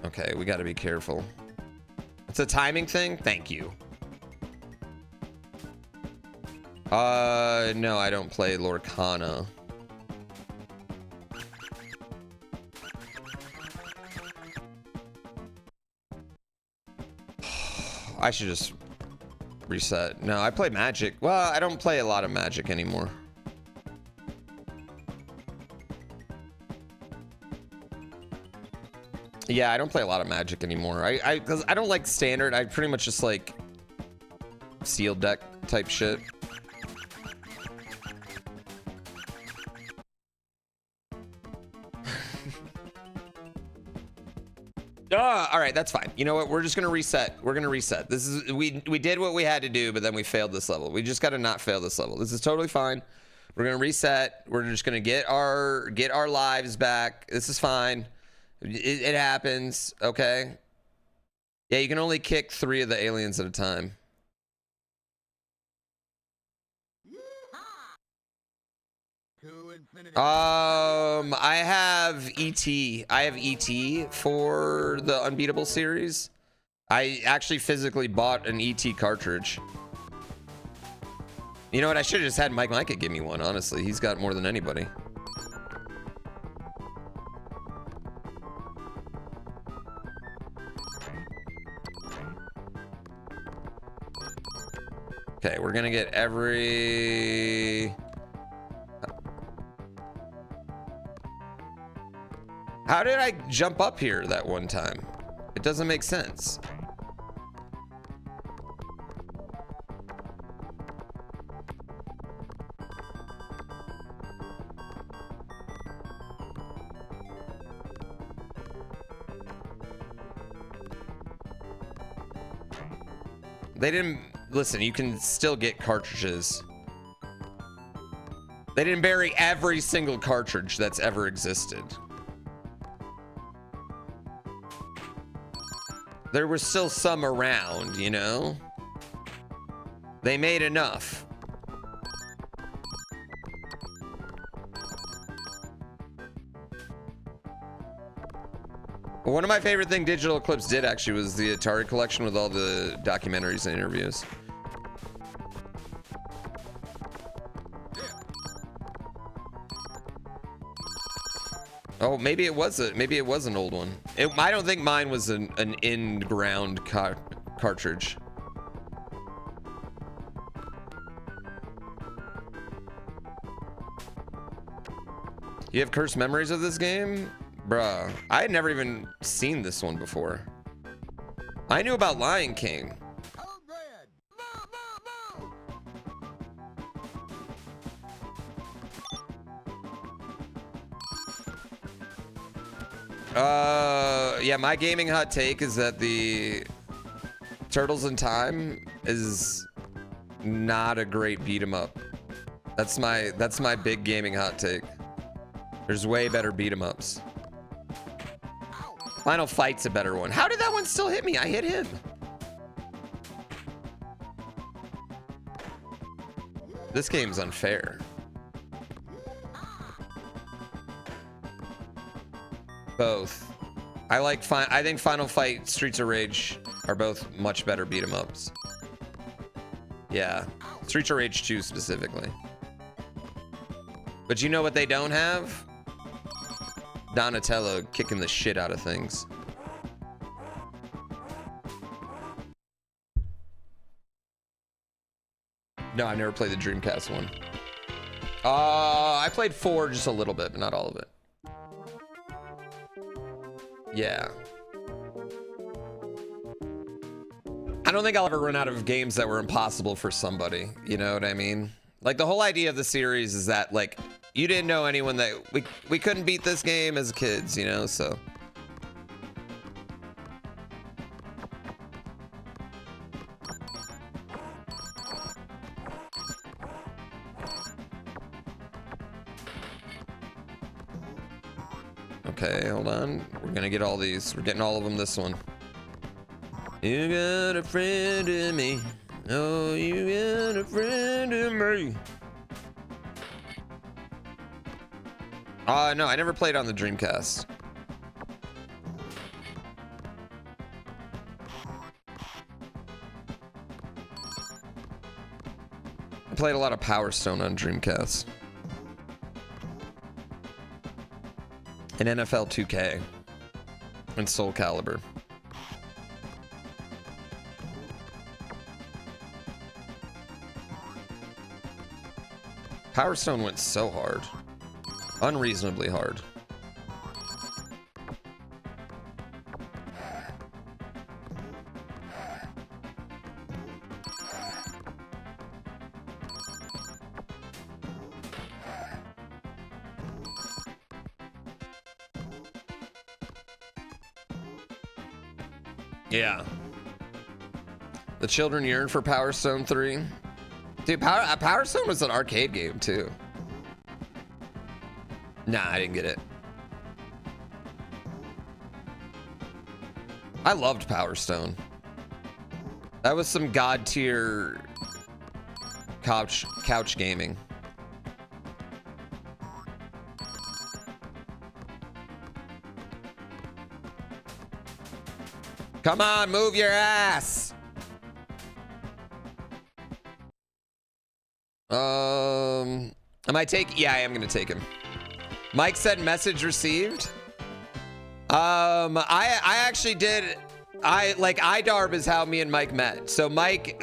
Okay, we gotta be careful. It's a timing thing? Thank you. No, I don't play Lorcana. I should just reset. No, I play Magic. Well, I don't play a lot of Magic anymore. Yeah, I don't play a lot of Magic anymore. Because I don't like standard. I pretty much just like sealed deck type shit. All right, that's fine. You know what? We're just gonna reset. We're gonna reset. This is we did what we had to do, but then we failed this level. We just gotta not fail this level. This is totally fine. We're gonna reset. We're just gonna get our lives back. This is fine. It happens. Okay. Yeah, you can only kick 3 of the aliens at a time. infinity. I have ET. I have ET for the Unbeatable series. I actually physically bought an ET cartridge. You know what? I should have just had Mike Micah give me one, honestly. He's got more than anybody. Okay, we're gonna get every... How did I jump up here that one time? It doesn't make sense. They didn't... Listen, you can still get cartridges. They didn't bury every single cartridge that's ever existed. There was still some around, you know? They made enough. One of my favorite things Digital Eclipse did actually was the Atari collection with all the documentaries and interviews. Oh, maybe it was an old one. I don't think mine was an in-ground cartridge. You have cursed memories of this game? Bruh, I had never even seen this one before. I knew about Lion King. Yeah, my gaming hot take is that the Turtles in Time is not a great beat 'em up. That's my big gaming hot take. There's way better beat 'em ups. Final Fight's a better one. How did that one still hit me? I hit him. This game's unfair. Both. I think Final Fight, Streets of Rage are both much better beat 'em ups. Yeah. Streets of Rage 2 specifically. But you know what they don't have? Donatello kicking the shit out of things. No, I've never played the Dreamcast one. I played 4 just a little bit, but not all of it. Yeah. I don't think I'll ever run out of games that were impossible for somebody. You know what I mean? Like, the whole idea of the series is that, like, you didn't know anyone that... We couldn't beat this game as kids, you know, so... Okay, hold on. We're gonna get all these. We're getting all of them this one. You got a friend in me. Oh, you got a friend in me. No, I never played on the Dreamcast. I played a lot of Power Stone on Dreamcast. And NFL 2K. And Soul Calibur. Power Stone went so hard. Unreasonably hard. Yeah. The children yearn for Power Stone 3. Dude, Power Stone was an arcade game too. Nah, I didn't get it. I loved Power Stone. That was some god tier couch gaming. Come on, move your ass. Am I take? Yeah, I am gonna take him. Mike said message received. I actually did. IDARB is how me and Mike met. So Mike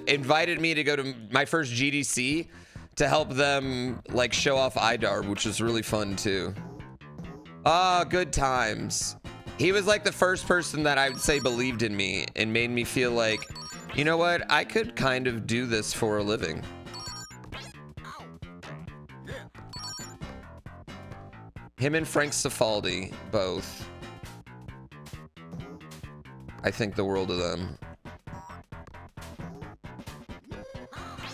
invited me to go to my first GDC to help them like show off IDARB, which was really fun too. Good times. He was like the first person that I would say believed in me and made me feel like, you know what, I could kind of do this for a living. Him and Frank Cifaldi, both. I think the world of them.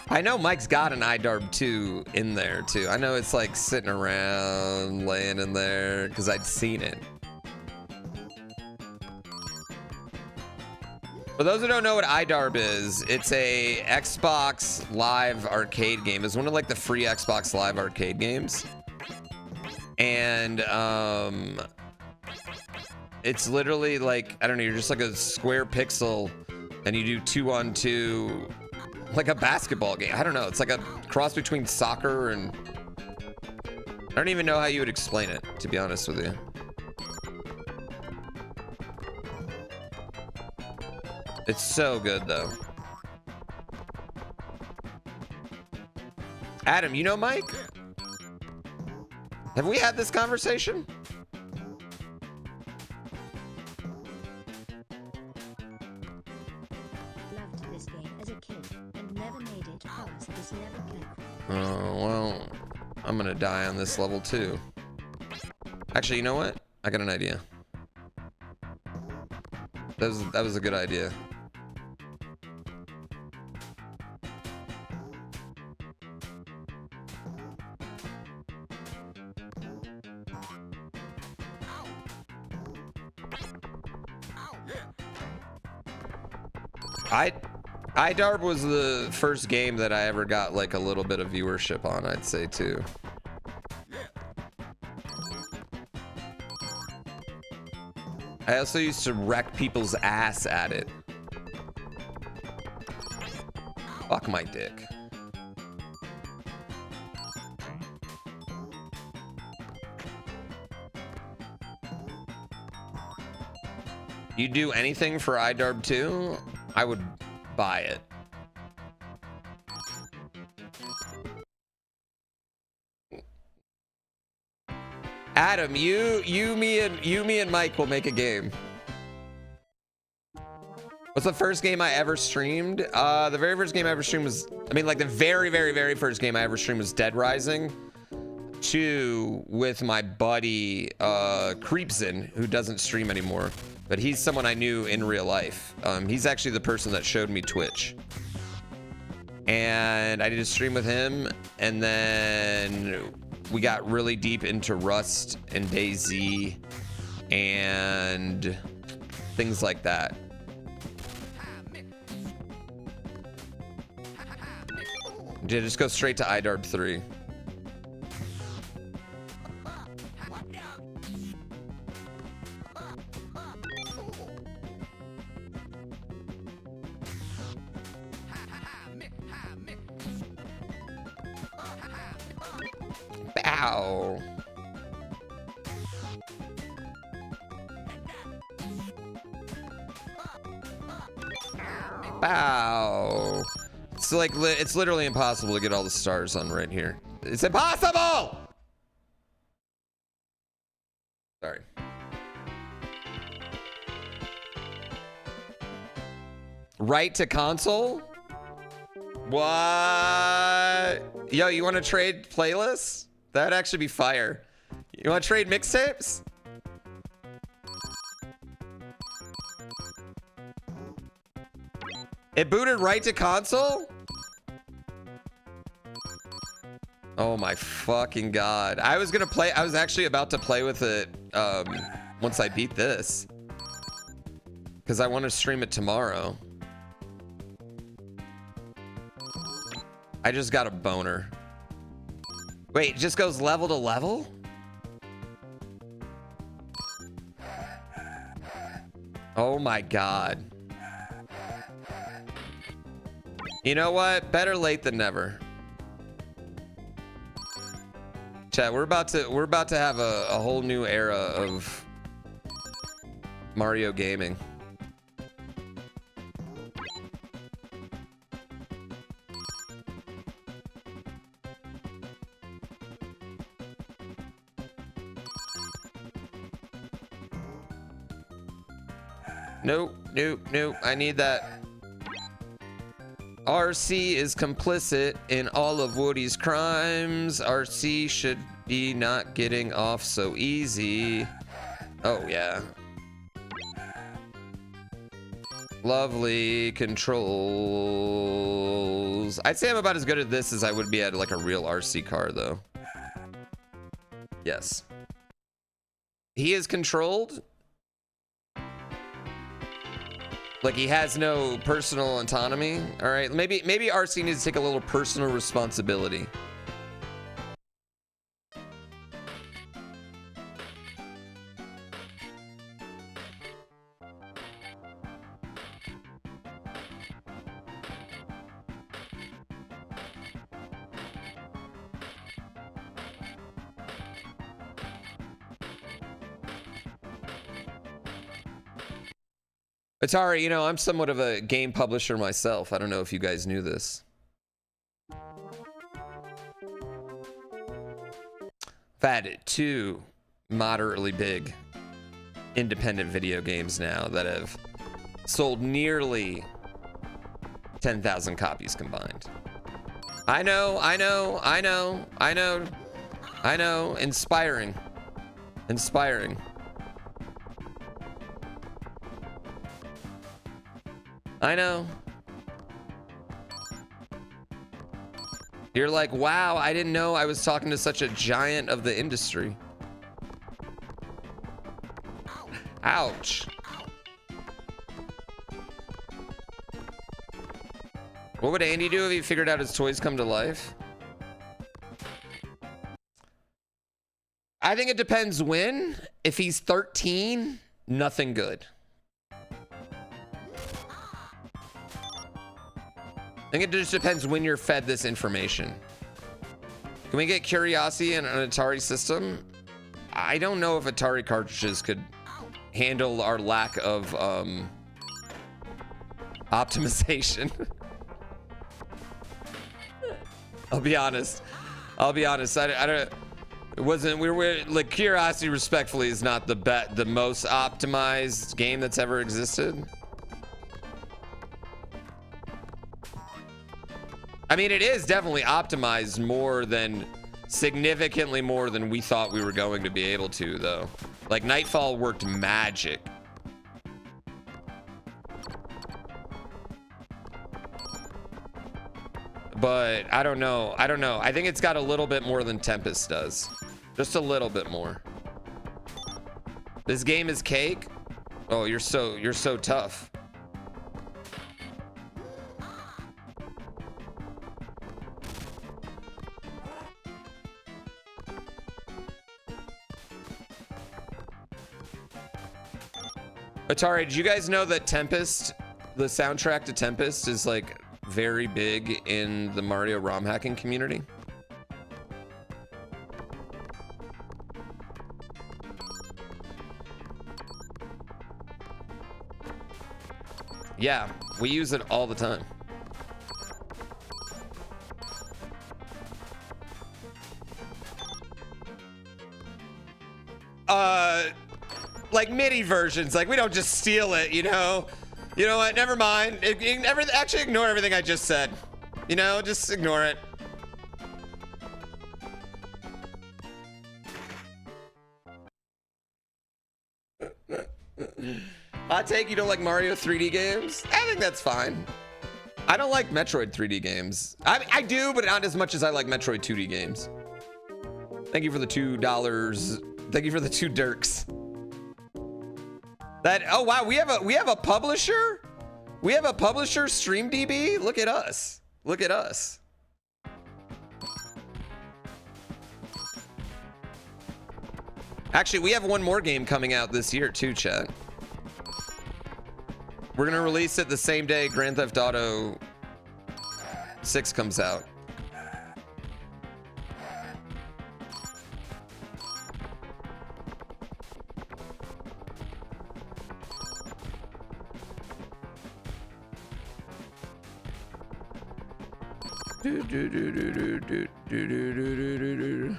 I know Mike's got an IDARB 2 in there too. I know it's like sitting around, laying in there, because I'd seen it. For those who don't know what IDARB is, it's a Xbox Live arcade game. It's one of like the free Xbox Live arcade games. And it's literally like, I don't know, you're just like a square pixel and you do 2-on-2, like a basketball game. I don't know. It's like a cross between soccer and I don't even know how you would explain it, to be honest with you. It's so good though. Adam, you know Mike? Have we had this conversation? Loved this game as a kid and never made it past this level. Oh, well, I'm gonna die on this level too. Actually, you know what? I got an idea. That was a good idea. IDARB was the first game that I ever got like a little bit of viewership on, I'd say too. I also used to wreck people's ass at it. Fuck my dick. You do anything for IDARB 2? I would buy it. Adam, me and Mike will make a game. What's the first game I ever streamed? The very first game I ever streamed was, I mean, like the very, very, very first game I ever streamed was Dead Rising 2 with my buddy Creepson, who doesn't stream anymore. But he's someone I knew in real life. He's actually the person that showed me Twitch. And I did a stream with him, and then we got really deep into Rust and DayZ and things like that. Did just go straight to IDARB 3. Bow. Bow. It's like, it's literally impossible to get all the stars on right here. It's impossible! Sorry. Right to console? What? Yo, you want to trade playlists? That'd actually be fire. You want to trade mixtapes? It booted right to console? Oh my fucking god. I was actually about to play with it once I beat this. Because I want to stream it tomorrow. I just got a boner. Wait, it just goes level to level? Oh my god. You know what? Better late than never. Chat, we're about to have a whole new era of Mario gaming. Nope, nope, nope. I need that. RC is complicit in all of Woody's crimes. RC should be not getting off so easy. Oh, yeah. Lovely controls. I'd say I'm about as good at this as I would be at like a real RC car, though. Yes. He is controlled. Like he has no personal autonomy. All right, maybe RC needs to take a little personal responsibility. Atari, you know, I'm somewhat of a game publisher myself. I don't know if you guys knew this. I've had 2 moderately big independent video games now that have sold nearly 10,000 copies combined. I know. Inspiring. I know. You're like, wow, I didn't know I was talking to such a giant of the industry. Ouch. What would Andy do if he figured out his toys come to life? I think it depends when. If he's 13, nothing good. I think it just depends when you're fed this information. Can we get Curiosity in an Atari system? I don't know if Atari cartridges could handle our lack of optimization. I'll be honest. I don't. It wasn't. We were like Curiosity. Respectfully, is not the most optimized game that's ever existed. I mean, it is definitely optimized significantly more than we thought we were going to be able to, though. Like, Nightfall worked magic. But I don't know. I think it's got a little bit more than Tempest does. Just a little bit more. This game is cake? Oh, you're so tough. Atari, did you guys know that Tempest, the soundtrack to Tempest, is like very big in the Mario ROM hacking community? Yeah, we use it all the time. Like MIDI versions, like we don't just steal it, you know? You know what, never mind. Actually ignore everything I just said. You know, just ignore it. Hot take, you don't like Mario 3D games? I think that's fine. I don't like Metroid 3D games. I do, but not as much as I like Metroid 2D games. Thank you for the $2. Thank you for the 2 dirks. Oh wow, we have a publisher? We have a publisher, StreamDB? Look at us. Look at us. Actually, we have one more game coming out this year too, chat. We're gonna release it the same day Grand Theft Auto 6 comes out. Do, do, do, do, do, do, do, do, do, do, do.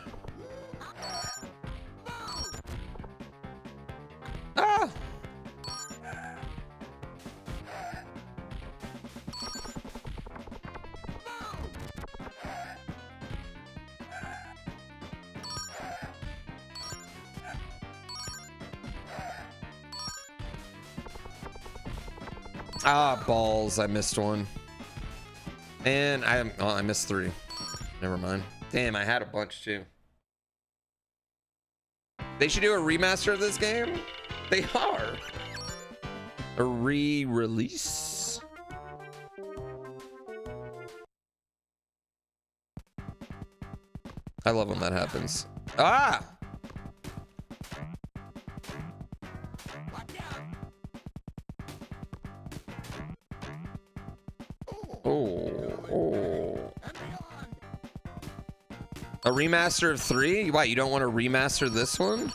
Ah! Ah, balls. I missed one. And I missed 3. Never mind. Damn, I had a bunch too. They should do a remaster of this game. They are. A re-release. I love when that happens. Ah! Oh. A remaster of 3? Why, you don't want to remaster this one?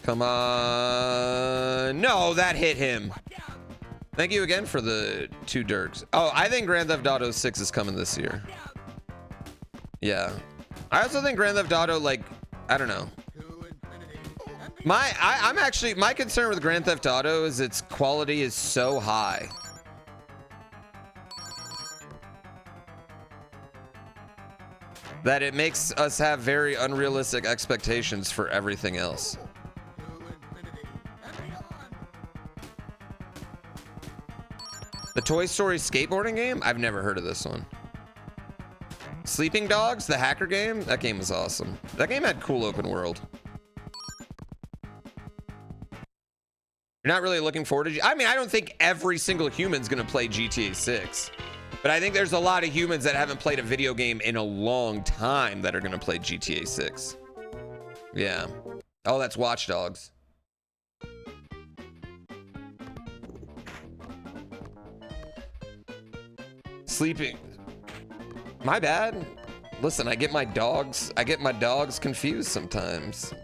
Come on. No, that hit him. Thank you again for the 2 dirks. Oh, I think Grand Theft Auto 6 is coming this year. Yeah. I also think Grand Theft Auto, like, I don't know. I'm actually, my concern with Grand Theft Auto is its quality is so high. That it makes us have very unrealistic expectations for everything else. The Toy Story skateboarding game? I've never heard of this one. Sleeping Dogs, the hacker game? That game was awesome. That game had cool open world. You're not really looking forward to... I mean, I don't think every single human's going to play GTA 6. But I think there's a lot of humans that haven't played a video game in a long time that are going to play GTA 6. Yeah. Oh, that's Watch Dogs. Sleeping. My bad. Listen, I get my dogs confused sometimes.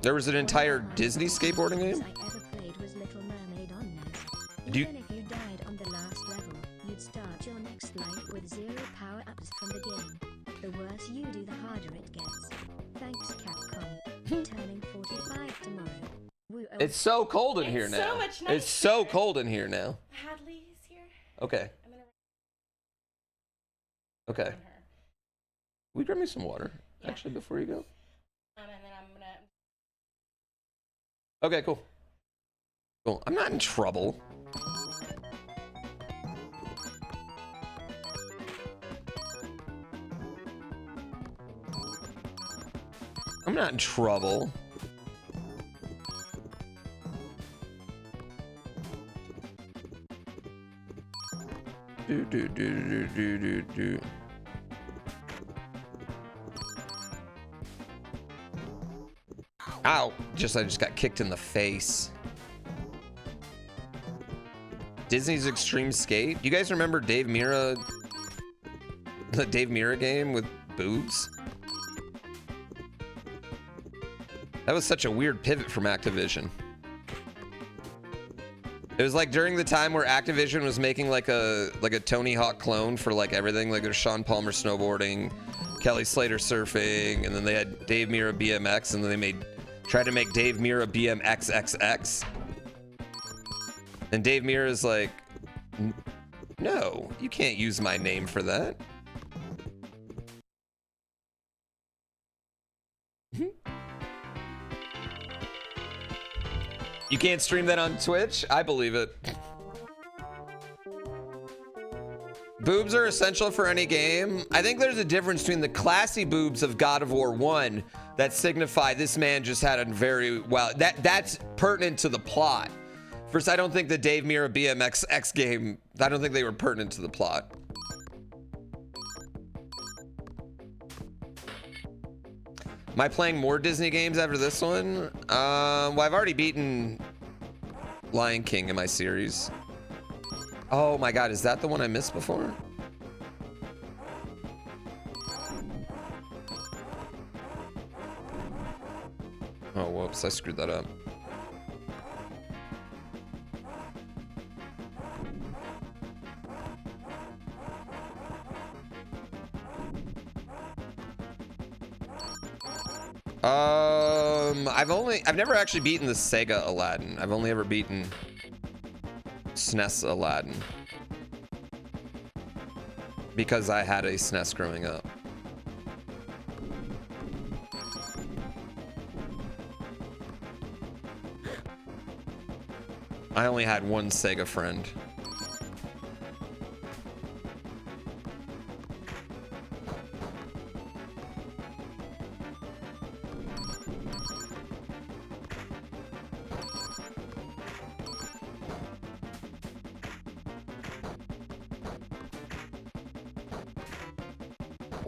There was an entire Disney skateboarding game? I ever played was Little Mermaid on NES. Do you- Even if you died on the last level, you'd start your next life with 0 power-ups from the game. The worse you do, the harder it gets. Thanks, Capcom. Turning 45 tomorrow. Woo, oh, It's so cold in here It's now. so much It's so nicer. cold in here now. Hadley's here. Okay. I'm gonna Okay. run her. Will you grab me some water, Yeah. actually, before you go? And then I'm gonna. Okay, cool. Cool. I'm not in trouble. I'm not in trouble. Do do do do do do do. Ow! I just got kicked in the face. Disney's Extreme Skate. You guys remember Dave Mirra? The Dave Mirra game with boobs? That was such a weird pivot from Activision. It was like during the time where Activision was making like a Tony Hawk clone for like everything. Like there's Sean Palmer snowboarding, Kelly Slater surfing, and then they had Dave Mirra BMX, and then they tried to make Dave Mirra BMXXX. And Dave Mirra is like, no, you can't use my name for that. You can't stream that on Twitch? I believe it. Boobs are essential for any game. I think there's a difference between the classy boobs of God of War 1 that signify this man just had a very well, that's pertinent to the plot. First, I don't think the Dave Mirra BMXX game, I don't think they were pertinent to the plot. Am I playing more Disney games after this one? Well, I've already beaten Lion King in my series. Oh my god, is that the one I missed before? Oh, whoops, I screwed that up. I've never actually beaten the Sega Aladdin. I've only ever beaten SNES Aladdin. Because I had a SNES growing up. I only had one Sega friend.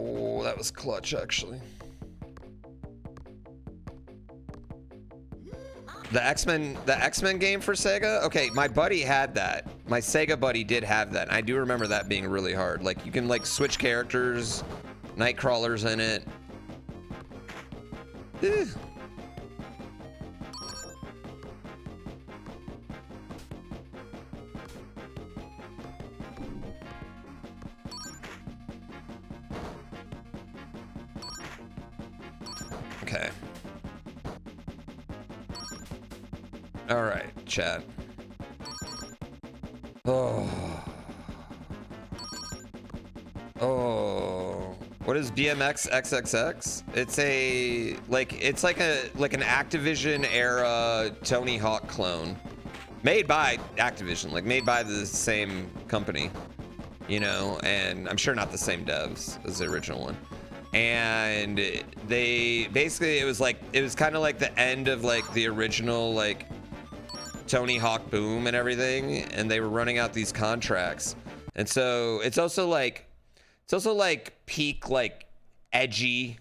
Oh, that was clutch, actually. The X-Men game for Sega? Okay, my buddy had that. My Sega buddy did have that. I do remember that being really hard. Like, you can, like, switch characters, Nightcrawler's in it. Ugh. Okay. All right, chat. Oh. Oh. What is BMX XXX? It's like an Activision era Tony Hawk clone. Made by Activision, like made by the same company, you know, and I'm sure not the same devs as the original one. And they basically, it was kind of like the end of like the original like Tony Hawk Boom and everything, and they were running out these contracts. And so it's also like peak like edgy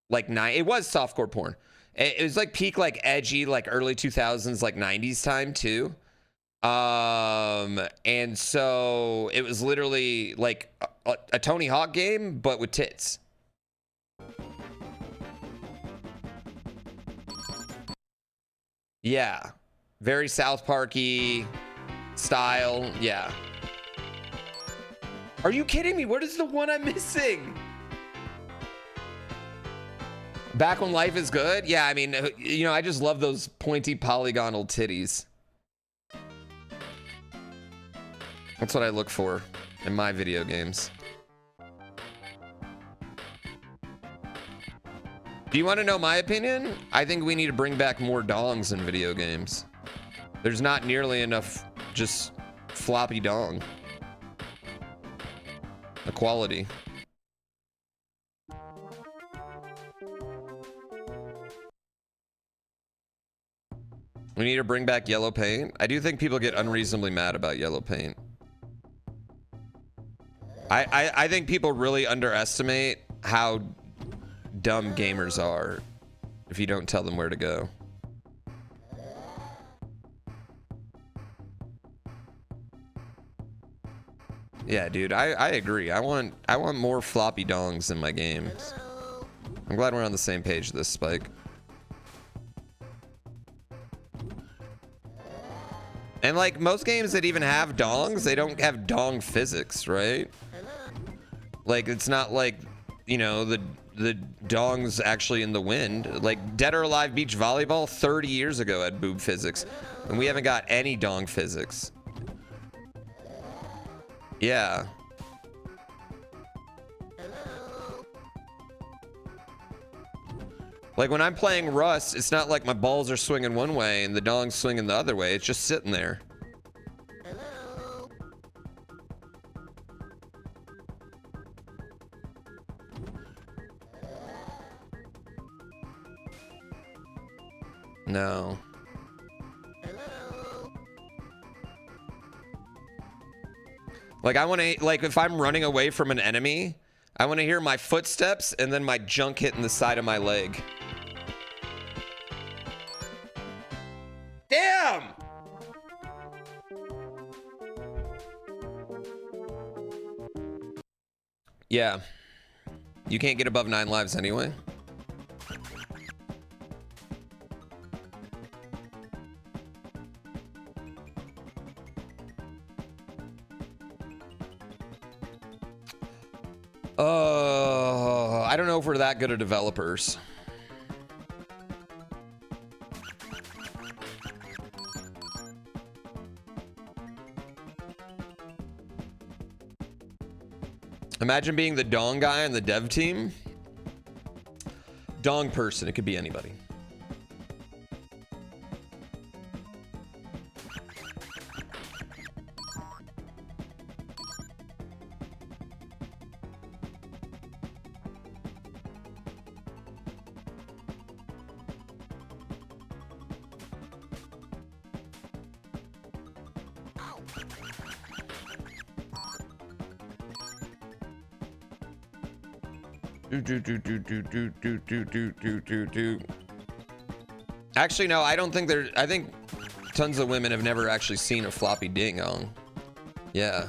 like it was softcore porn. It was like peak like edgy like early 2000s like 90s time too. And so it was literally like a Tony Hawk game but with tits. Yeah, very South Parky style. Yeah. Are you kidding me? What is the one I'm missing? Back When Life Is Good? Yeah, I mean, you know, I just love those pointy polygonal titties. That's what I look for in my video games. Do you want to know my opinion? I think we need to bring back more dongs in video games. There's not nearly enough just floppy dong equality. We need to bring back yellow paint. I do think people get unreasonably mad about yellow paint. I think people really underestimate how dumb gamers are if you don't tell them where to go. Yeah, dude, I agree. I want more floppy dongs in my games. I'm glad we're on the same page with this, Spike. And like most games that even have dongs, they don't have dong physics, right? Like it's not like, you know, the dongs actually in the wind. Like Dead or Alive Beach Volleyball 30 years ago had boob physics, and we haven't got any dong physics. Yeah. Like when I'm playing Rust, it's not like my balls are swinging one way and the dong's swinging the other way. It's just sitting there. No. Like I want to, like if I'm running away from an enemy, I want to hear my footsteps and then my junk hitting the side of my leg. Yeah. You can't get above 9 lives anyway. I don't know if we're that good at developers. Imagine being the dong guy on the dev team. Dong person, it could be anybody. Actually, no, I don't think there. I think tons of women have never actually seen a floppy ding dong. Yeah.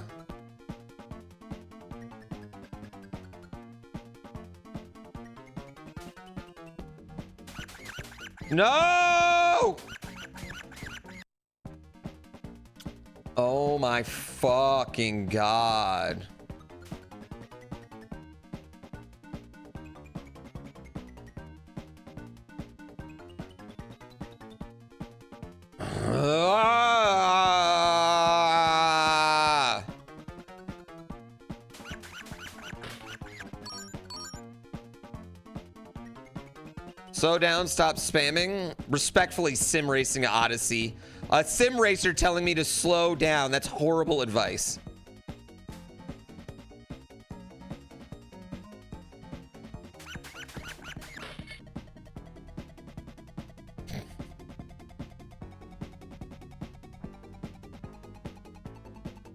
No! Oh my fucking god. Slow down, stop spamming. Respectfully, sim racing Odyssey. A sim racer telling me to slow down. That's horrible advice.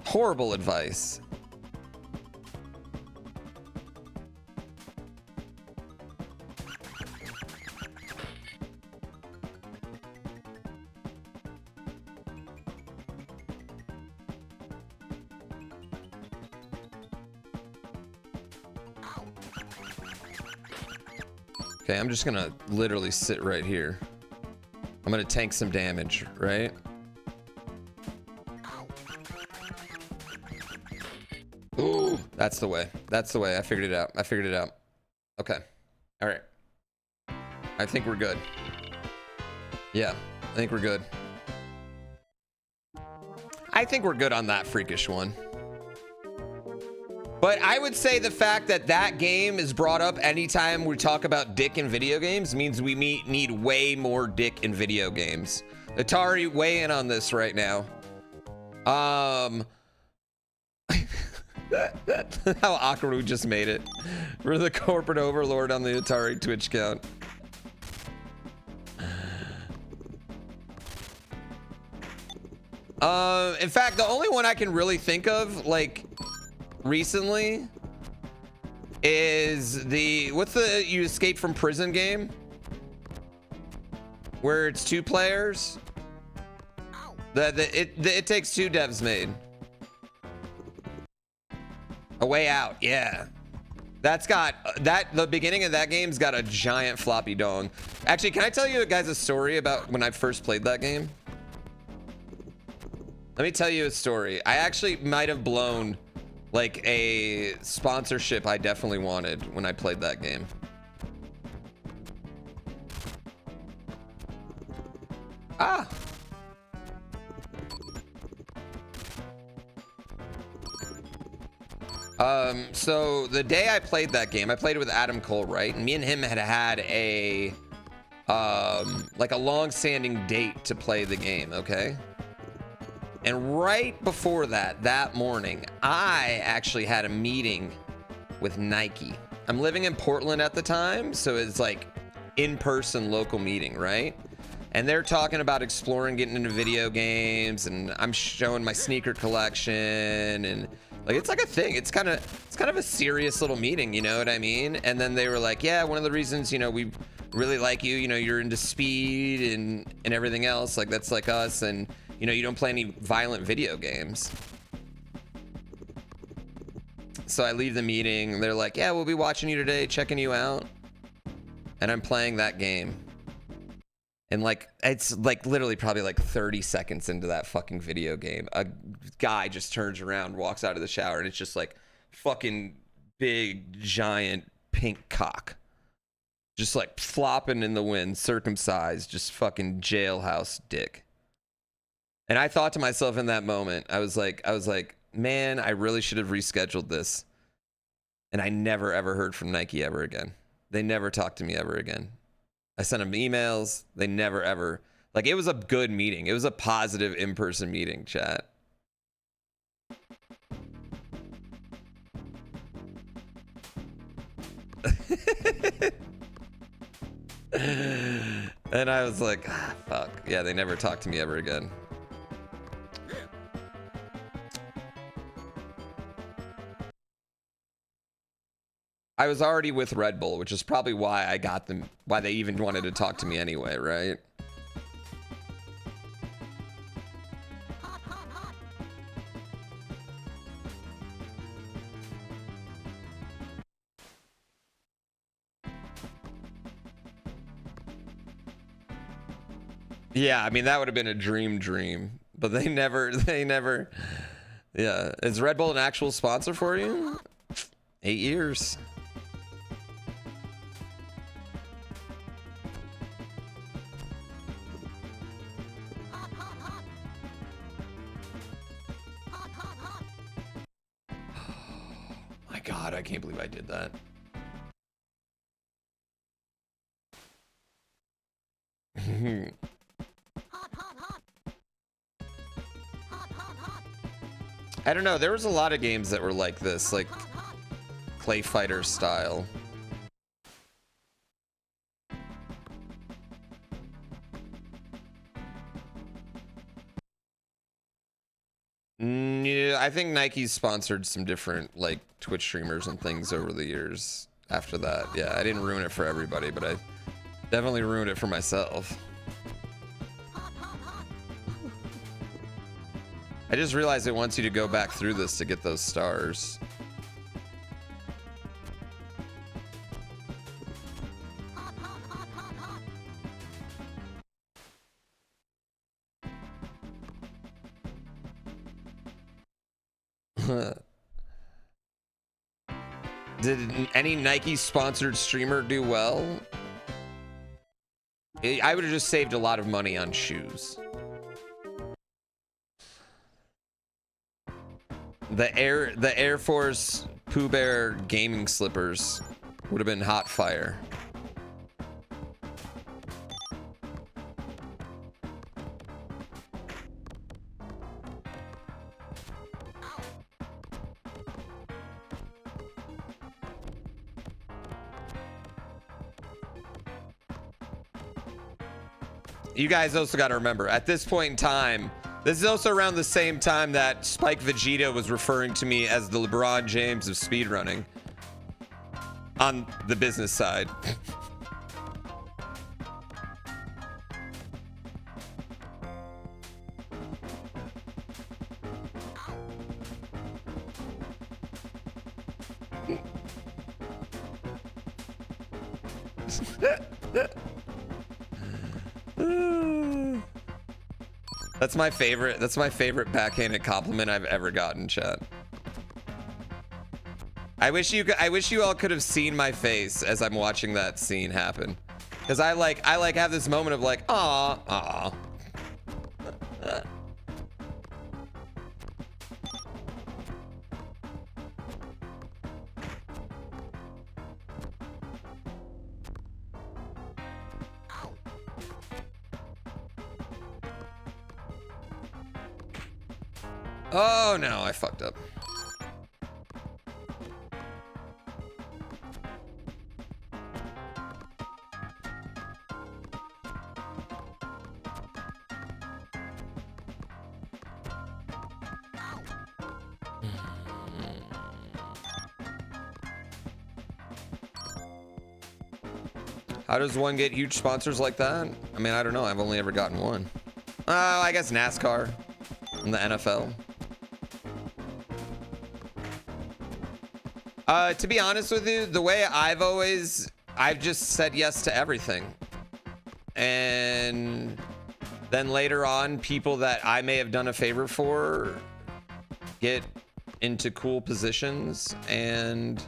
Horrible advice. Okay, I'm just gonna literally sit right here. I'm gonna tank some damage, right? Ooh, that's the way. That's the way. I figured it out. I figured it out. Okay. All right. I think we're good. Yeah, I think we're good. I think we're good on that freakish one. But I would say the fact that that game is brought up anytime we talk about dick in video games means we need way more dick in video games. Atari, weigh in on this right now. How awkward we just made it. We're the corporate overlord on the Atari Twitch count. In fact, the only one I can really think of, like, recently is what's the you escape from prison game where it's 2 players. It Takes Two devs made A Way Out. Yeah, that's got the beginning of that game's got a giant floppy dong. Actually, can I tell you guys a story about when I first played that game? Let me tell you a story. I actually might have blown like a sponsorship I definitely wanted when I played that game. Ah. So the day I played that game, I played it with Adam Cole, right? And me and him had a like a long-standing date to play the game, okay? And right before that morning, I actually had a meeting with Nike. I'm living in Portland at the time, so it's like in-person local meeting, right? And they're talking about exploring getting into video games, and I'm showing my sneaker collection, and like it's like a thing. It's kind of a serious little meeting, you know what I mean? And then they were like, yeah, one of the reasons, you know, we really like you, you know, you're into speed and everything else, like that's like us, and you know, you don't play any violent video games. So I leave the meeting. They're like, yeah, we'll be watching you today, checking you out. And I'm playing that game. And like, it's like literally probably like 30 seconds into that fucking video game, a guy just turns around, walks out of the shower, and it's just like fucking big, giant pink cock. Just like flopping in the wind, circumcised, just fucking jailhouse dick. And I thought to myself in that moment, I was like, man, I really should have rescheduled this. And I never ever heard from Nike ever again. They never talked to me ever again. I sent them emails. They never ever, like, it was a good meeting. It was a positive in-person meeting, chat. And I was like, ah, fuck. Yeah, they never talked to me ever again. I was already with Red Bull, which is probably why I got them, why they even wanted to talk to me anyway, right? Yeah, I mean, that would have been a dream, but they never, yeah. Is Red Bull an actual sponsor for you? 8 years. My God, I can't believe I did that. I don't know. There was a lot of games that were like this, like Clay Fighter style. Yeah, I think Nike's sponsored some different like Twitch streamers and things over the years after that. Yeah, I didn't ruin it for everybody, but I definitely ruined it for myself. I just realized it wants you to go back through this to get those stars. Did any Nike sponsored streamer do well? I would have just saved a lot of money on shoes. The Air Force PooBear gaming slippers would have been hot fire. You guys also got to remember, at this point in time, this is also around the same time that Spike Vegeta was referring to me as the LeBron James of speedrunning on the business side. That's my favorite backhanded compliment I've ever gotten, chat. I wish you all could have seen my face as I'm watching that scene happen. Cuz I have this moment of like, aw. Oh no, I fucked up. How does one get huge sponsors like that? I mean, I don't know. I've only ever gotten one. I guess NASCAR and the NFL. To be honest with you, the way I've just said yes to everything. And then later on, people that I may have done a favor for get into cool positions. And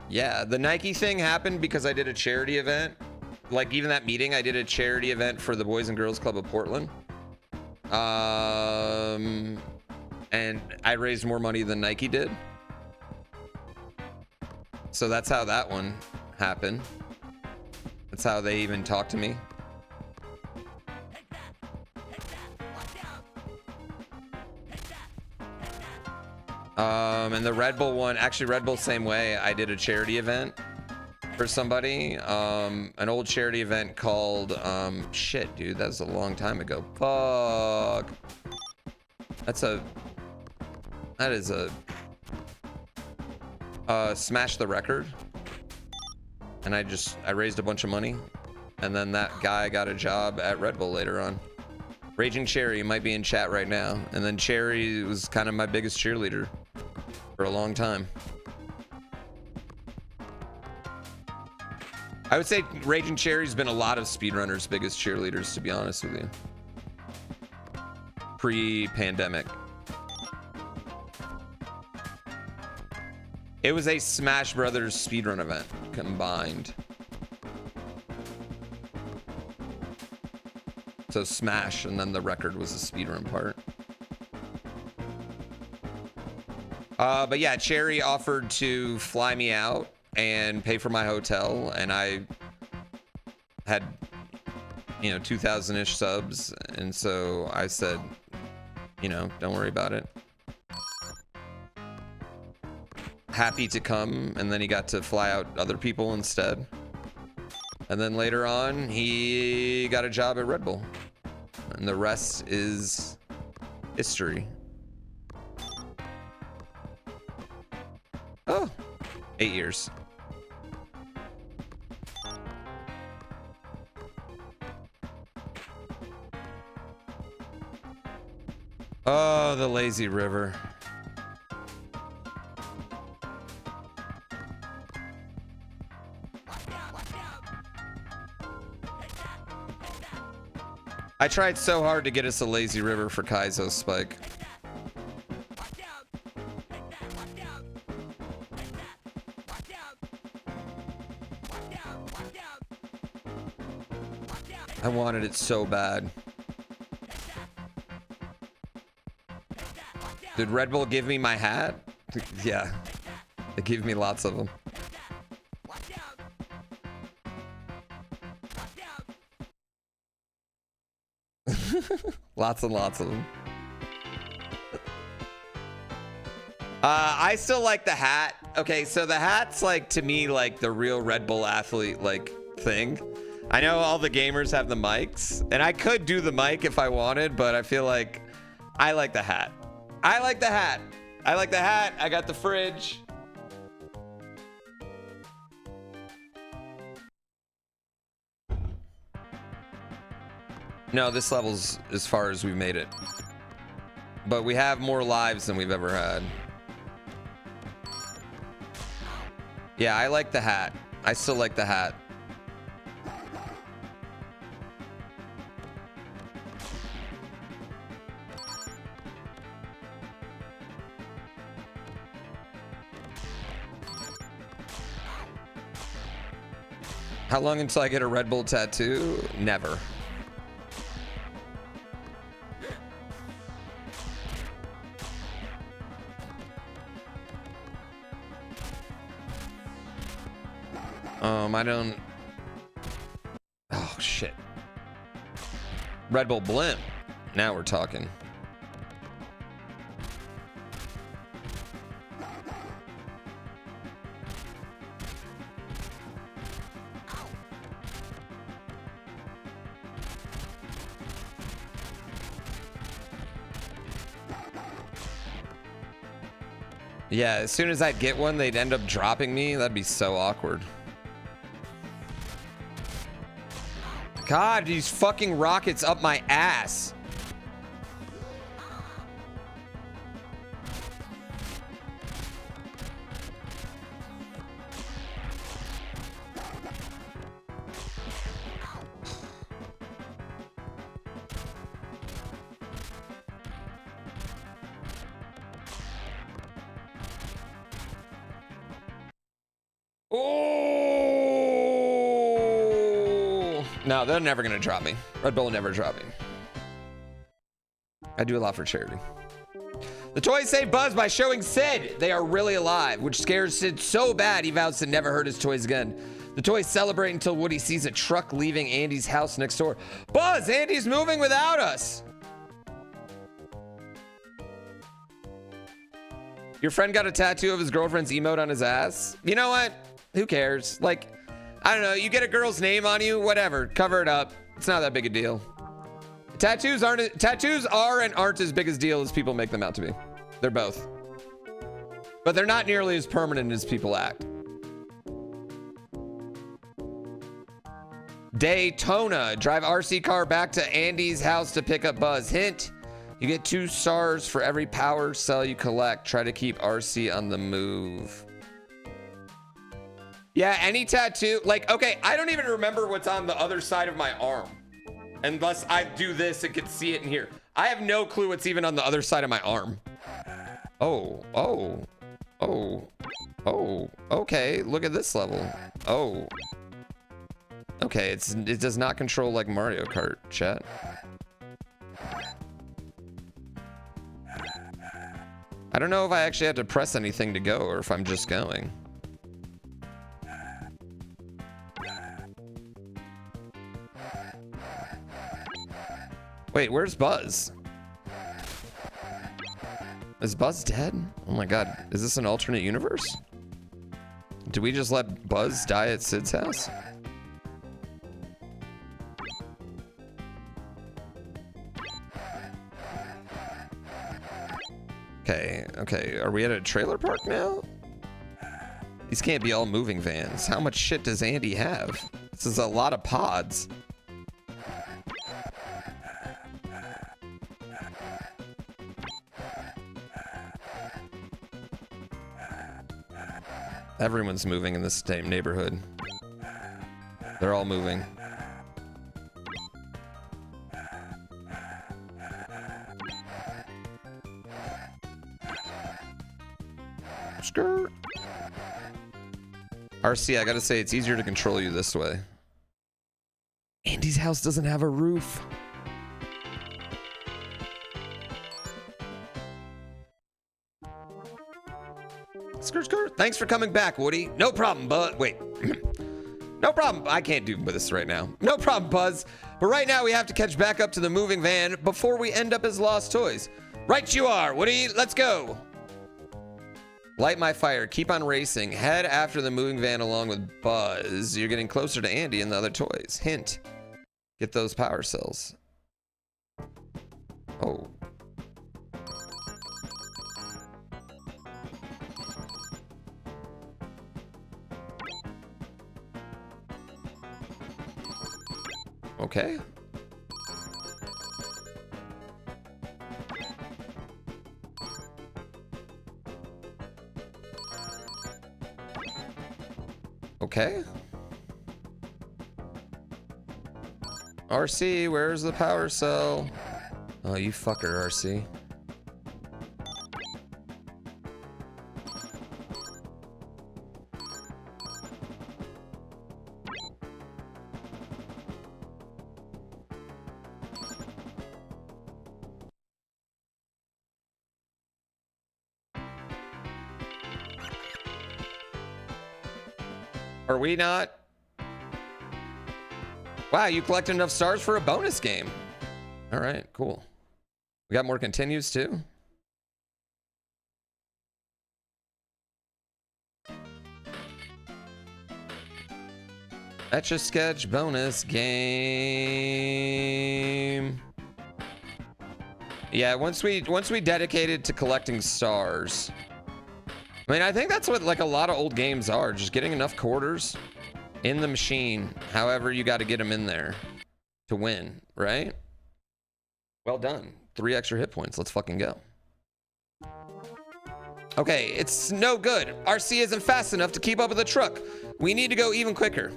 yeah, the Nike thing happened because I did a charity event. Like even that meeting, I did a charity event for the Boys and Girls Club of Portland. And I raised more money than Nike did. So that's how that one happened. That's how they even talked to me. And the Red Bull one, actually Red Bull same way. I did a charity event for somebody. An old charity event called, shit, dude, that was a long time ago. Fuck. That is a Smash the Record. And I raised a bunch of money. And then that guy got a job at Red Bull later on. Raging Cherry might be in chat right now. And then Cherry was kind of my biggest cheerleader for a long time. I would say Raging Cherry's been a lot of speedrunners' biggest cheerleaders, to be honest with you. Pre-pandemic. It was a Smash Brothers speedrun event combined. So Smash, and then the record was the speedrun part. But yeah, Cherry offered to fly me out and pay for my hotel, and I had, 2,000-ish subs, and so I said, don't worry about it. Happy to come, and then he got to fly out other people instead. And then later on, he got a job at Red Bull. And the rest is history. Oh, 8 years. Oh, the lazy river. I tried so hard to get us a lazy river for Kaizo's spike. I wanted it so bad. Did Red Bull give me my hat? Yeah. They gave me lots of them. Lots and lots of them. I still like the hat. Okay, so the hat's like, to me, like the real Red Bull athlete like thing. I know all the gamers have the mics, and I could do the mic if I wanted, but I feel like I like the hat. I like the hat. I like the hat. I got the fridge. No, this level's as far as we've made it. But we have more lives than we've ever had. Yeah, I like the hat. I still like the hat. How long until I get a Red Bull tattoo? Never. I don't. Oh, shit. Red Bull Blimp. Now we're talking. Yeah, as soon as I'd get one, they'd end up dropping me. That'd be so awkward. God, these fucking rockets up my ass. Oh no, they're never gonna drop me. Red Bull will never drop me. I do a lot for charity. The toys save Buzz by showing Sid they are really alive, which scares Sid so bad he vows to never hurt his toys again. The toys celebrate until Woody sees a truck leaving Andy's house next door. Buzz, Andy's moving without us. Your friend got a tattoo of his girlfriend's emote on his ass. You know what? Who cares? Like, I don't know. You get a girl's name on you, whatever. Cover it up. It's not that big a deal. Tattoos are and aren't as big a deal as people make them out to be. They're both. But they're not nearly as permanent as people act. Daytona. Drive RC car back to Andy's house to pick up Buzz. Hint. You get 2 stars for every power cell you collect. Try to keep RC on the move. Yeah, any tattoo. Like, okay, I don't even remember what's on the other side of my arm. Unless I do this and can see it in here. I have no clue what's even on the other side of my arm. Oh. Okay, look at this level. Oh. Okay, it does not control like Mario Kart, chat. I don't know if I actually have to press anything to go or if I'm just going. Wait, where's Buzz? Is Buzz dead? Oh my god, is this an alternate universe? Did we just let Buzz die at Sid's house? Okay, are we at a trailer park now? These can't be all moving vans. How much shit does Andy have? This is a lot of pods. Everyone's moving in this same neighborhood. They're all moving. Skirt. RC, I gotta say, it's easier to control you this way. Andy's house doesn't have a roof. Skirt. Thanks for coming back, Woody. No problem, Buzz. Wait. No problem. I can't do this right now. No problem, Buzz. But right now we have to catch back up to the moving van before we end up as lost toys. Right you are, Woody. Let's go. Light my fire. Keep on racing. Head after the moving van along with Buzz. You're getting closer to Andy and the other toys. Hint. Get those power cells. Oh. Okay. Okay. RC, where's the power cell? Oh, you fucker, RC. Are we not? Wow, you collected enough stars for a bonus game. All right, cool. We got more continues too. Etch a Sketch bonus game. Yeah, once we dedicated to collecting stars. I mean, I think that's what like a lot of old games are, just getting enough quarters in the machine. However, you got to get them in there to win, right? Well done. 3 extra hit points. Let's fucking go. Okay, it's no good. RC isn't fast enough to keep up with the truck. We need to go even quicker.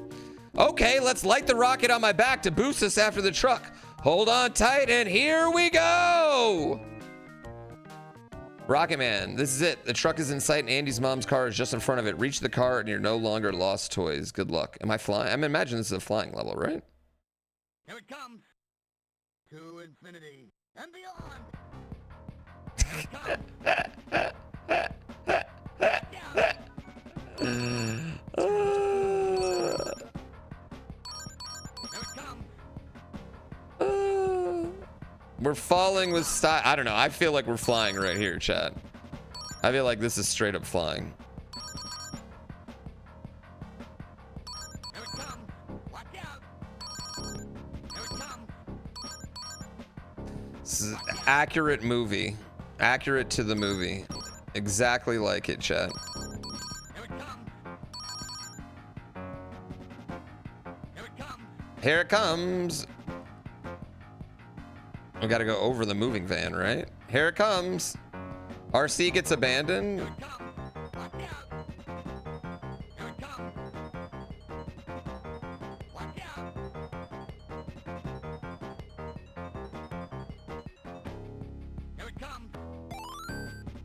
Okay, let's light the rocket on my back to boost us after the truck. Hold on tight, and here we go. Rocket Man, this is it. The truck is in sight and Andy's mom's car is just in front of it. Reach the car and you're no longer lost toys. Good luck. Am I flying? I'm imagining this is a flying level, right? Here it comes. To infinity and beyond. We're falling with style. I don't know. I feel like we're flying right here, chat. I feel like this is straight up flying. Here it comes. Watch out. Here it comes. This is accurate movie. Accurate to the movie. Exactly like it, chat. Here it comes. Here it comes. Here it comes. We gotta go over the moving van, right? Here it comes. RC gets abandoned. Here it comes. Watch out. Here it comes. Watch out. Here it comes.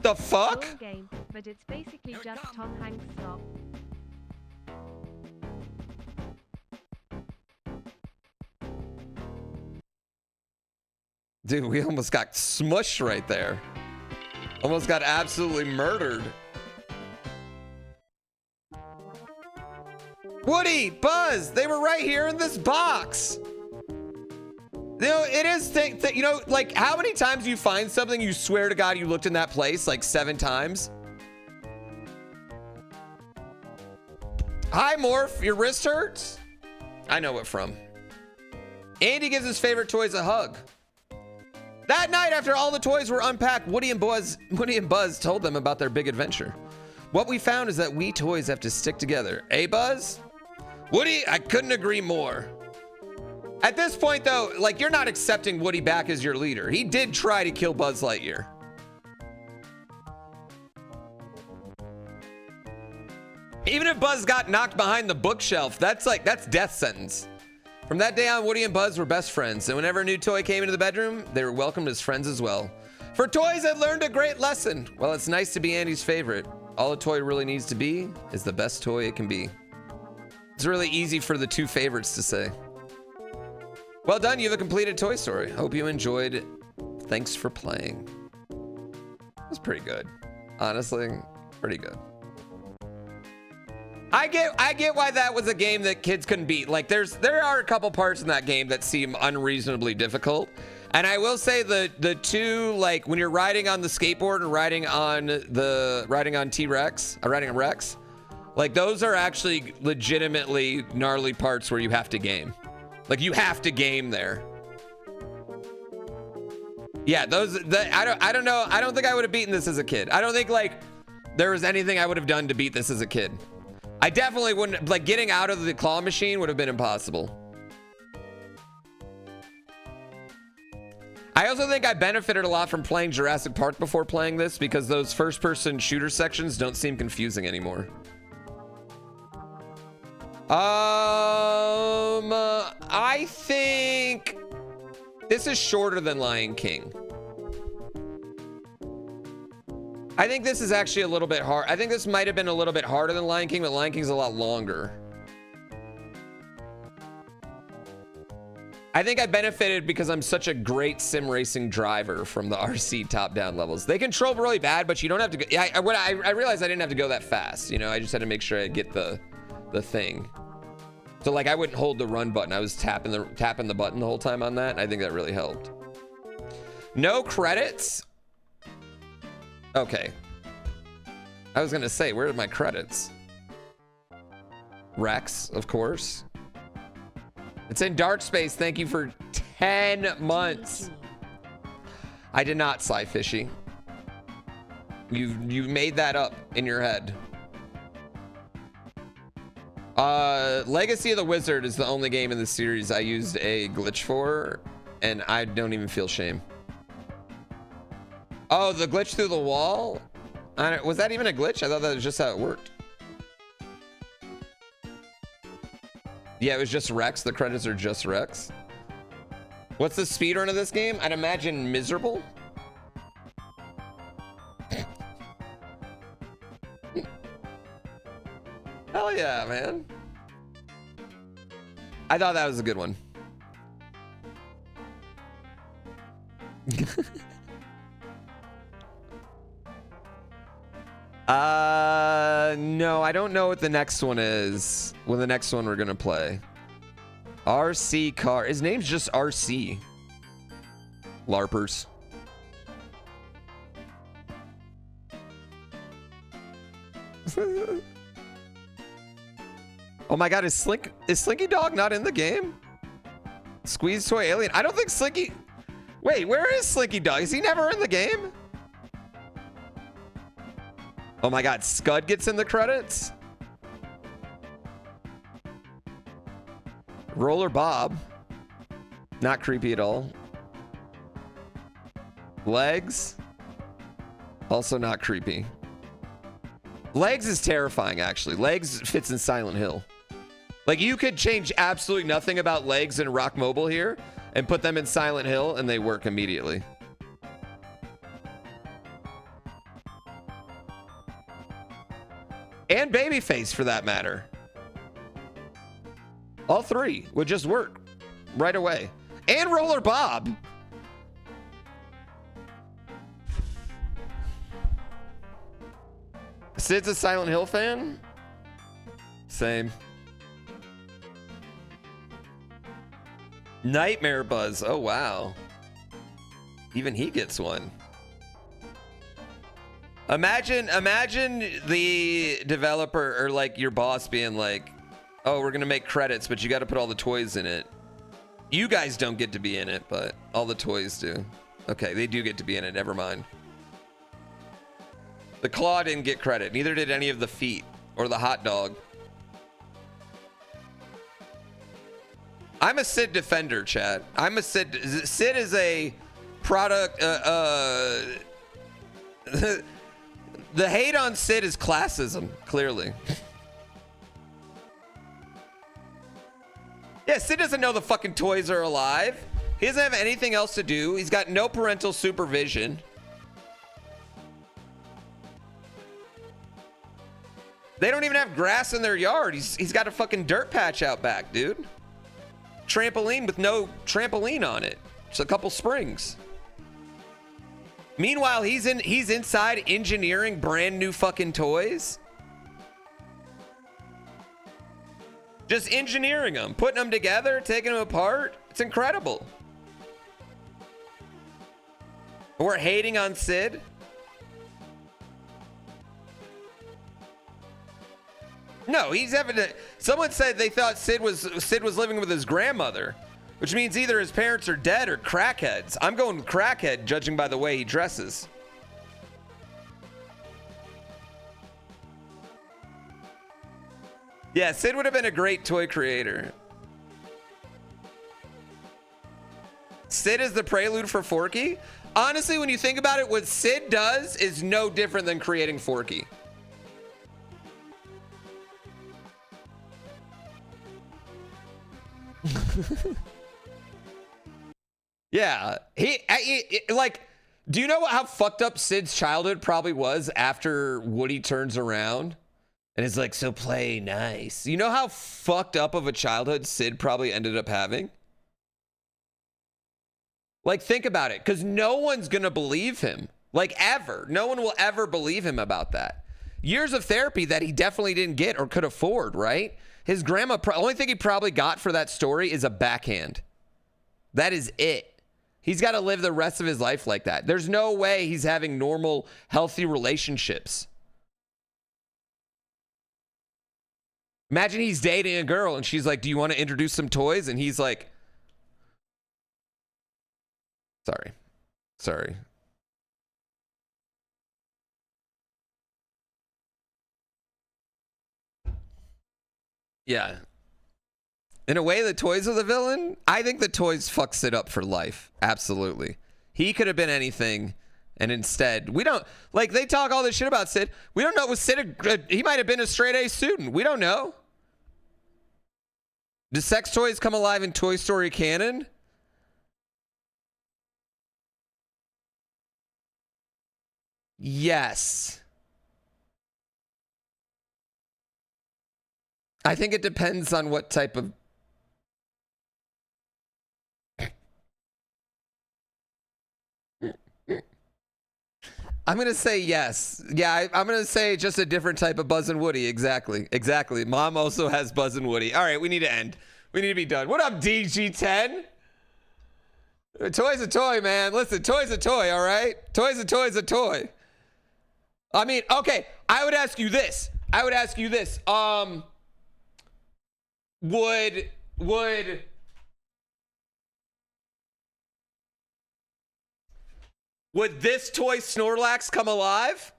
The fuck? Long game, but it's basically Here it just comes. Tom Hanks stop. Dude, we almost got smushed right there. Almost got absolutely murdered. Woody, Buzz, they were right here in this box. You know, it is you know, like how many times you find something you swear to God you looked in that place like 7 times? Hi, Morph, your wrist hurts? I know it from. Andy gives his favorite toys a hug. That night, after all the toys were unpacked, Woody and Buzz told them about their big adventure. What we found is that we toys have to stick together. Eh, Buzz? Woody, I couldn't agree more. At this point, though, like, you're not accepting Woody back as your leader. He did try to kill Buzz Lightyear. Even if Buzz got knocked behind the bookshelf, that's death sentence. From that day on, Woody and Buzz were best friends, and whenever a new toy came into the bedroom, they were welcomed as friends as well. For toys that learned a great lesson, well, it's nice to be Andy's favorite. All a toy really needs to be is the best toy it can be. It's really easy for the 2 favorites to say. Well done, you have a completed Toy Story. Hope you enjoyed it. Thanks for playing. It was pretty good. Honestly, pretty good. I get why that was a game that kids couldn't beat. Like there are a couple parts in that game that seem unreasonably difficult. And I will say the 2, like when you're riding on the skateboard and riding on T-Rex, riding on Rex, like those are actually legitimately gnarly parts where you have to game. Like you have to game there. Yeah, I don't know. I don't think I would have beaten this as a kid. I don't think like there was anything I would have done to beat this as a kid. I definitely wouldn't, like getting out of the claw machine would have been impossible. I also think I benefited a lot from playing Jurassic Park before playing this because those first-person shooter sections don't seem confusing anymore. I think this is shorter than Lion King. I think this is actually a little bit hard. I think this might have been a little bit harder than Lion King, but Lion King's a lot longer. I think I benefited because I'm such a great sim racing driver from the RC top-down levels. They control really bad, but you don't have to go. Yeah, I realized I didn't have to go that fast. You know, I just had to make sure I get the thing. So like I wouldn't hold the run button. I was tapping the button the whole time on that. And I think that really helped. No credits. Okay. I was gonna say, where are my credits? Rex, of course. It's in dark space. Thank you for 10 months. I did not, Sly Fishy. You made that up in your head. Legacy of the Wizard is the only game in the series I used a glitch for, and I don't even feel shame. Oh, the glitch through the wall? Was that even a glitch? I thought that was just how it worked. Yeah, it was just Rex. The credits are just Rex. What's the speedrun of this game? I'd imagine miserable. Hell yeah, man. I thought that was a good one. No, I don't know what the next one is. Well, the next one we're gonna play. RC car. His name's just RC. LARPers. Oh my god, is Slinky Dog not in the game? Squeeze Toy Alien. I don't think Slinky... Wait, where is Slinky Dog? Is he never in the game? Oh my god, Scud gets in the credits? Roller Bob. Not creepy at all. Legs. Also not creepy. Legs is terrifying, actually. Legs fits in Silent Hill. Like, you could change absolutely nothing about Legs in Rock Mobile here and put them in Silent Hill, and they work immediately. And Babyface, for that matter. All three would just work right away. And Roller Bob. Sid's a Silent Hill fan? Same. Nightmare Buzz. Oh, wow. Even he gets one. Imagine the developer or like your boss being like, oh, we're going to make credits, but you got to put all the toys in it. You guys don't get to be in it, but all the toys do. Okay, they do get to be in it. Never mind. The claw didn't get credit. Neither did any of the feet or the hot dog. I'm a Sid defender, chat. I'm a Sid. Sid is a product. The hate on Sid is classism, clearly. Yeah, Sid doesn't know the fucking toys are alive. He doesn't have anything else to do. He's got no parental supervision. They don't even have grass in their yard. He's got a fucking dirt patch out back, dude. Trampoline with no trampoline on it. Just a couple springs. Meanwhile, he's inside engineering brand new fucking toys. Just engineering them, putting them together, taking them apart. It's incredible. We're hating on Sid. No, he's having to. Someone said they thought Sid was living with his grandmother, which means either his parents are dead or crackheads. I'm going with crackhead, judging by the way he dresses. Yeah, Sid would have been a great toy creator. Sid is the prelude for Forky. Honestly, when you think about it, what Sid does is no different than creating Forky. Yeah, he like, do you know how fucked up Sid's childhood probably was after Woody turns around and is like, so play nice? You know how fucked up of a childhood Sid probably ended up having? Like, think about it, because no one's gonna believe him, like, ever. No one will ever believe him about that. Years of therapy that he definitely didn't get or could afford, right? His grandma, only thing he probably got for that story is a backhand. That is it. He's got to live the rest of his life like that. There's no way he's having normal, healthy relationships. Imagine he's dating a girl and she's like, do you want to introduce some toys? And he's like, sorry. Yeah. In a way, the toys are the villain. I think the toys fuck Sid up for life. Absolutely. He could have been anything. And instead, we don't, like, they talk all this shit about Sid. We don't know, was Sid, he might have been a straight A student. We don't know. Do sex toys come alive in Toy Story canon? Yes. I think it depends on what type of... I'm going to say yes. Yeah, I'm going to say just a different type of Buzz and Woody. Exactly. Exactly. Mom also has Buzz and Woody. All right, we need to end. We need to be done. What up, DG10? A toy's a toy, man. Listen, toy's a toy, all right? Toy's a toy's a toy. I mean, okay, I would ask you this. Would this toy Snorlax come alive?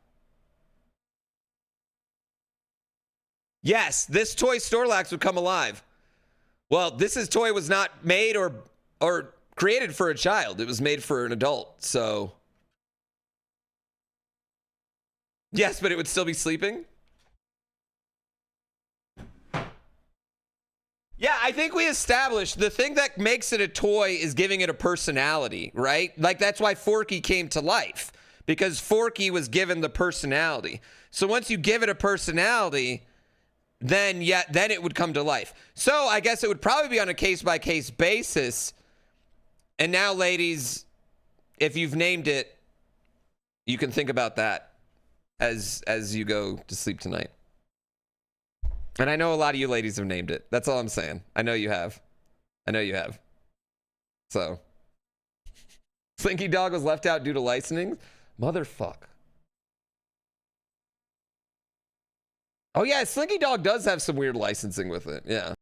Yes, this toy Snorlax would come alive. Well, this toy was not made or created for a child. It was made for an adult, so... Yes, but it would still be sleeping? Yeah, I think we established the thing that makes it a toy is giving it a personality, right? Like, that's why Forky came to life, because Forky was given the personality. So once you give it a personality, then it would come to life. So I guess it would probably be on a case-by-case basis. And now, ladies, if you've named it, you can think about that as you go to sleep tonight. And I know a lot of you ladies have named it. That's all I'm saying. I know you have. So. Slinky Dog was left out due to licensing? Motherfuck. Oh yeah, Slinky Dog does have some weird licensing with it. Yeah.